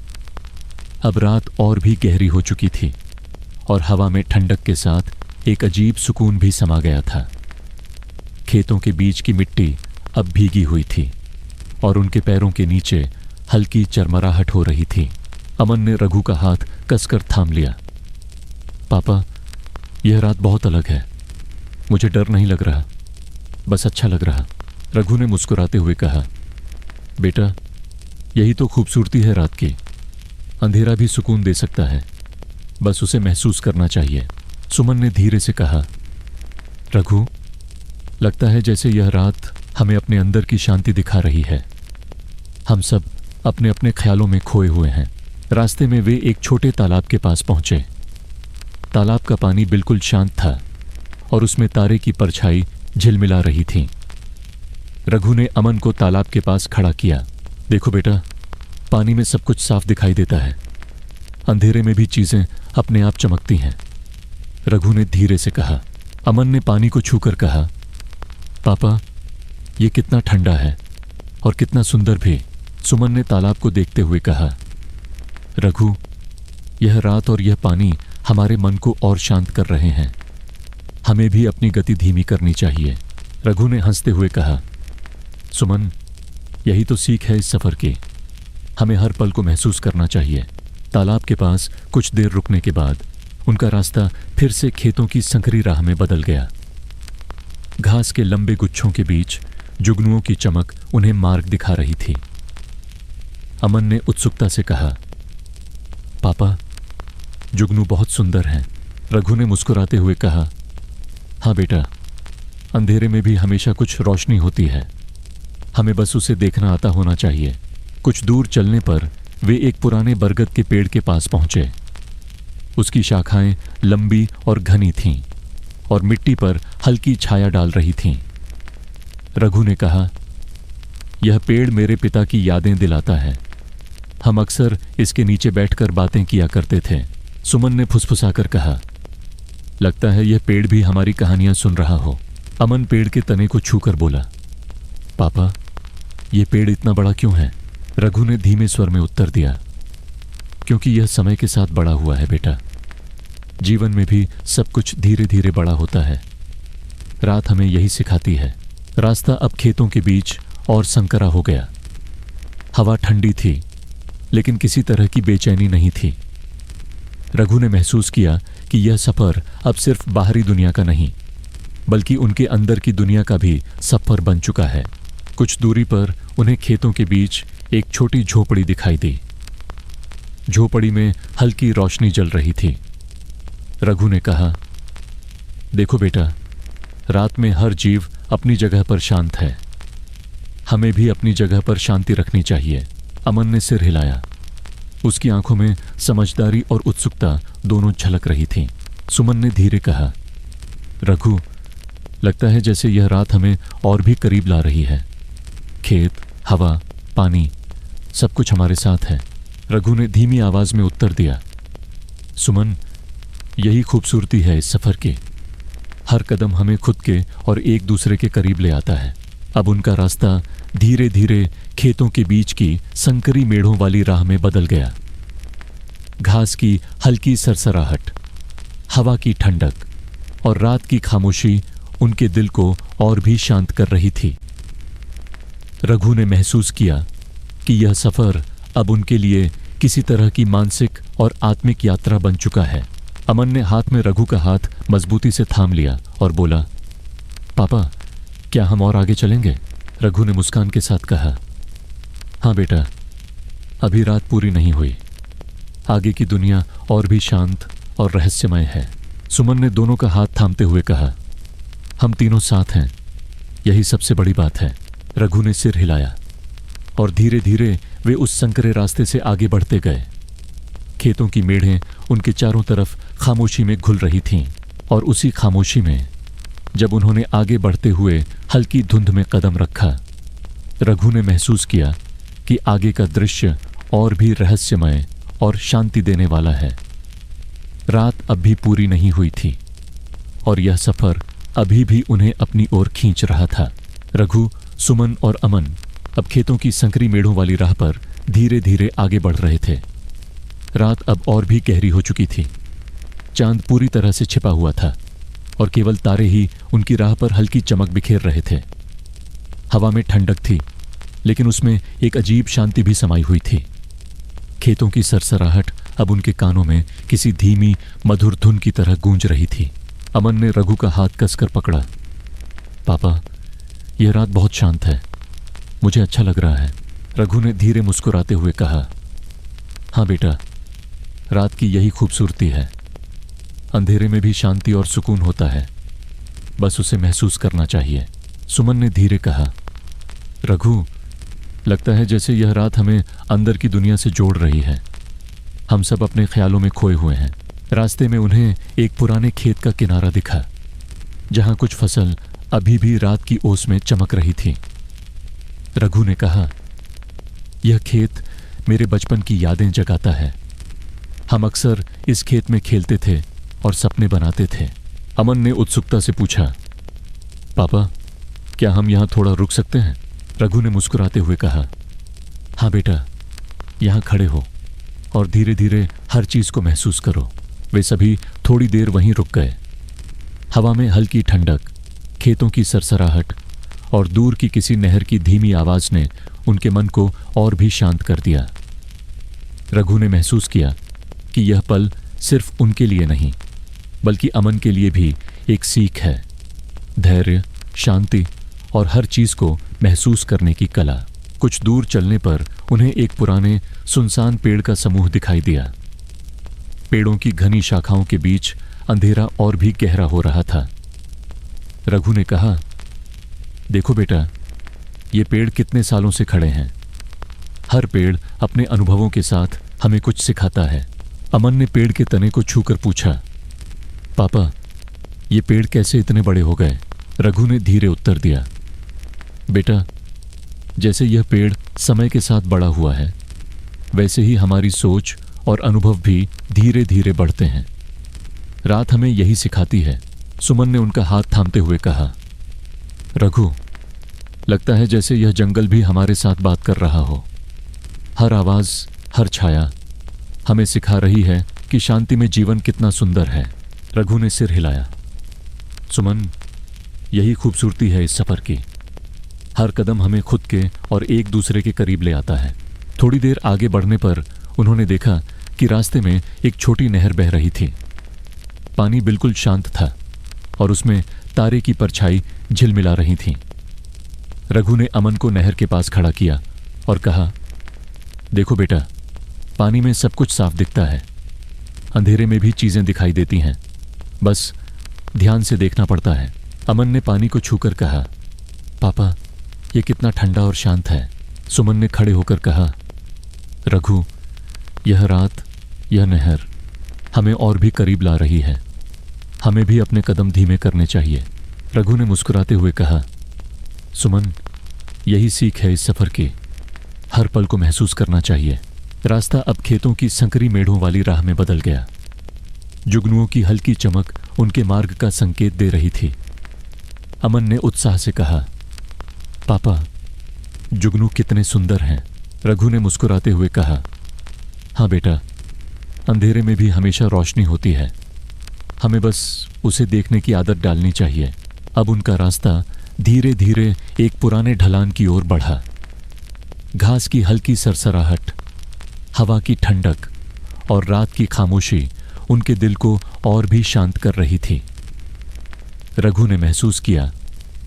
अब रात और भी गहरी हो चुकी थी और हवा में ठंडक के साथ एक अजीब सुकून भी समा गया था। खेतों के बीच की मिट्टी अब भीगी हुई थी और उनके पैरों के नीचे हल्की चरमराहट हो रही थी। अमन ने रघु का हाथ कसकर थाम लिया। पापा, यह रात बहुत अलग है, मुझे डर नहीं लग रहा, बस अच्छा लग रहा। रघु ने मुस्कुराते हुए कहा, बेटा, यही तो खूबसूरती है रात की। अंधेरा भी सुकून दे सकता है, बस उसे महसूस करना चाहिए। सुमन ने धीरे से कहा, रघु, लगता है जैसे यह रात हमें अपने अंदर की शांति दिखा रही है। हम सब अपने अपने ख्यालों में खोए हुए हैं। रास्ते में वे एक छोटे तालाब के पास पहुंचे। तालाब का पानी बिल्कुल शांत था और उसमें तारे की परछाई झिलमिला रही थी। रघु ने अमन को तालाब के पास खड़ा किया। देखो बेटा, पानी में सब कुछ साफ दिखाई देता है। अंधेरे में भी चीजें अपने आप चमकती हैं। रघु ने धीरे से कहा। अमन ने पानी को छूकर कहा, पापा, ये कितना ठंडा है और कितना सुंदर भी। सुमन ने तालाब को देखते हुए कहा, रघु, यह रात और यह पानी हमारे मन को और शांत कर रहे हैं। हमें भी अपनी गति धीमी करनी चाहिए। रघु ने हंसते हुए कहा, सुमन, यही तो सीख है इस सफर की। हमें हर पल को महसूस करना चाहिए। तालाब के पास कुछ देर रुकने के बाद उनका रास्ता फिर से खेतों की संकरी राह में बदल गया। घास के लंबे गुच्छों के बीच जुगनुओं की चमक उन्हें मार्ग दिखा रही थी। अमन ने उत्सुकता से कहा, पापा, जुगनू बहुत सुंदर हैं। रघु ने मुस्कुराते हुए कहा, हाँ बेटा, अंधेरे में भी हमेशा कुछ रोशनी होती है। हमें बस उसे देखना आता होना चाहिए। कुछ दूर चलने पर वे एक पुराने बरगद के पेड़ के पास पहुंचे। उसकी शाखाएं लंबी और घनी थीं और मिट्टी पर हल्की छाया डाल रही थीं। रघु ने कहा, यह पेड़ मेरे पिता की यादें दिलाता है। हम अक्सर इसके नीचे बैठकर बातें किया करते थे। सुमन ने फुसफुसाकर कहा, लगता है यह पेड़ भी हमारी कहानियां सुन रहा हो। अमन पेड़ के तने को छूकर बोला, पापा, यह पेड़ इतना बड़ा क्यों है? रघु ने धीमे स्वर में उत्तर दिया, क्योंकि यह समय के साथ बड़ा हुआ है बेटा। जीवन में भी सब कुछ धीरे धीरे बड़ा होता है। रात हमें यही सिखाती है। रास्ता अब खेतों के बीच और संकरा हो गया। हवा ठंडी थी, लेकिन किसी तरह की बेचैनी नहीं थी। रघु ने महसूस किया कि यह सफर अब सिर्फ बाहरी दुनिया का नहीं, बल्कि उनके अंदर की दुनिया का भी सफर बन चुका है। कुछ दूरी पर उन्हें खेतों के बीच एक छोटी झोपड़ी दिखाई दी। झोपड़ी में हल्की रोशनी जल रही थी। रघु ने कहा, देखो बेटा, रात में हर जीव अपनी जगह पर शांत है। हमें भी अपनी जगह पर शांति रखनी चाहिए। अमन ने सिर हिलाया। उसकी आंखों में समझदारी और उत्सुकता दोनों झलक रही थीं। सुमन ने धीरे कहा, रघु, लगता है जैसे यह रात हमें और भी करीब ला रही है। खेत, हवा, पानी, सब कुछ हमारे साथ है। रघु ने धीमी आवाज में उत्तर दिया, सुमन, यही खूबसूरती है इस सफर की। हर कदम हमें खुद के और एक दूसरे के करीब ले आता है। अब उनका रास्ता धीरे धीरे खेतों के बीच की संकरी मेढ़ों वाली राह में बदल गया। घास की हल्की सरसराहट, हवा की ठंडक और रात की खामोशी उनके दिल को और भी शांत कर रही थी। रघु ने महसूस किया कि यह सफर अब उनके लिए किसी तरह की मानसिक और आत्मिक यात्रा बन चुका है। अमन ने हाथ में रघु का हाथ मजबूती से थाम लिया और बोला, पापा, क्या हम और आगे चलेंगे? रघु ने मुस्कान के साथ कहा, हाँ बेटा, अभी रात पूरी नहीं हुई। आगे की दुनिया और भी शांत और रहस्यमय है। सुमन ने दोनों का हाथ थामते हुए कहा, हम तीनों साथ हैं, यही सबसे बड़ी बात है। रघु ने सिर हिलाया और धीरे धीरे वे उस संकरे रास्ते से आगे बढ़ते गए। खेतों की मेढ़ें उनके चारों तरफ खामोशी में घुल रही थीं और उसी खामोशी में जब उन्होंने आगे बढ़ते हुए हल्की धुंध में कदम रखा, रघु ने महसूस किया कि आगे का दृश्य और भी रहस्यमय और शांति देने वाला है। रात अब भी पूरी नहीं हुई थी और यह सफर अभी भी उन्हें अपनी ओर खींच रहा था। रघु, सुमन और अमन अब खेतों की संकरी मेढ़ों वाली राह पर धीरे धीरे आगे बढ़ रहे थे। रात अब और भी गहरी हो चुकी थी। चांद पूरी तरह से छिपा हुआ था और केवल तारे ही उनकी राह पर हल्की चमक बिखेर रहे थे। हवा में ठंडक थी, लेकिन उसमें एक अजीब शांति भी समाई हुई थी। खेतों की सरसराहट अब उनके कानों में किसी धीमी मधुर धुन की तरह गूंज रही थी। अमन ने रघु का हाथ कसकर पकड़ा। पापा, यह रात बहुत शांत है, मुझे अच्छा लग रहा है। रघु ने धीरे मुस्कुराते हुए कहा। हाँ बेटा, रात की यही खूबसूरती है। अंधेरे में भी शांति और सुकून होता है, बस उसे महसूस करना चाहिए। सुमन ने धीरे कहा। रघु, लगता है जैसे यह रात हमें अंदर की दुनिया से जोड़ रही है। हम सब अपने ख्यालों में खोए हुए हैं। रास्ते में उन्हें एक पुराने खेत का किनारा दिखा, जहां कुछ फसल अभी भी रात की ओस में चमक रही थी। रघु ने कहा, यह खेत मेरे बचपन की यादें जगाता है। हम अक्सर इस खेत में खेलते थे और सपने बनाते थे। अमन ने उत्सुकता से पूछा, पापा, क्या हम यहाँ थोड़ा रुक सकते हैं? रघु ने मुस्कुराते हुए कहा। हाँ बेटा, यहाँ खड़े हो और धीरे धीरे हर चीज को महसूस करो। वे सभी थोड़ी देर वहीं रुक गए। हवा में हल्की ठंडक, खेतों की सरसराहट और दूर की किसी नहर की धीमी आवाज ने उनके मन को और भी शांत कर दिया। रघु ने महसूस किया कि यह पल सिर्फ उनके लिए नहीं, बल्कि अमन के लिए भी एक सीख है। धैर्य, शांति और हर चीज को महसूस करने की कला। कुछ दूर चलने पर उन्हें एक पुराने सुनसान पेड़ का समूह दिखाई दिया। पेड़ों की घनी शाखाओं के बीच अंधेरा और भी गहरा हो रहा था। रघु ने कहा, देखो बेटा, ये पेड़ कितने सालों से खड़े हैं। हर पेड़ अपने अनुभवों के साथ हमें कुछ सिखाता है। अमन ने पेड़ के तने को छूकर पूछा, पापा, ये पेड़ कैसे इतने बड़े हो गए? रघु ने धीरे उत्तर दिया, बेटा, जैसे यह पेड़ समय के साथ बड़ा हुआ है, वैसे ही हमारी सोच और अनुभव भी धीरे धीरे बढ़ते हैं। रात हमें यही सिखाती है। सुमन ने उनका हाथ थामते हुए कहा। रघु, लगता है जैसे यह जंगल भी हमारे साथ बात कर रहा हो। हर आवाज, हर छाया हमें सिखा रही है कि शांति में जीवन कितना सुंदर है। रघु ने सिर हिलाया। सुमन, यही खूबसूरती है इस सफर की। हर कदम हमें खुद के और एक दूसरे के करीब ले आता है। थोड़ी देर आगे बढ़ने पर उन्होंने देखा कि रास्ते में एक छोटी नहर बह रही थी। पानी बिल्कुल शांत था और उसमें तारे की परछाई झिलमिला रही थी। रघु ने अमन को नहर के पास खड़ा किया और कहा, देखो बेटा, पानी में सब कुछ साफ दिखता है। अंधेरे में भी चीजें दिखाई देती हैं, बस ध्यान से देखना पड़ता है। अमन ने पानी को छूकर कहा, पापा, ये कितना ठंडा और शांत है। सुमन ने खड़े होकर कहा, रघु, यह रात, यह नहर हमें और भी करीब ला रही है। हमें भी अपने कदम धीमे करने चाहिए। रघु ने मुस्कुराते हुए कहा, सुमन, यही सीख है इस सफर की। हर पल को महसूस करना चाहिए। रास्ता अब खेतों की संकरी मेढ़ों वाली राह में बदल गया। जुगनुओं की हल्की चमक उनके मार्ग का संकेत दे रही थी। अमन ने उत्साह से कहा, पापा, जुगनू कितने सुंदर हैं। रघु ने मुस्कुराते हुए कहा, हाँ बेटा, अंधेरे में भी हमेशा रोशनी होती है। हमें बस उसे देखने की आदत डालनी चाहिए। अब उनका रास्ता धीरे धीरे एक पुराने ढलान की ओर बढ़ा। घास की हल्की सरसराहट, हवा की ठंडक और रात की खामोशी उनके दिल को और भी शांत कर रही थी। रघु ने महसूस किया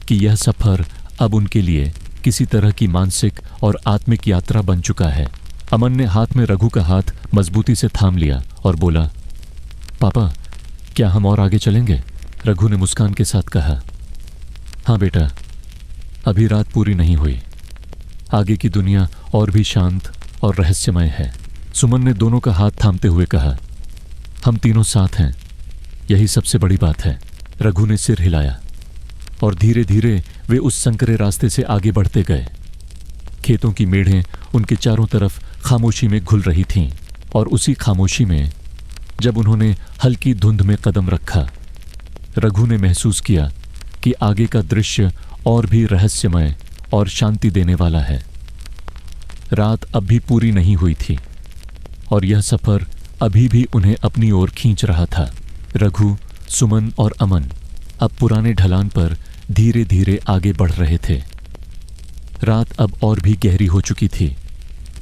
कि यह सफर अब उनके लिए किसी तरह की मानसिक और आत्मिक यात्रा बन चुका है। अमन ने हाथ में रघु का हाथ मजबूती से थाम लिया और बोला, पापा, क्या हम और आगे चलेंगे? रघु ने मुस्कान के साथ कहा, हाँ बेटा, अभी रात पूरी नहीं हुई। आगे की दुनिया और भी शांत और रहस्यमय है। सुमन ने दोनों का हाथ थामते हुए कहा, हम तीनों साथ हैं, यही सबसे बड़ी बात है। रघु ने सिर हिलाया और धीरे धीरे वे उस संकरे रास्ते से आगे बढ़ते गए। खेतों की मेढ़ें उनके चारों तरफ खामोशी में घुल रही थीं और उसी खामोशी में जब उन्होंने हल्की धुंध में कदम रखा, रघु ने महसूस किया कि आगे का दृश्य और भी रहस्यमय और शांति देने वाला है। रात अब भी पूरी नहीं हुई थी और यह सफर अभी भी उन्हें अपनी ओर खींच रहा था। रघु, सुमन और अमन अब पुराने ढलान पर धीरे धीरे आगे बढ़ रहे थे। रात अब और भी गहरी हो चुकी थी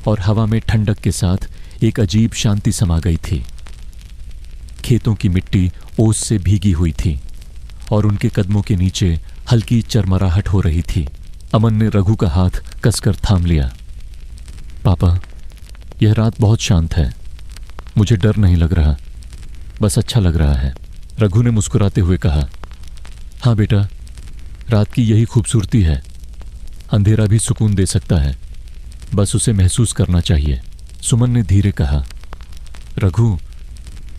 और हवा में ठंडक के साथ एक अजीब शांति समा गई थी। खेतों की मिट्टी ओस से भीगी हुई थी और उनके कदमों के नीचे हल्की चरमराहट हो रही थी। अमन ने रघु का हाथ कसकर थाम लिया। पापा, यह रात बहुत शांत है, मुझे डर नहीं लग रहा, बस अच्छा लग रहा है, रघु ने मुस्कुराते हुए कहा। हाँ बेटा, रात की यही खूबसूरती है। अंधेरा भी सुकून दे सकता है, बस उसे महसूस करना चाहिए, सुमन ने धीरे कहा। रघु,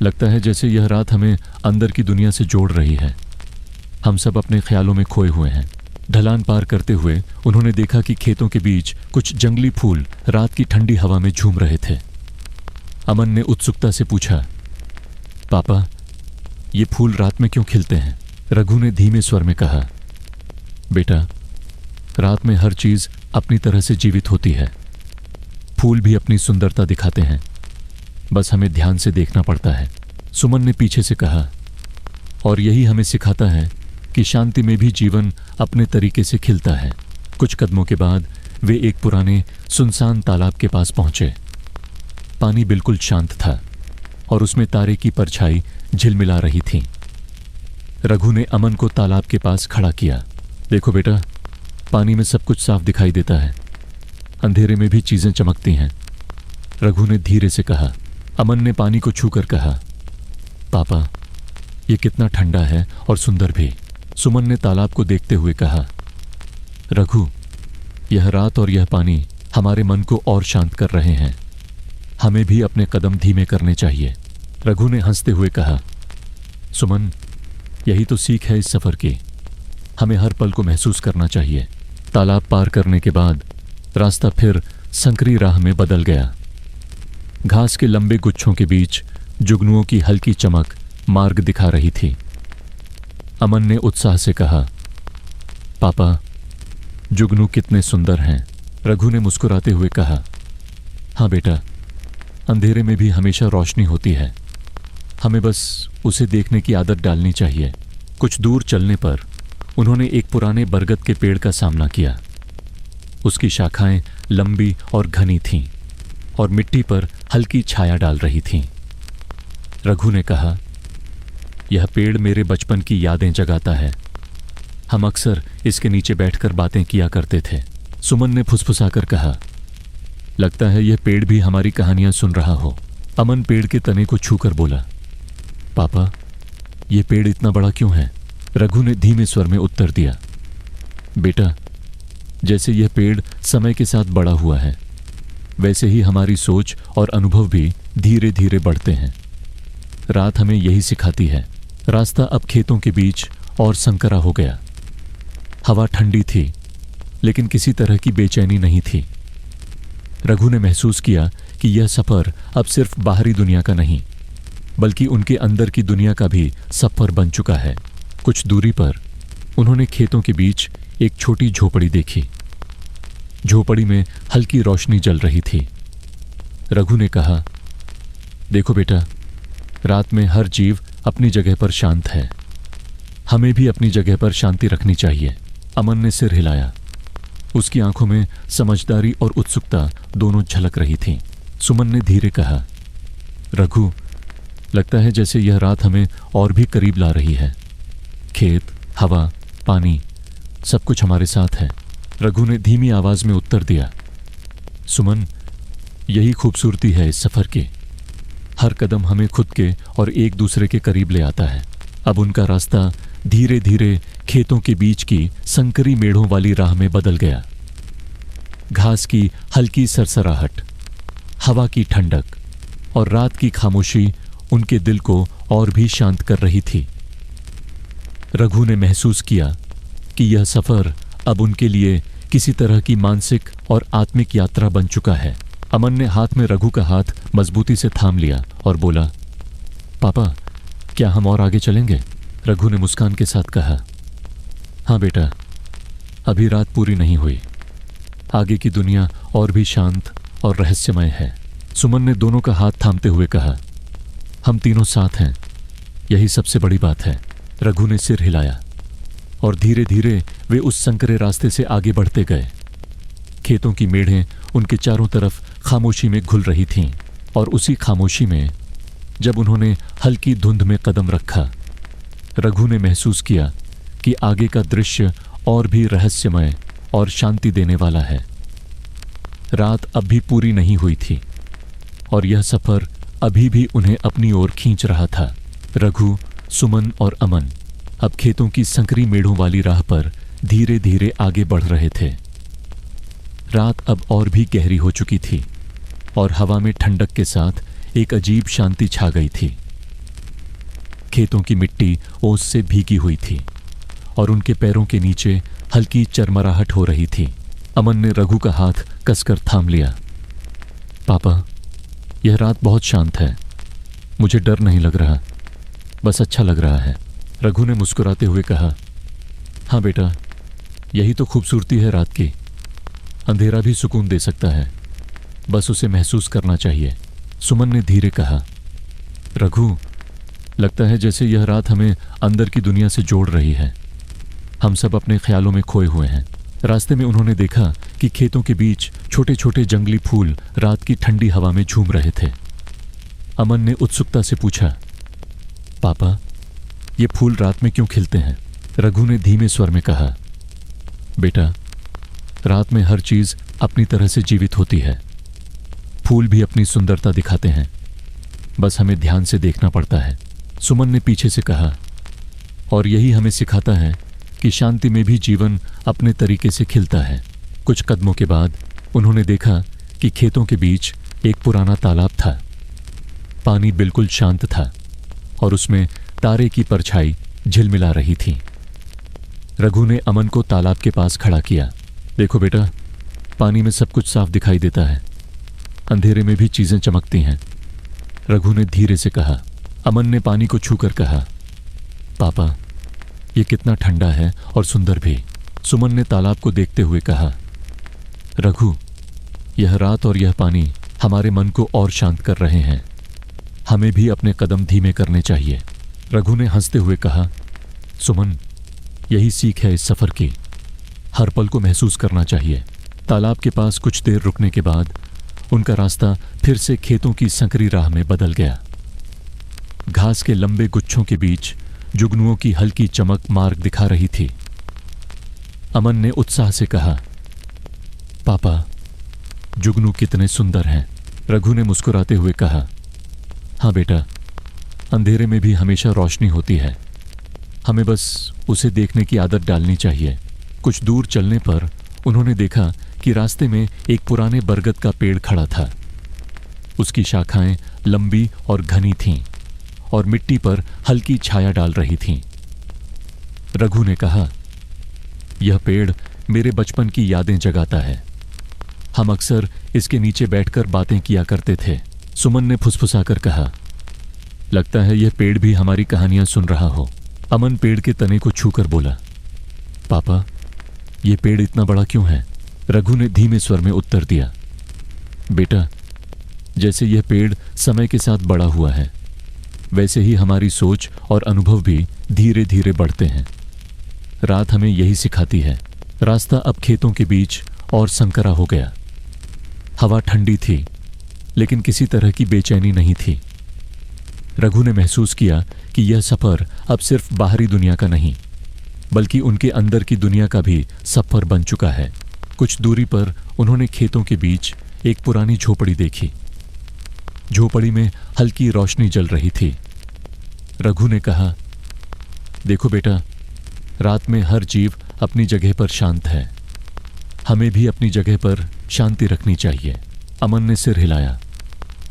लगता है जैसे यह रात हमें अंदर की दुनिया से जोड़ रही है। हम सब अपने ख्यालों में खोए हुए हैं। ढलान पार करते हुए उन्होंने देखा कि खेतों के बीच कुछ जंगली फूल रात की ठंडी हवा में झूम रहे थे। अमन ने उत्सुकता से पूछा, पापा, ये फूल रात में क्यों खिलते हैं? रघु ने धीमे स्वर में कहा। बेटा, रात में हर चीज अपनी तरह से जीवित होती है। फूल भी अपनी सुंदरता दिखाते हैं, बस हमें ध्यान से देखना पड़ता है, सुमन ने पीछे से कहा। और यही हमें सिखाता है कि शांति में भी जीवन अपने तरीके से खिलता है। कुछ कदमों के बाद वे एक पुराने सुनसान तालाब के पास पहुंचे। पानी बिल्कुल शांत था और उसमें तारे की परछाई झिलमिला रही थी। रघु ने अमन को तालाब के पास खड़ा किया। देखो बेटा, पानी में सब कुछ साफ दिखाई देता है, अंधेरे में भी चीजें चमकती हैं, रघु ने धीरे से कहा। अमन ने पानी को छूकर कहा, पापा, ये कितना ठंडा है और सुंदर भी, सुमन ने तालाब को देखते हुए कहा। रघु, यह रात और यह पानी हमारे मन को और शांत कर रहे हैं, हमें भी अपने कदम धीमे करने चाहिए, रघु ने हंसते हुए कहा। सुमन, यही तो सीख है इस सफर की, हमें हर पल को महसूस करना चाहिए। तालाब पार करने के बाद रास्ता फिर संकरी राह में बदल गया। घास के लंबे गुच्छों के बीच जुगनुओं की हल्की चमक मार्ग दिखा रही थी। अमन ने उत्साह से कहा, पापा, जुगनू कितने सुंदर हैं, रघु ने मुस्कुराते हुए कहा। हाँ बेटा, अंधेरे में भी हमेशा रोशनी होती है, हमें बस उसे देखने की आदत डालनी चाहिए। कुछ दूर चलने पर उन्होंने एक पुराने बरगद के पेड़ का सामना किया। उसकी शाखाएं लंबी और घनी थीं और मिट्टी पर हल्की छाया डाल रही थीं। रघु ने कहा, यह पेड़ मेरे बचपन की यादें जगाता है, हम अक्सर इसके नीचे बैठकर बातें किया करते थे, सुमन ने फुसफुसाकर कहा। लगता है यह पेड़ भी हमारी कहानियां सुन रहा हो, अमन पेड़ के तने को छूकर बोला। पापा, यह पेड़ इतना बड़ा क्यों है? रघु ने धीमे स्वर में उत्तर दिया। बेटा, जैसे यह पेड़ समय के साथ बड़ा हुआ है, वैसे ही हमारी सोच और अनुभव भी धीरे धीरे बढ़ते हैं। रात हमें यही सिखाती है। रास्ता अब खेतों के बीच और संकरा हो गया। हवा ठंडी थी, लेकिन किसी तरह की बेचैनी नहीं थी। रघु ने महसूस किया कि यह सफर अब सिर्फ बाहरी दुनिया का नहीं, बल्कि उनके अंदर की दुनिया का भी सफर बन चुका है। कुछ दूरी पर उन्होंने खेतों के बीच एक छोटी झोपड़ी देखी। झोपड़ी में हल्की रोशनी जल रही थी। रघु ने कहा, देखो बेटा, रात में हर जीव अपनी जगह पर शांत है, हमें भी अपनी जगह पर शांति रखनी चाहिए। अमन ने सिर हिलाया। उसकी आंखों में समझदारी और उत्सुकता दोनों झलक रही थीं। सुमन ने धीरे कहा, रघु, लगता है जैसे यह रात हमें और भी करीब ला रही है। खेत, हवा, पानी, सब कुछ हमारे साथ है, रघु ने धीमी आवाज में उत्तर दिया। सुमन, यही खूबसूरती है इस सफर की, हर कदम हमें खुद के और एक दूसरे के करीब ले आता है। अब उनका रास्ता धीरे धीरे खेतों के बीच की संकरी मेढ़ों वाली राह में बदल गया। घास की हल्की सरसराहट, हवा की ठंडक और रात की खामोशी उनके दिल को और भी शांत कर रही थी। रघु ने महसूस किया कि यह सफर अब उनके लिए किसी तरह की मानसिक और आत्मिक यात्रा बन चुका है। अमन ने हाथ में रघु का हाथ मजबूती से थाम लिया और बोला, पापा, क्या हम और आगे चलेंगे? रघु ने मुस्कान के साथ कहा। हाँ बेटा, अभी रात पूरी नहीं हुई, आगे की दुनिया और भी शांत और रहस्यमय है, सुमन ने दोनों का हाथ थामते हुए कहा। हम तीनों साथ हैं, यही सबसे बड़ी बात है, रघु ने सिर हिलाया और धीरे धीरे वे उस संकरे रास्ते से आगे बढ़ते गए। खेतों की मेढ़ें उनके चारों तरफ खामोशी में घुल रही थीं और उसी खामोशी में जब उन्होंने हल्की धुंध में कदम रखा, रघु ने महसूस किया कि आगे का दृश्य और भी रहस्यमय और शांति देने वाला है। रात अब भी पूरी नहीं हुई थी और यह सफर अभी भी उन्हें अपनी ओर खींच रहा था। रघु, सुमन और अमन अब खेतों की संकरी मेढ़ों वाली राह पर धीरे धीरे आगे बढ़ रहे थे। रात अब और भी गहरी हो चुकी थी और हवा में ठंडक के साथ एक अजीब शांति छा गई थी। खेतों की मिट्टी ओस से भीगी हुई थी और उनके पैरों के नीचे हल्की चरमराहट हो रही थी। अमन ने रघु का हाथ कसकर थाम लिया। पापा, यह रात बहुत शांत है। मुझे डर नहीं लग रहा, बस अच्छा लग रहा है। रघु ने मुस्कुराते हुए कहा। हाँ बेटा, यही तो खूबसूरती है रात की। अंधेरा भी सुकून दे सकता है, बस उसे महसूस करना चाहिए। सुमन ने धीरे कहा। रघु, लगता है जैसे यह रात हमें अंदर की दुनिया से जोड़ रही है। हम सब अपने ख्यालों में खोए हुए हैं। रास्ते में उन्होंने देखा कि खेतों के बीच छोटे छोटे जंगली फूल रात की ठंडी हवा में झूम रहे थे। अमन ने उत्सुकता से पूछा, पापा, ये फूल रात में क्यों खिलते हैं? रघु ने धीमे स्वर में कहा। बेटा, रात में हर चीज अपनी तरह से जीवित होती है। फूल भी अपनी सुंदरता दिखाते हैं, बस हमें ध्यान से देखना पड़ता है। सुमन ने पीछे से कहा। और यही हमें सिखाता है कि शांति में भी जीवन अपने तरीके से खिलता है। कुछ कदमों के बाद उन्होंने देखा कि खेतों के बीच एक पुराना तालाब था। पानी बिल्कुल शांत था और उसमें तारे की परछाई झिलमिला रही थी। रघु ने अमन को तालाब के पास खड़ा किया। देखो बेटा, पानी में सब कुछ साफ दिखाई देता है। अंधेरे में भी चीजें चमकती हैं। रघु ने धीरे से कहा। अमन ने पानी को छूकर कहा, पापा, ये कितना ठंडा है और सुंदर भी। सुमन ने तालाब को देखते हुए कहा। रघु, यह रात और यह पानी हमारे मन को और शांत कर रहे हैं। हमें भी अपने कदम धीमे करने चाहिए। रघु ने हंसते हुए कहा। सुमन, यही सीख है इस सफर की। हर पल को महसूस करना चाहिए। तालाब के पास कुछ देर रुकने के बाद उनका रास्ता फिर से खेतों की संकरी राह में बदल गया। घास के लंबे गुच्छों के बीच जुगनुओं की हल्की चमक मार्ग दिखा रही थी। अमन ने उत्साह से कहा, पापा, जुगनू कितने सुंदर हैं। रघु ने मुस्कुराते हुए कहा। हाँ बेटा, अंधेरे में भी हमेशा रोशनी होती है। हमें बस उसे देखने की आदत डालनी चाहिए। कुछ दूर चलने पर उन्होंने देखा कि रास्ते में एक पुराने बरगद का पेड़ खड़ा था। उसकी शाखाएं लंबी और घनी थीं और मिट्टी पर हल्की छाया डाल रही थीं। रघु ने कहा, यह पेड़ मेरे बचपन की यादें जगाता है। हम अक्सर इसके नीचे बैठकर बातें किया करते थे। सुमन ने फुसफुसाकर कहा। लगता है यह पेड़ भी हमारी कहानियां सुन रहा हो। अमन पेड़ के तने को छूकर बोला। पापा, यह पेड़ इतना बड़ा क्यों है? रघु ने धीमे स्वर में उत्तर दिया। बेटा, जैसे यह पेड़ समय के साथ बड़ा हुआ है, वैसे ही हमारी सोच और अनुभव भी धीरे धीरे बढ़ते हैं। रात हमें यही सिखाती है। रास्ता अब खेतों के बीच और संकरा हो गया। हवा ठंडी थी, लेकिन किसी तरह की बेचैनी नहीं थी। रघु ने महसूस किया कि यह सफर अब सिर्फ बाहरी दुनिया का नहीं, बल्कि उनके अंदर की दुनिया का भी सफर बन चुका है। कुछ दूरी पर उन्होंने खेतों के बीच एक पुरानी झोपड़ी देखी। झोपड़ी में हल्की रोशनी जल रही थी। रघु ने कहा, देखो बेटा, रात में हर जीव अपनी जगह पर शांत है। हमें भी अपनी जगह पर शांति रखनी चाहिए। अमन ने सिर हिलाया।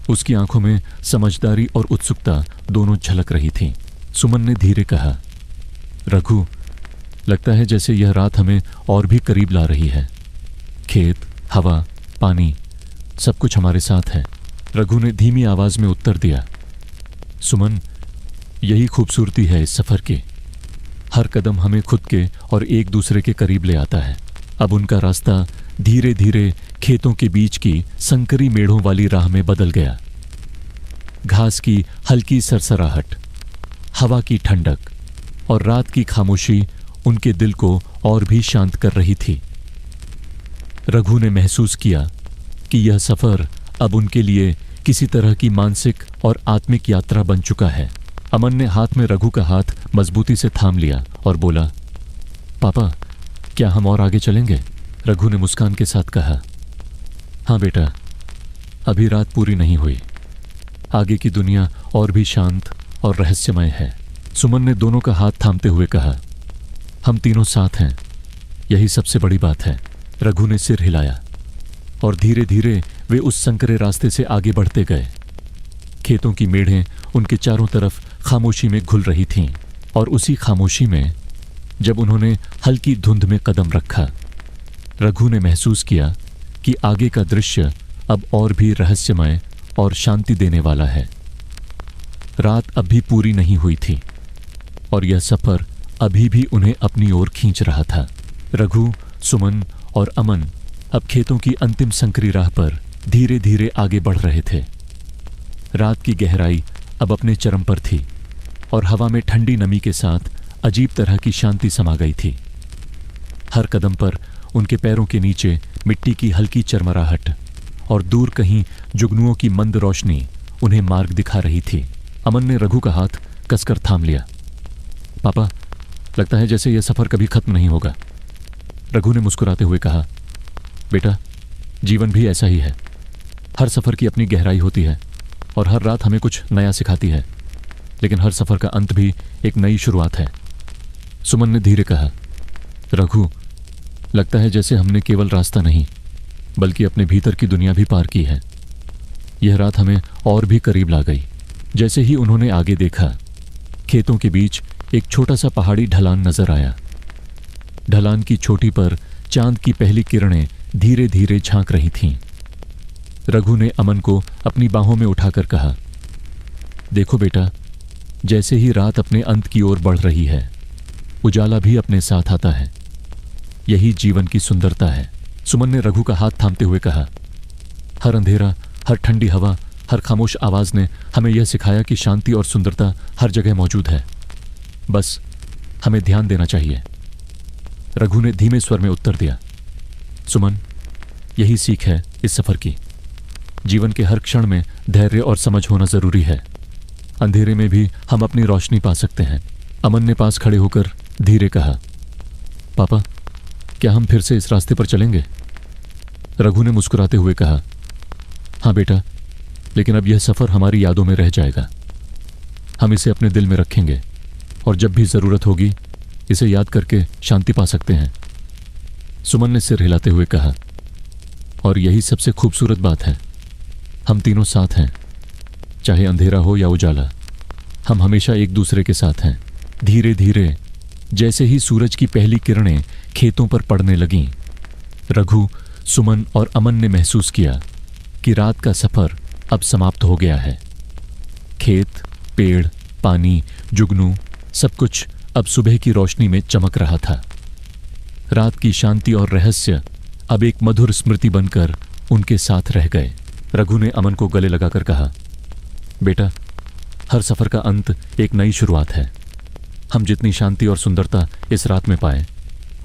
उसकी आंखों में समझदारी और उत्सुकता दोनों झलक रही थीं। सुमन ने धीरे कहा, रघु, लगता है जैसे यह रात हमें और भी करीब ला रही है। खेत, हवा, पानी, सब कुछ हमारे साथ है। रघु ने धीमी आवाज में उत्तर दिया। सुमन, यही खूबसूरती है इस सफर की। हर कदम हमें खुद के और एक दूसरे के करीब ले आता है। अब उनका रास्ता धीरे धीरे खेतों के बीच की संकरी मेढ़ों वाली राह में बदल गया। घास की हल्की सरसराहट, हवा की ठंडक और रात की खामोशी उनके दिल को और भी शांत कर रही थी। रघु ने महसूस किया कि यह सफर अब उनके लिए किसी तरह की मानसिक और आत्मिक यात्रा बन चुका है। अमन ने हाथ में रघु का हाथ मजबूती से थाम लिया और बोला, पापा, क्या हम और आगे चलेंगे? रघु ने मुस्कान के साथ कहा, हाँ बेटा, अभी रात पूरी नहीं हुई। आगे की दुनिया और भी शांत और रहस्यमय है। सुमन ने दोनों का हाथ थामते हुए कहा, हम तीनों साथ हैं, यही सबसे बड़ी बात है। रघु ने सिर हिलाया और धीरे धीरे वे उस संकरे रास्ते से आगे बढ़ते गए। खेतों की मेढ़ें उनके चारों तरफ खामोशी में घुल रही थीं और उसी खामोशी में जब उन्होंने हल्की धुंध में कदम रखा, रघु ने महसूस किया कि आगे का दृश्य अब और भी रहस्यमय और शांति देने वाला है। रात अब भी पूरी नहीं हुई थी और यह सफर अभी भी उन्हें अपनी ओर खींच रहा था। रघु, सुमन और अमन अब खेतों की अंतिम संकरी राह पर धीरे धीरे आगे बढ़ रहे थे। रात की गहराई अब अपने चरम पर थी और हवा में ठंडी नमी के साथ अजीब तरह की शांति समा गई थी। हर कदम पर उनके पैरों के नीचे मिट्टी की हल्की चरमराहट और दूर कहीं जुगनुओं की मंद रोशनी उन्हें मार्ग दिखा रही थी। अमन ने रघु का हाथ कसकर थाम लिया। पापा, लगता है जैसे यह सफर कभी खत्म नहीं होगा। रघु ने मुस्कुराते हुए कहा, बेटा, जीवन भी ऐसा ही है। हर सफर की अपनी गहराई होती है और हर रात हमें कुछ नया सिखाती है, लेकिन हर सफर का अंत भी एक नई शुरुआत है। सुमन ने धीरे कहा, रघु, लगता है जैसे हमने केवल रास्ता नहीं बल्कि अपने भीतर की दुनिया भी पार की है। यह रात हमें और भी करीब ला गई। जैसे ही उन्होंने आगे देखा, खेतों के बीच एक छोटा सा पहाड़ी ढलान नजर आया। ढलान की चोटी पर चांद की पहली किरणें धीरे धीरे झांक रही थीं। रघु ने अमन को अपनी बाहों में उठाकर कहा, देखो बेटा, जैसे ही रात अपने अंत की ओर बढ़ रही है, उजाला भी अपने साथ आता है। यही जीवन की सुंदरता है। सुमन ने रघु का हाथ थामते हुए कहा, हर अंधेरा, हर ठंडी हवा, हर खामोश आवाज ने हमें यह सिखाया कि शांति और सुंदरता हर जगह मौजूद है। बस हमें ध्यान देना चाहिए। रघु ने धीमे स्वर में उत्तर दिया, सुमन, यही सीख है इस सफर की। जीवन के हर क्षण में धैर्य और समझ होना जरूरी है। अंधेरे में भी हम अपनी रोशनी पा सकते हैं। अमन ने पास खड़े होकर धीरे कहा, पापा, क्या हम फिर से इस रास्ते पर चलेंगे? रघु ने मुस्कुराते हुए कहा, हाँ बेटा, लेकिन अब यह सफर हमारी यादों में रह जाएगा। हम इसे अपने दिल में रखेंगे और जब भी जरूरत होगी इसे याद करके शांति पा सकते हैं। सुमन ने सिर हिलाते हुए कहा, और यही सबसे खूबसूरत बात है, हम तीनों साथ हैं। चाहे अंधेरा हो या उजाला, हम हमेशा एक दूसरे के साथ हैं। धीरे धीरे जैसे ही सूरज की पहली किरणें खेतों पर पड़ने लगीं, रघु, सुमन और अमन ने महसूस किया कि रात का सफर अब समाप्त हो गया है। खेत, पेड़, पानी, जुगनू, सब कुछ अब सुबह की रोशनी में चमक रहा था। रात की शांति और रहस्य अब एक मधुर स्मृति बनकर उनके साथ रह गए। रघु ने अमन को गले लगाकर कहा, बेटा, हर सफर का अंत एक नई शुरुआत है। हम जितनी शांति और सुंदरता इस रात में पाए,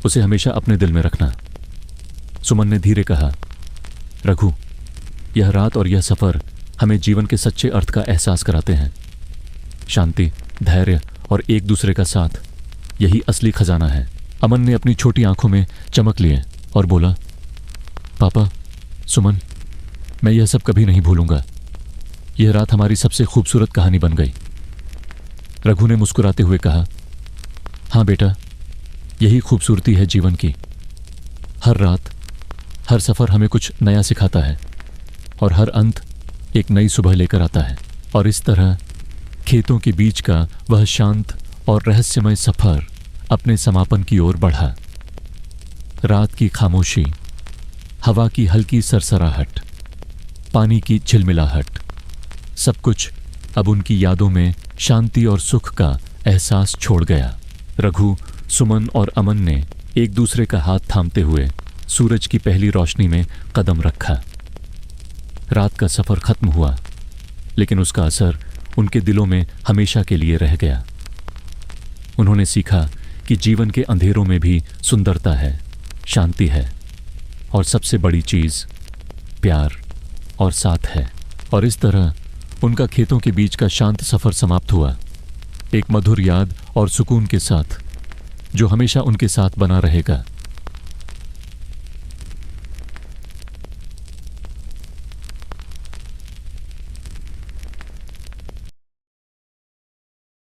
उसे हमेशा अपने दिल में रखना। सुमन ने धीरे कहा, रघु, यह रात और यह सफर हमें जीवन के सच्चे अर्थ का एहसास कराते हैं। शांति, धैर्य और एक दूसरे का साथ, यही असली खजाना है। अमन ने अपनी छोटी आंखों में चमक लिए और बोला, पापा, सुमन, मैं यह सब कभी नहीं भूलूंगा। यह रात हमारी सबसे खूबसूरत कहानी बन गई। रघु ने मुस्कुराते हुए कहा, हाँ बेटा, यही खूबसूरती है जीवन की। हर रात, हर सफर हमें कुछ नया सिखाता है और हर अंत एक नई सुबह लेकर आता है। और इस तरह खेतों के बीच का वह शांत और रहस्यमय सफर अपने समापन की ओर बढ़ा। रात की खामोशी, हवा की हल्की सरसराहट, पानी की झिलमिलाहट, सब कुछ अब उनकी यादों में शांति और सुख का एहसास छोड़ गया। रघु, सुमन और अमन ने एक दूसरे का हाथ थामते हुए सूरज की पहली रोशनी में कदम रखा। रात का सफर खत्म हुआ, लेकिन उसका असर उनके दिलों में हमेशा के लिए रह गया। उन्होंने सीखा कि जीवन के अंधेरों में भी सुंदरता है, शांति है और सबसे बड़ी चीज प्यार और साथ है। और इस तरह उनका खेतों के बीच का शांत सफर समाप्त हुआ, एक मधुर याद और सुकून के साथ, जो हमेशा उनके साथ बना रहेगा।